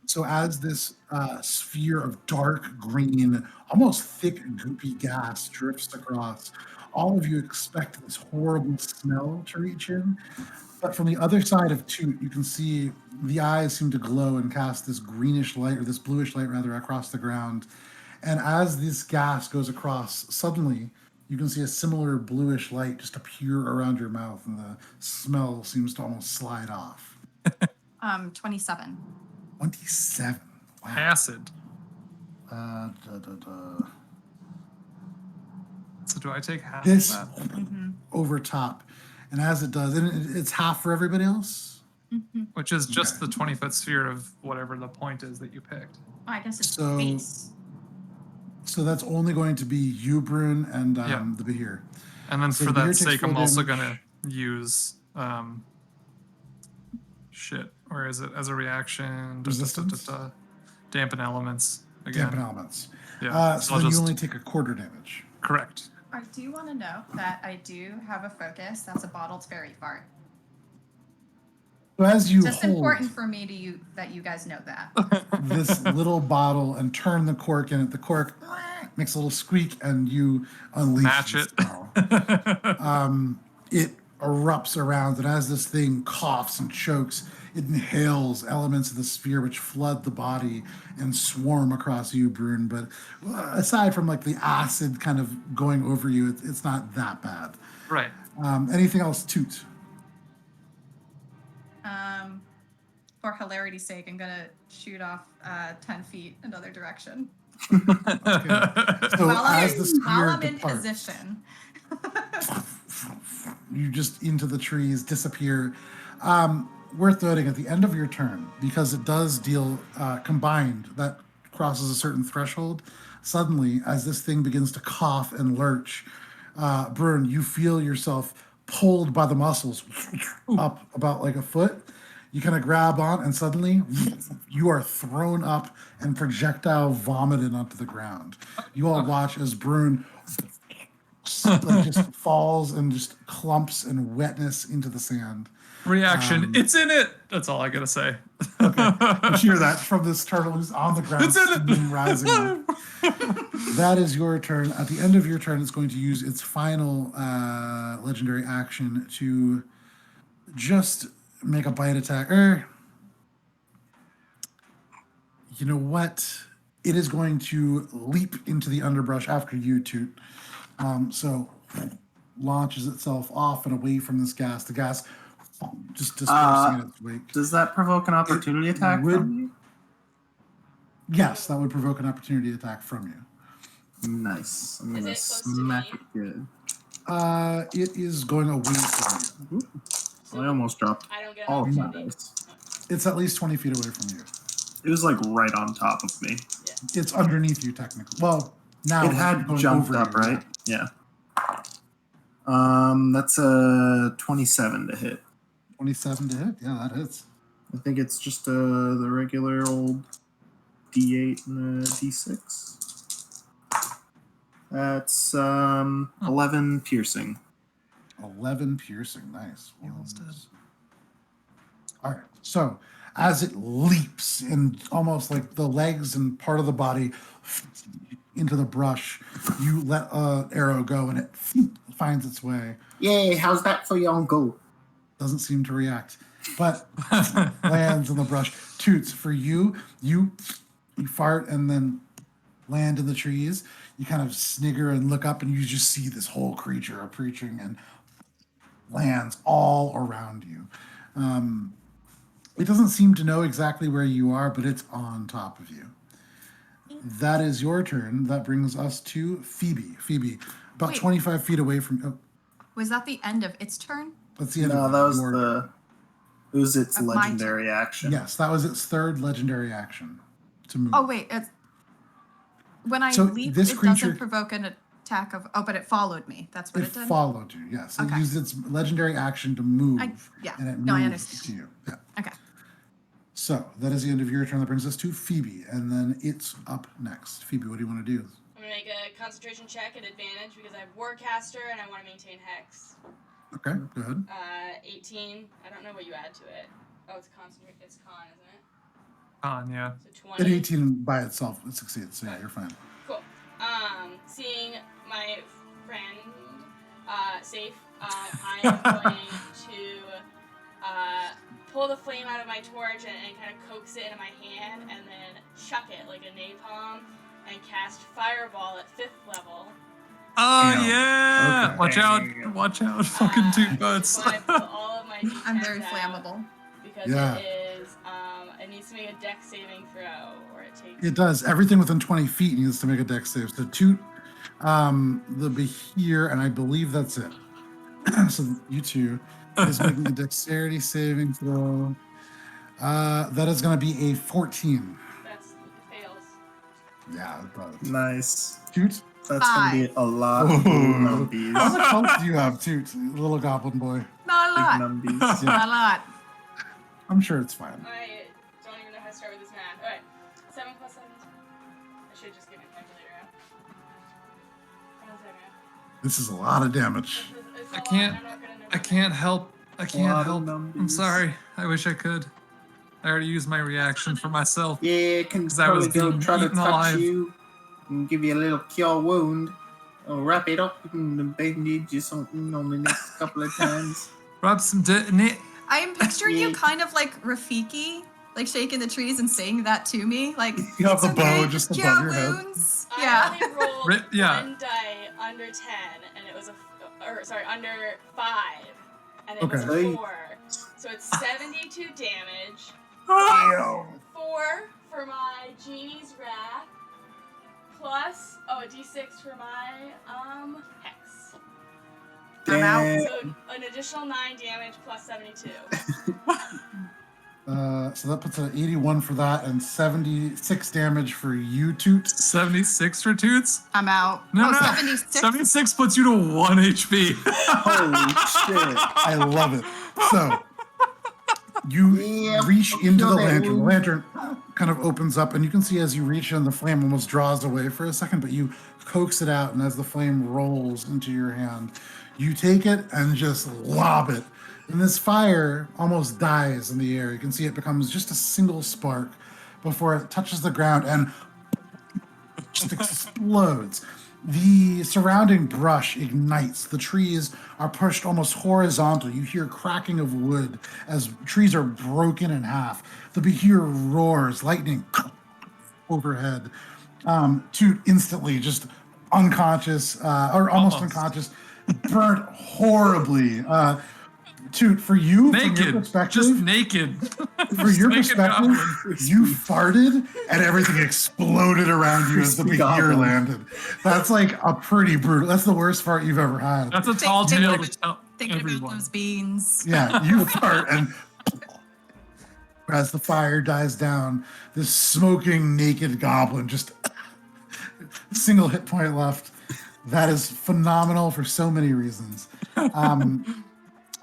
So as this sphere of dark green, almost thick, goopy gas drifts across, all of you expect this horrible smell to reach in. But from the other side of Toot, you can see the eyes seem to glow and cast this greenish light, or this bluish light rather, across the ground. And as this gas goes across, suddenly you can see a similar bluish light just appear around your mouth, and the smell seems to almost slide off. 27. 27. Wow. Acid. So So do I take half this of that? Mm-hmm. over top, and as it does, and it's half for everybody else. Mm-hmm. Which is just the 20-foot sphere of whatever the point is that you picked. I guess it's So- base. So that's only going to be you, Brun, and Yeah. the Behir. And then So for the Behir that takes sake, I'm full also damage. going to use where is it? As a reaction. Resistance? Dampen elements again. Dampen elements. Yeah. So I'll then you just only take a quarter damage. correct. I do want to know that I do have a focus. That's a bottled fairy fart. So as you Just hold important for me to that you guys know that. this little bottle and turn the cork in it, the cork makes a little squeak, and you unleash Match the it. spell. It erupts around, and as this thing coughs and chokes, it inhales elements of the sphere which flood the body and swarm across you, Brun. But aside from like the acid kind of going over you, it's not that bad. Right. Anything else, Toot? For hilarity's sake, I'm gonna shoot off 10 feet another direction. So While as the sphere I'm in departs, position. you just into the trees, disappear. Worth noting at the end of your turn, because it does deal combined, that crosses a certain threshold. Suddenly, as this thing begins to cough and lurch, Brun, you feel yourself pulled by the muscles up about like a foot. You kind of grab on, and suddenly you are thrown up and projectile vomited onto the ground. You all watch as Brun like just falls and just clumps and wetness into the sand. Reaction. It's in it. That's all I gotta say. You hear that from this turtle who's on the ground, It's in it. steam rising up. That is your turn. At the end of your turn, it's going to use its final legendary action to just make a bite attack. You know what? It is going to leap into the underbrush after you, Toot. So launches itself off and away from this gas. The gas just dispersing in its wake. Does that provoke an opportunity attack would- from you? Yes, that would provoke an opportunity attack from you. Nice. I'm Is gonna it close to smack me? it good. It is going away from you. So I almost dropped I don't get an all of my opportunity. dice. It's at least 20 feet away from you. It was like right on top of me. It's underneath you, technically. Well, now It it's had going jumped over up, you. right? Yeah. That's a 27 to hit. 27 to hit. Yeah, that hits. I think it's just the regular old D8 and a D6. That's 11 piercing. 11 piercing. Nice. He almost did. All right. So as it leaps and almost like the legs and part of the body into the brush, you let an arrow go and it finds its way. Yay, how's that for Yangu? Doesn't seem to react, but lands in the brush. Toots, for you fart and then land in the trees. You kind of snigger and look up and you just see this whole creature approaching and lands all around you. It doesn't seem to know exactly where you are, but it's on top of you. That is your turn. That brings us to Pheobe. Phoebe, about Wait. 25 feet away from... Oh, Was that the end of its turn? that's the end No, of that was your... it was its Of my legendary action. Yes, that was its third legendary action to move. Oh wait, when I So leap, this it creature- doesn't provoke an attack of. Oh, but it followed me. That's what It it did. followed you, yes. It Okay. used its legendary action to move. Yeah. And it No, I moved understand. to you. Yeah. Okay. So that is the end of your turn. That brings us to Phoebe, and then it's up next. Phoebe, what do you want to do? I'm gonna make a concentration check at advantage because I have Warcaster and I want to maintain Hex. Okay, go ahead. 18. I don't know what you add to it. Oh, it's concentrate. It's con, isn't it? Yeah. So At 20. 18 by itself, it succeeds. So yeah, you're fine. Cool. Seeing my friend safe, I am going to pull the flame out of my torch and kind of coax it into my hand and then chuck it like a napalm and cast Fireball at 5th level. Oh Damn. yeah! Okay. Watch out! Watch out! Fucking Toot Butts. So I pull all of my D10s I'm very out flammable. because Yeah. it is, it needs to make a dex saving throw or it takes... It does. Everything within 20 feet needs to make a dex save. So Toot, the Behir, and I believe that's it. So you two is making a dexterity saving throw. That is going to be a 14. That's... it fails. Yeah, it does. Nice. Toot? That's gonna be a lot of Ooh. numbies. How much health do you have, Toot, little goblin boy? Not a Big lot. numbies. Not a lot. I'm sure it's fine. I don't even know how to start with this math. Alright. 7 plus 7. I should just get my calculator out. 1 second. This is a lot of damage. It's a I lot, can't- I'm not gonna know I my can't math. help. I Lot can't of help. numbies. I'm sorry. I wish I could. I already used my reaction for myself. Yeah, can 'Cause I was probably go being try to eaten touch alive. you and give you a little cure wound. Or wrap it up in a bandage or something on the next couple of times. Rub some dirt in it. I am picturing you Yeah. kind of like Rafiki, like shaking the trees and saying that to me. Like You have "It's the bow okay, just cure above your head. wounds." I Yeah. only rolled Yeah. 1 die under 10, and it was under 5, and it Okay. was a 4. So it's 72 damage. Damn. 4 for my Genie's Wrath, plus, a d6 for my, Hex. I'm out. Damn. So an additional 9 damage plus 72. So that puts an 81 for that and 76 damage for you, Toot. 76 for Toots? I'm out. No, oh, no. 76. 76 puts you to 1 HP. Holy shit. I love it. So you Yeah, reach into the feel that lantern. The wound. lantern kind of opens up, and you can see as you reach in, the flame almost draws away for a second, but you coax it out, and as the flame rolls into your hand, you take it and just lob it. And this fire almost dies in the air. You can see it becomes just a single spark before it touches the ground and just explodes. The surrounding brush ignites. The trees are pushed almost horizontal. You hear cracking of wood as trees are broken in half. The Behir roars, lightning overhead. Toot instantly just unconscious, or almost Almost. unconscious, burnt horribly. Toot, for you, from your Naked. perspective, Just naked. for your Naked perspective, goblin. you farted and everything exploded around you as the Crispy Behir goblin. landed. That's like a pretty brutal. That's the worst fart you've ever had. That's a tall Think- tale think- to tell Thinking about everyone. those beans. Yeah, you fart and as the fire dies down, this smoking naked goblin just single hit point left. That is phenomenal for so many reasons.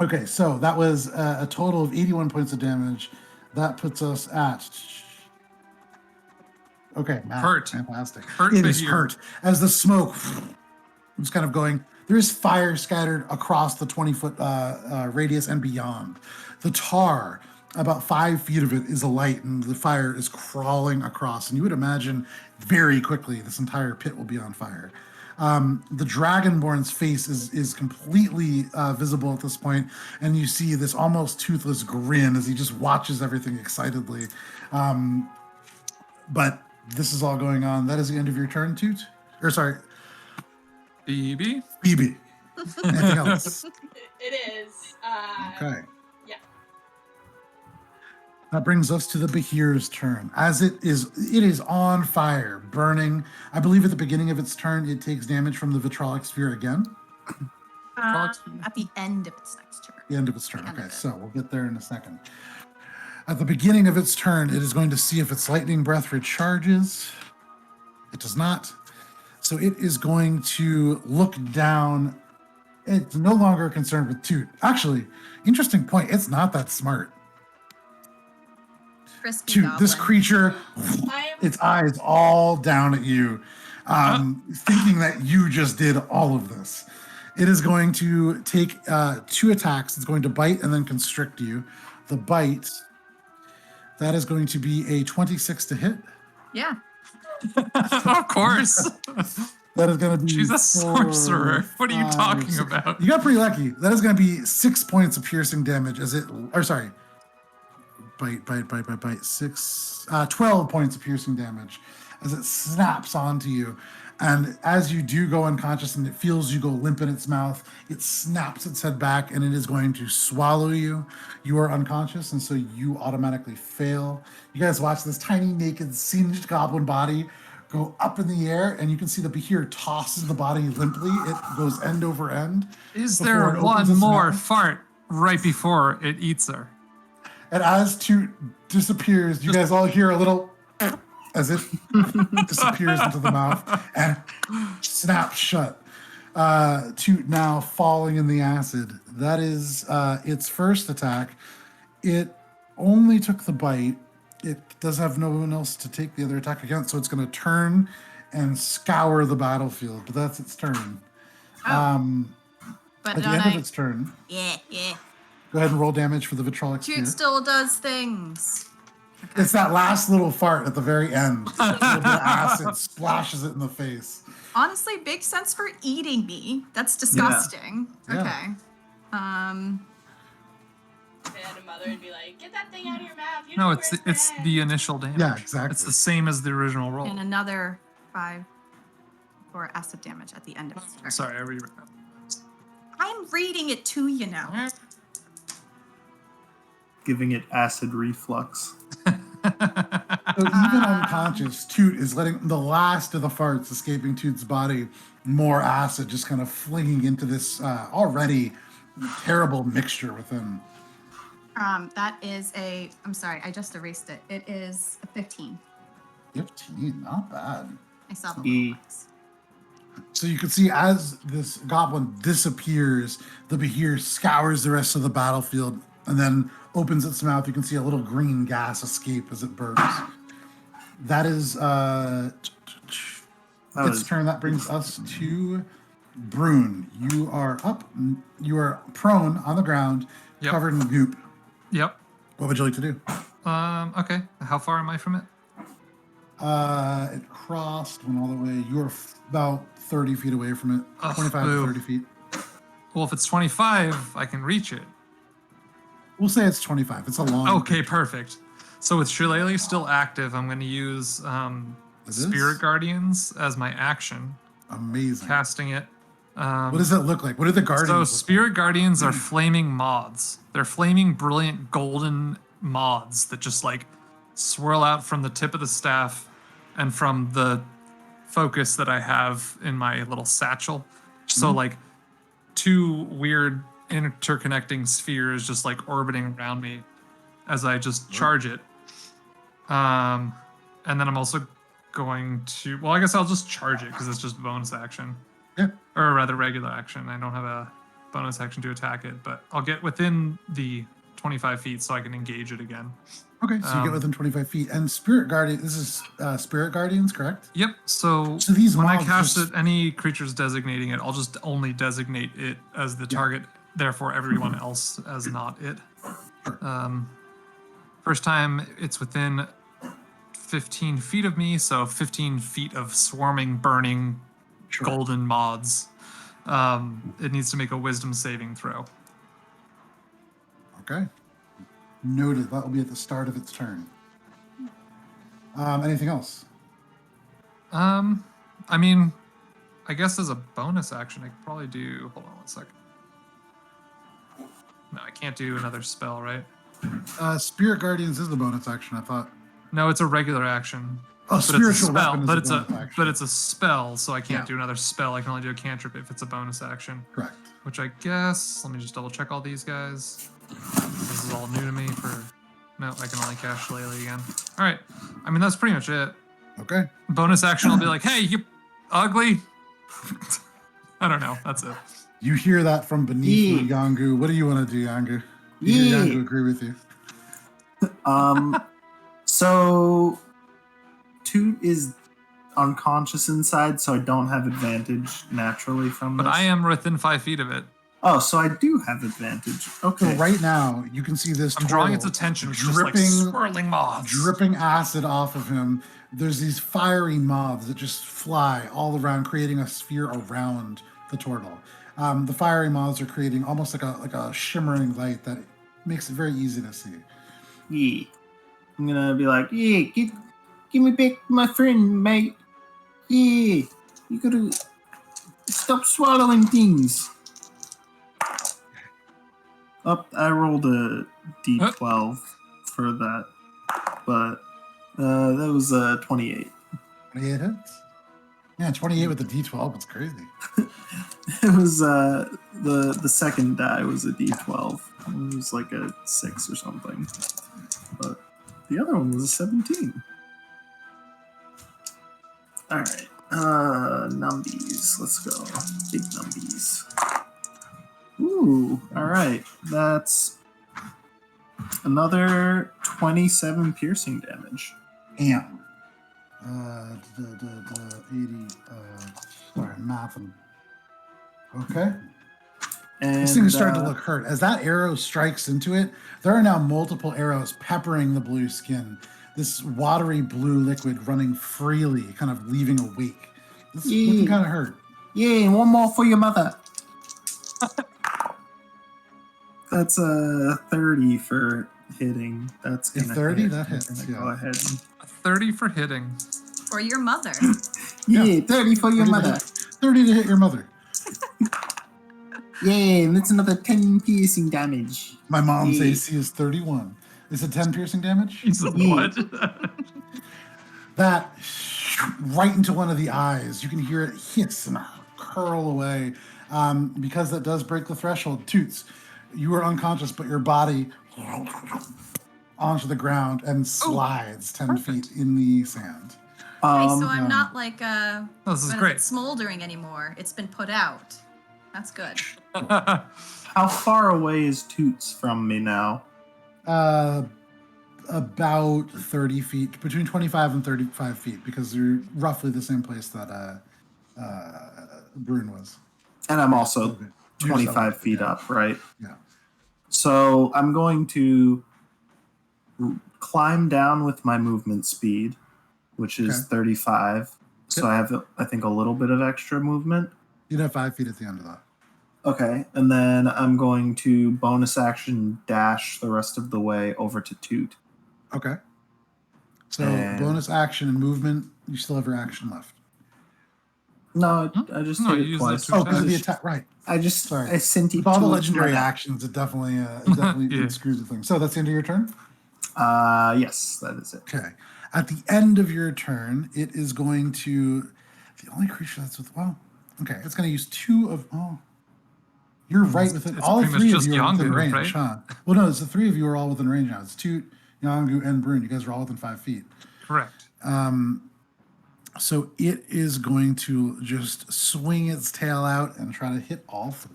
Okay, so that was a total of 81 points of damage. That puts us at... Okay, Matt, Hurt. fantastic. Hurt It is Bahir. hurt. As the smoke is kind of going, there is fire scattered across the 20-foot radius and beyond. The tar, about 5 feet of it is alight, and the fire is crawling across. And you would imagine very quickly this entire pit will be on fire. The Dragonborn's face is completely visible at this point, and you see this almost toothless grin as he just watches everything excitedly. But this is all going on. That is the end of your turn, Toot? Or sorry, Phoebe? Phoebe. Anything else? It is. Okay. Yeah. That brings us to the Behir's turn. As it is on fire, burning. I believe at the beginning of its turn, it takes damage from the vitrolic sphere again. At the end of its next turn. The end of its turn. The end Okay, of it. so we'll get there in a second. At the beginning of its turn, it is going to see if its lightning breath recharges. It does not. So it is going to look down. It's no longer concerned with Toot. Actually, interesting point. It's not that smart. Crispy Toot, this goblin. creature, I am. its eyes all down at you, thinking that you just did all of this. It is going to take 2 attacks. It's going to bite and then constrict you. The bite, that is going to be a 26 to hit. Yeah. Of course. That is going to be. She's a 4, sorcerer. What are you 5, talking 6. about? You got pretty lucky. That is going to be 6 points of piercing damage as it. Or sorry. Bite. 12 points of piercing damage as it snaps onto you. And as you do go unconscious and it feels you go limp in its mouth, it snaps its head back and it is going to swallow you. You are unconscious, and so you automatically fail. You guys watch this tiny, naked, singed goblin body go up in the air, and you can see the Behir tosses the body limply. It goes end over end. Is before there it opens one its more mouth. fart right before it eats her? And as Toot disappears, you guys all hear a little as it disappears into the mouth and snaps shut. Toot now falling in the acid. That is its first attack. It only took the bite. It does have no one else to take the other attack against, so it's going to turn and scour the battlefield. But that's its turn. But At the don't end of its turn, Yeah. go ahead and roll damage for the vitrolic sphere. Toot still does things. It's that last little fart at the very end. A little bit of acid splashes it in the face. Honestly, big sense for eating me. That's disgusting. Yeah. Okay. And a mother would be like, "Get that thing out of your mouth." You No, know it's where it's at." the initial damage. Yeah, exactly. It's the same as the original roll. And another 5 for acid damage at the end of its turn. Sorry, I rewrote that. I'm reading it to you now. Giving it acid reflux. So even unconscious, Toot is letting the last of the farts escaping Toot's body, more acid just kind of flinging into this already terrible mixture within. That is I'm sorry, I just erased it. It is a 15. 15, not bad. I saw the E. little box. So you can see as this goblin disappears, the Behir scours the rest of the battlefield and then opens its mouth. You can see a little green gas escape as it burns. That is its turn. That brings us to Brun. You are up. You are prone on the ground, Yep. covered in goop. Yep. What would you like to do? Okay. How far am I from it? It crossed, went all the way. You're about 30 feet away from it. Ugh, 25 boo. to 30 feet. Well, if it's 25, I can reach it. We'll say it's 25. It's a long. Okay, perfect. So with Shillelagh still active, I'm going to use It is? Spirit Guardians as my action, Amazing. casting it. What does it look like? What are the guardians? So look Spirit Guardians are flaming moths. They're flaming, brilliant, golden moths that just like swirl out from the tip of the staff and from the focus that I have in my little satchel. So like 2 weird interconnecting spheres just like orbiting around me as I just charge it. And then I'm also going to, well, I guess I'll just charge it because it's just bonus action. Yeah. Or rather regular action. I don't have bonus action to attack it, but I'll get within the 25 feet so I can engage it again. Okay, so you get within 25 feet. And Spirit Guardian, this is Spirit Guardians, correct? Yep. So these when I mobs cast just- it, any creatures designating it, I'll just only designate it as the target. Therefore, everyone else as not it. First time it's within 15 feet of me, so 15 feet of swarming, burning, golden moths. It needs to make a wisdom saving throw. Okay. Noted. That will be at the start of its turn. Anything else? I mean, I guess as a bonus action, I could probably do... Hold on 1 second. No, I can't do another spell, right? Spirit Guardians is the bonus action, I thought. No, it's a regular action. Oh, But spiritual it's a spell. weapon is But a it's bonus a action. it's a spell, so I can't do another spell. I can only do a cantrip if it's a bonus action. Correct. Which I guess, let me just double check all these guys. This is all new to me for, no, I can only cast Shillelagh again. All right, I mean, that's pretty much it. Okay. Bonus action, I'll be like, hey, you ugly. I don't know, that's it. You hear that from beneath you, Yangu. What do you want to do, Yangu? You hear Yangu agree with you. So Toot is unconscious inside, so I don't have advantage naturally from this. But I am within 5 feet of it. Oh, so I do have advantage. Okay. So right now, you can see this I'm drawing its turtle attention, which is just like swirling moths. dripping acid off of him. There's these fiery moths that just fly all around, creating a sphere around the turtle. The fiery moths are creating almost like a shimmering light that makes it very easy to see. Yeah. I'm gonna be like, yeah, give me back my friend, mate. Yeah. You gotta stop swallowing things. I rolled a d12 for that, but that was 28. 28 hits? Yeah, 28 with the D12. It's crazy. It was the second die was a d12. It was like a 6 or something, but the other one was a 17. All right, numbies. Let's go. Big numbies. Ooh, all right. That's another 27 piercing damage. Damn. 80. Sorry, mathing. Okay. And This thing is starting to look hurt. As that arrow strikes into it, there are now multiple arrows peppering the blue skin. This watery blue liquid running freely, kind of leaving a wake. This is looking kind of hurt. Yeah, one more for your mother. That's a 30 for hitting. That's A gonna 30? hit. That hits, I'm gonna Go ahead. A 30 for hitting. For your mother. Yeah, 30 for your 30 to mother. hit- 30 to hit your mother. Yeah, and that's another 10 piercing damage. My mom's Yeah. AC is 31. Is it 10 piercing damage? He's a Yeah. what? That right into one of the eyes. You can hear it hiss and curl away. Because that does break the threshold. Toots, you are unconscious, but your body onto the ground and slides 10 feet in the sand. Okay, so I'm not like This is when great. it's smoldering anymore. It's been put out. That's good. How far away is Toots from me now? About 30 feet, between 25 and 35 feet, because you're roughly the same place that Brun was. And I'm also Okay. 25 feet up, right? Yeah. So I'm going to climb down with my movement speed, which is 35. So I have, I think, a little bit of extra movement. You'd have 5 feet at the end of that. Okay, and then I'm going to bonus action dash the rest of the way over to Toot. Okay. So And- bonus action and movement, you still have your action left. No, I just No, did you it used twice. it two Oh, because of the times. attack, right. I just Sorry. I sent it With all the to legendary my- actions, it definitely Yeah. screws the thing. So that's the end of your turn? Yes, that is it. Okay. At the end of your turn, it is going to, the only creature that's with, well, okay, it's going to use 2 of, oh, you're right within, it's all pretty much 3 of just you are within Yangu, range, right? huh? Well, no, it's the 3 of you are all within range now. It's Toot, Yangu, and Brun. You guys are all within 5 feet. Correct. So it is going to just swing its tail out and try to hit all 3.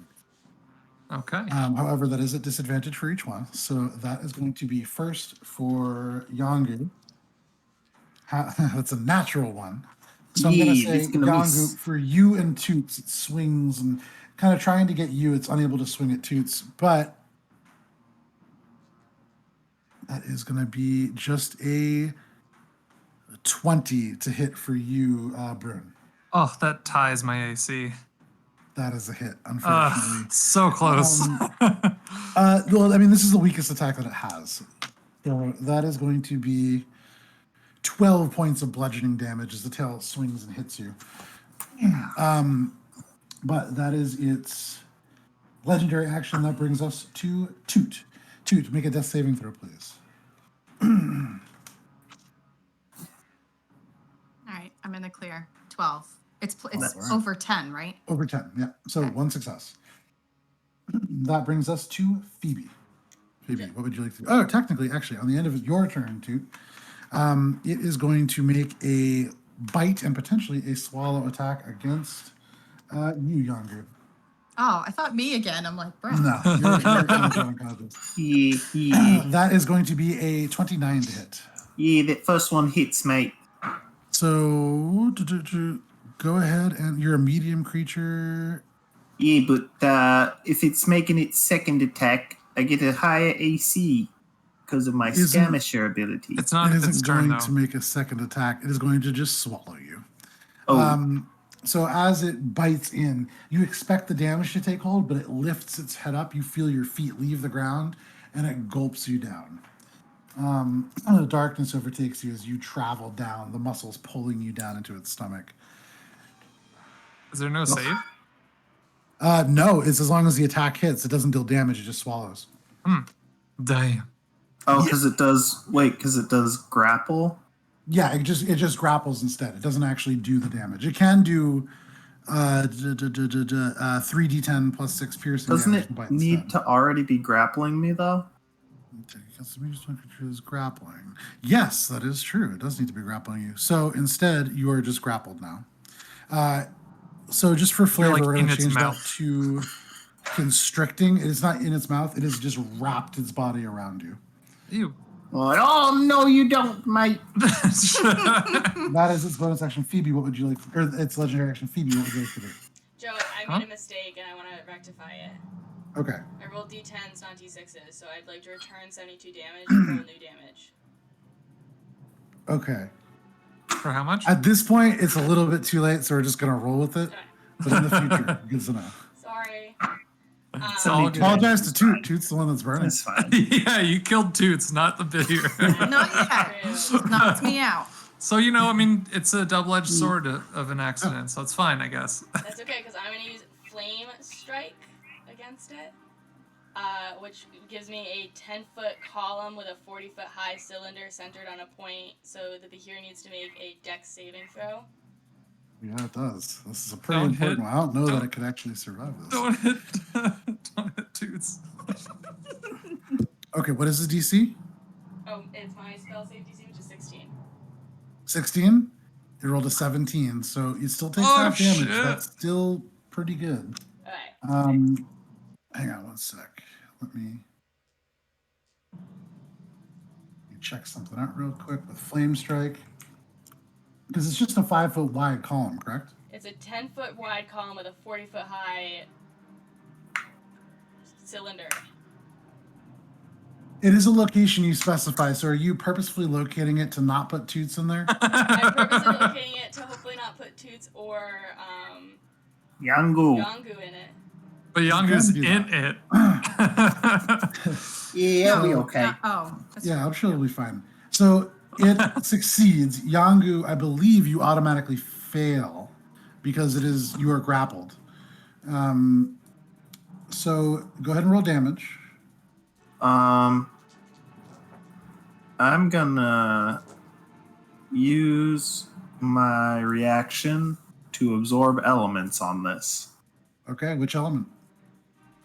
Okay. However, that is a disadvantage for each one. So that is going to be first for Yangu. That's a natural one. So I'm going to say, it's gonna Yangu, for you and Toots, it swings and kind of trying to get you. It's unable to swing at Toots, but that is going to be just a 20 to hit for you, Brun. Oh, that ties my AC. That is a hit, unfortunately. So close. Well, I mean, this is the weakest attack that it has. So that is going to be 12 points of bludgeoning damage as the tail swings and hits you. But that is its legendary action. That brings us to Toot. Toot, make a death saving throw, please. All right, I'm in the clear. 12. It's That's over 10, right? Over 10, yeah. So Okay. one success. That brings us to Pheobe. Phoebe, what would you like to do? Oh, technically, actually, on the end of your turn, Toot, it is going to make a bite and potentially a swallow attack against you, Yangu. Oh, I thought me again. I'm like, Brun. No, you're kind of unconscious. Yeah. That is going to be a 29 to hit. Yeah, that first one hits, mate. So, go ahead, and you're a medium creature. Yeah, but if it's making its second attack, I get a higher AC because of my skirmisher ability. It's not It its isn't turn, going though. to make a second attack. It is going to just swallow you. Oh, So as it bites in, you expect the damage to take hold, but it lifts its head up. You feel your feet leave the ground, and it gulps you down. The darkness overtakes you as you travel down, the muscles pulling you down into its stomach. Is there no save? No, it's as long as the attack hits. It doesn't deal damage. It just swallows. Damn. because it does. Wait, because it does grapple. Yeah, it just grapples instead. It doesn't actually do the damage. It can do 3d10 plus 6 piercing. Doesn't damage it by need instead. to already be grappling me though? Is grappling. Yes, that is true. It does need to be grappling you. So instead, you are just grappled now. So just for flavor, like we're in going to its change that mouth. to constricting. It is not in its mouth. It has just wrapped its body around you. Ew. Oh no, you don't, mate. That is its bonus action. Phoebe, what would you like? Or its legendary action. Phoebe, what would you like to do? Joe, I made a mistake and I want to rectify it. Okay. I rolled d10s, not d6s, so I'd like to return 72 damage and roll new damage. Okay. For how much? At this point, it's a little bit too late, so we're just going to roll with it. Okay. But in the future, good to know. Sorry. It's all good. Apologize to Toot. Toot's the one that's burning. That's fine. Yeah, you killed Toots, not the video. Not yet. Knocked me out. So, you know, I mean, it's a double-edged sword of an accident, so it's fine, I guess. That's okay, because I'm going to use Flame Strike against it, which gives me a 10-foot column with a 40-foot high cylinder centered on a point, so that the hero needs to make a dex saving throw. Yeah, it does. This is a pretty Don't important hit- one. I don't know that don't- it could actually survive this. Don't hit Toots. Okay, what is the DC? Oh, it's my spell save DC, which is 16. 16? You rolled a 17, so it still takes Oh, half damage. shit. That's still pretty good. Alright. Hang on one sec. Let me check something out real quick with Flame Strike. Because it's just a 5-foot wide column, correct? It's a 10-foot wide column with a 40-foot high cylinder. It is a location you specify, so are you purposefully locating it to not put Toots in there? I'm purposely locating it to hopefully not put Toots or Yangu. Yangu in it. But Yangu's do in that. it. Yeah, we okay. That's Yeah, I'm sure it'll be fine. So it succeeds. Yangu, I believe you automatically fail because you are grappled. So go ahead and roll damage. I'm gonna use my reaction to absorb elements on this. Okay, which element?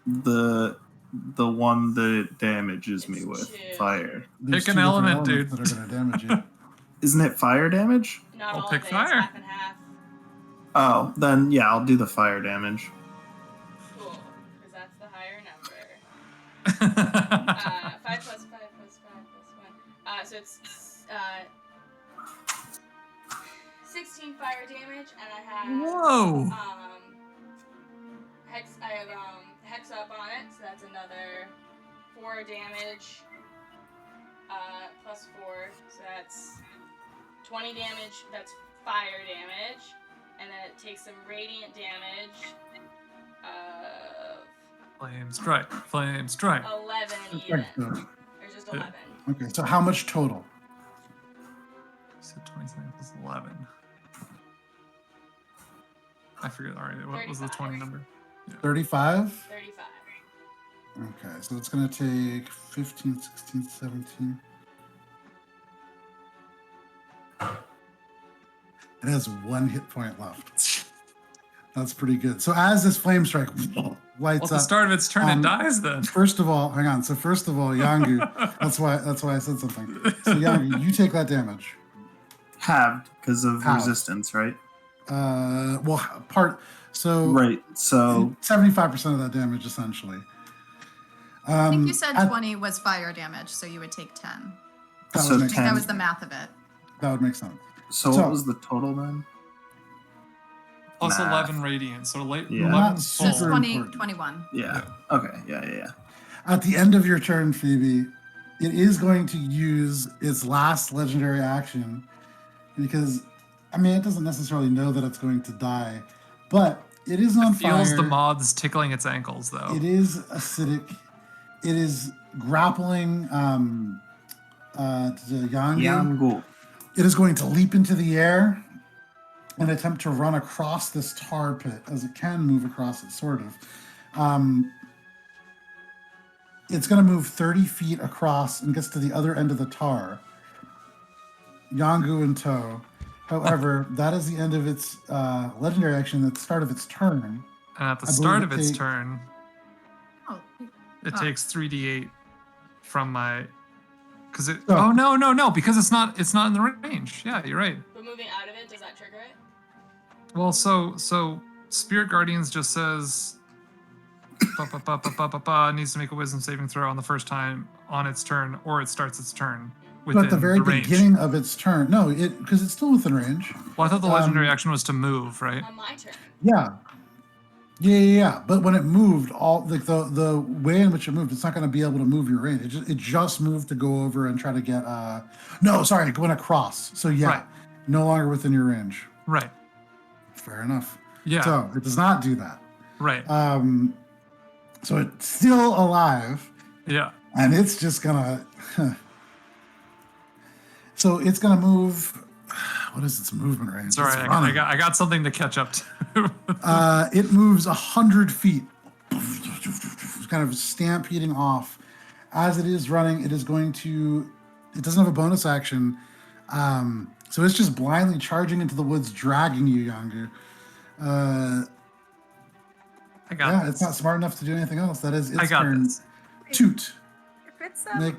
The one that damages me It's with two. fire. There's Pick an two different element, elements dude. that are going to damage you. Isn't it fire damage? Not I'll all pick of it. fire. It's half and half. Oh, then yeah, I'll do the fire damage. Cool. Because that's the higher number. so it's 16 fire damage, and I have Whoa! hex up on it, so that's another 4 damage. Plus 4, so that's 20 damage. That's fire damage, and then it takes some radiant damage. Flame strike. Flame strike. 11 even. Or just 11. Okay, so how much total? So 27 plus 11. I forget. All right, what was the 20 number? 35? 35. Okay, so it's going to take 15, 16, 17. It has 1 hit point left. That's pretty good. So as this flame strike lights At the up, start of its turn, it dies then. First of all, hang on. So first of all, Yangu, that's why I said something. So Yangu, you take that damage. Halved because of Halved. resistance, right? So Right. So 75% of that damage essentially. I think you said 20 was fire damage, so you would take 10. That So would I make think that sense. was the math of it. That would make sense. so So- what was the total then? Plus Nah. 11 radiant, so late Yeah. 11 Not full. super 20, important. 21. Yeah. Okay. Yeah. At the end of your turn, Phoebe, it is going to use its last legendary action because, it doesn't necessarily know that it's going to die, but it is on It feels fire. the moths tickling its ankles, though. It is acidic. It is grappling Yangu. Yangu. It is going to leap into the air and attempt to run across this tar pit, as it can move across it, sort of. It's going to move 30 feet across and gets to the other end of the tar. Yangu in tow. However, that is the end of its legendary action at the start of its turn. And at the I start believe of it its take- turn, Oh, it Oh. takes 3d8 from my... Because it... Oh. Oh, no, because it's not in the range. Yeah, you're right. But moving out of it, does that trigger it? Well, so Spirit Guardians just says needs to make a wisdom saving throw on the first time on its turn, or it starts its turn But within at the very range. beginning of its turn, no, because it's still within range. Well, I thought the legendary action was to move, right? On my turn. Yeah. But when it moved, all like the way in which it moved, it's not going to be able to move your range. It just moved to go over and try to get. Going across. So yeah, Right. no longer within your range. Right. Fair enough. Yeah. So it does not do that. Right. So it's still alive, Yeah. and it's just gonna. So it's gonna move. What is its movement range? Sorry, It's I running. got something to catch up to. It moves 100 feet, kind of stampeding off. As it is running, it is going to. It doesn't have a bonus action, so it's just blindly charging into the woods, dragging you, Yangu. I got this. It's not smart enough to do anything else. That is its I got turn. this. Toot. If it's Make,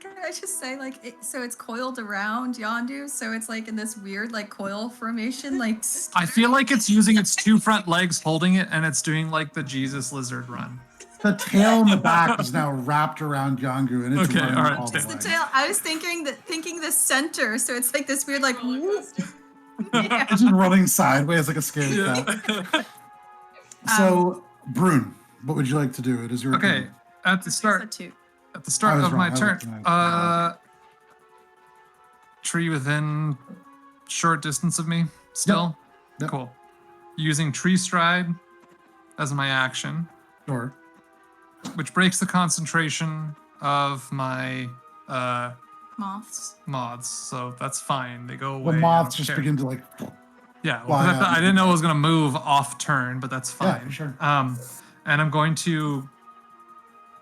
can I just say, so it's coiled around Yondu, so it's like in this weird coil formation, I feel like it's using its 2 front legs holding it, and it's doing like the Jesus lizard run. the tail and the back is now wrapped around Yangu, and it's Okay, running all right. all the It's way. the tail. I was thinking the center, so it's like this weird Roller whoop. coaster. Yeah. It's just running sideways like a scared cat. So, Brun, what would you like to do? It is your Okay, turn. at the It's a start toot. I was of my wrong. I turn, looked at tree within short distance of me still. Yep. Cool. Using tree stride as my action, Sure. which breaks the concentration of my Moths. moths, so that's fine. They go away. The I moths don't just care. begin to Yeah, fly well, out. I didn't know it was gonna move off turn, but that's Yeah, fine. for sure. And I'm going to,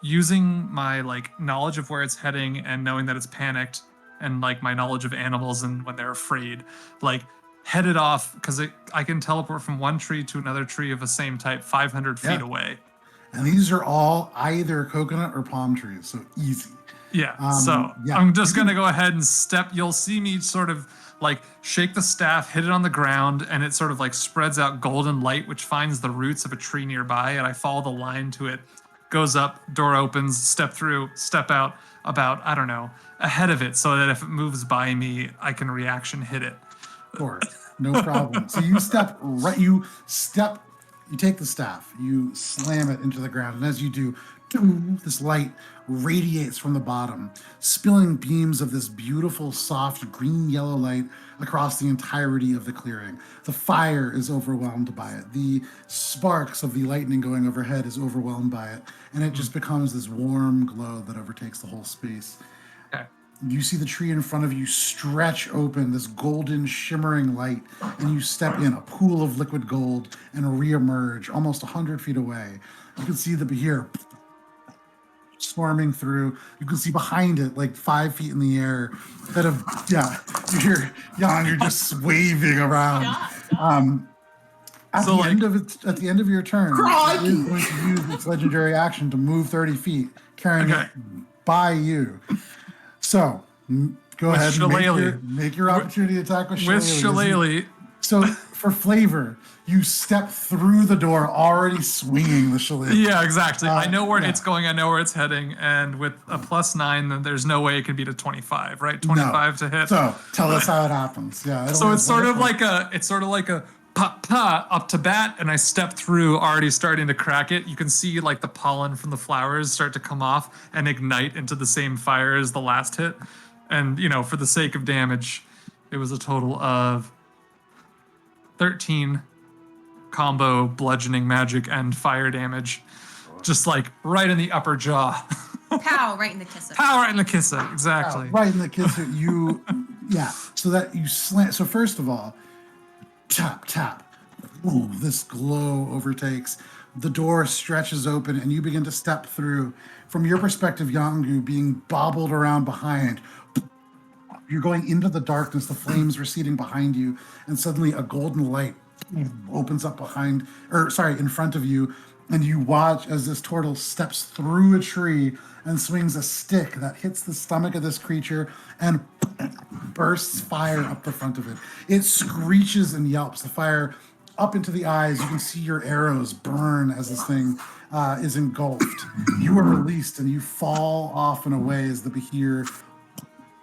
using my knowledge of where it's heading and knowing that it's panicked, and my knowledge of animals and when they're afraid, head it off because I can teleport from one tree to another tree of the same type 500 feet Yeah. away. And these are all either coconut or palm trees, so easy. Yeah, Yeah. I'm just gonna go ahead and step. You'll see me sort of shake the staff, hit it on the ground, and it sort of spreads out golden light, which finds the roots of a tree nearby, and I follow the line to it goes up, door opens, step through, step out about, I don't know, ahead of it so that if it moves by me, I can reaction hit it. Sure, no problem. So you take the staff, you slam it into the ground, and as you do, this light radiates from the bottom, spilling beams of this beautiful, soft, green-yellow light across the entirety of the clearing. The fire is overwhelmed by it. The sparks of the lightning going overhead is overwhelmed by it, and it just becomes this warm glow that overtakes the whole space. Okay. You see the tree in front of you stretch open, this golden, shimmering light, and you step in a pool of liquid gold and reemerge almost 100 feet away. You can see the behir swarming through. You can see behind it, like 5 feet in the air, you hear Yangu just waving around. At the end of your turn, it is going to use its legendary action to move 30 feet, carrying it by you. So, go ahead and make your opportunity attack with Shillelagh. So, for flavor, you step through the door already swinging the shillelagh. Yeah, exactly. I know where it's going. I know where it's heading. And with a +9, then there's no way it can beat a 25, right? 25 to hit. So, tell us how it happens. Yeah. So it's sort of like a pa up to bat, and I step through, already starting to crack it. You can see like the pollen from the flowers start to come off and ignite into the same fire as the last hit. And for the sake of damage, it was a total of 13 combo bludgeoning magic and fire damage, just like right in the upper jaw. Pow, right in the kisser. Pow, right in the kisser, exactly. Right in the kisser. So that you slant. So first of all, tap. Ooh, this glow overtakes. The door stretches open and you begin to step through. From your perspective, Yangu being bobbled around behind, you're going into the darkness, the flames receding behind you, and suddenly a golden light opens up in front of you, and you watch as this tortle steps through a tree and swings a stick that hits the stomach of this creature and bursts fire up the front of it. It screeches and yelps, the fire up into the eyes. You can see your arrows burn as this thing is engulfed. You are released and you fall off and away as the behir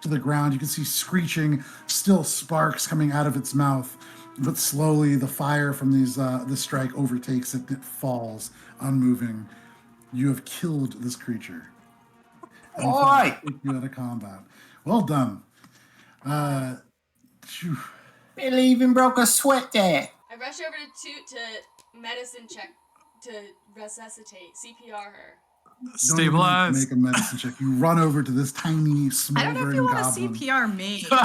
to the ground. You can see screeching, still sparks coming out of its mouth, but slowly the fire from this strike overtakes it. It falls unmoving. You have killed this creature. All right. You out of combat. Well done. Barely even broke a sweat there. I rush over to Toot to medicine check to resuscitate, CPR her. Stabilize. Make a medicine check. You run over to this tiny, smoldering I don't know if you want goblin. to CPR me. Or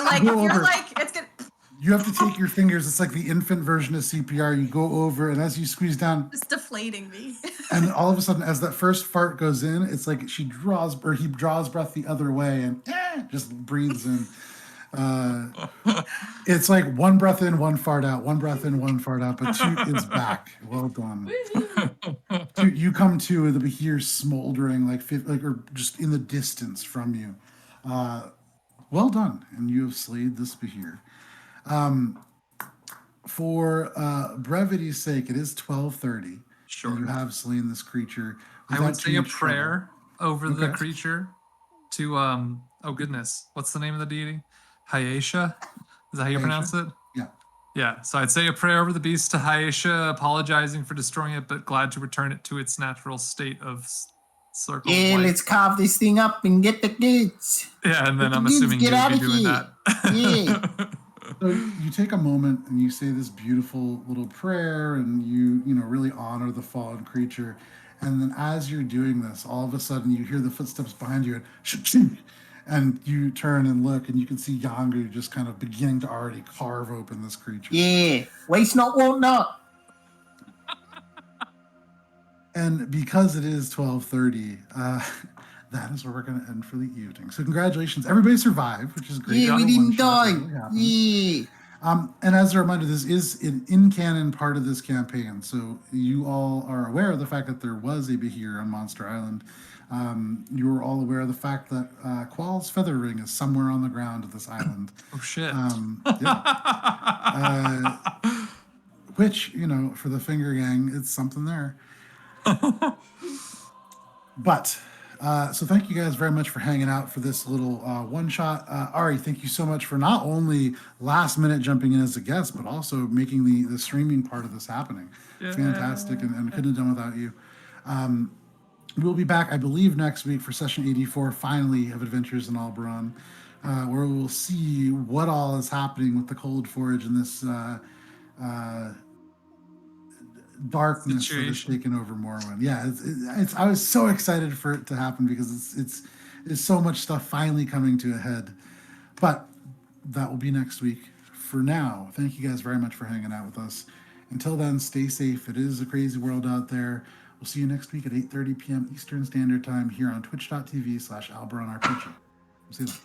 like, if you're like, it's good. You have to take your fingers. It's like the infant version of CPR. You go over, and as you squeeze down, It's deflating me. and all of a sudden, as that first fart goes in, it's like he draws breath the other way and just breathes in. It's like one breath in, one fart out, one breath in, one fart out. But Toot is back. Well done. Toot, you come to the behir smoldering or just in the distance from you. Well done, and you have slayed this behir. For brevity's sake, it is 12:30. Sure. You have slain this creature. I would say a prayer over the creature to oh goodness, what's the name of the deity? Hyasha? Is that how you pronounce it? Yeah. Yeah. So I'd say a prayer over the beast to Hyasha, apologizing for destroying it, but glad to return it to its natural state of circle. Yeah, let's carve this thing up and get the goods. Yeah, and then Get I'm the goods, assuming get you'd out be of doing here. that. Yeah. So you take a moment and you say this beautiful little prayer, and you really honor the fallen creature. And then as you're doing this, all of a sudden you hear the footsteps behind you, and you turn and look, and you can see Yangu just kind of beginning to already carve open this creature. Yeah. Waste not, want not. And because it is 12:30, that is where we're going to end for the evening. So congratulations. Everybody survived, which is great. Yeah, we One didn't shot, die. that really happened. Yeah. And as a reminder, this is an in-canon part of this campaign. So you all are aware of the fact that there was a behir on Monster Island. You were all aware of the fact that Qual's feather ring is somewhere on the ground of this island. Oh shit. Which, for the Finger Gang, it's something there. But so thank you guys very much for hanging out for this little one shot. Ari, thank you so much for not only last minute jumping in as a guest, but also making the streaming part of this happening. Yeah. Fantastic, and couldn't have done without you. We'll be back, I believe, next week for session 84, finally, of Adventures in Alberon, where we'll see what all is happening with the Cold Forge and this darkness that has taken over Morwen. Yeah, it's I was so excited for it to happen because it's so much stuff finally coming to a head. But that will be next week. For now, thank you guys very much for hanging out with us. Until then, stay safe. It is a crazy world out there. We'll see you next week at 8:30 p.m. Eastern Standard Time here on twitch.tv/AlberonRPG. See you then.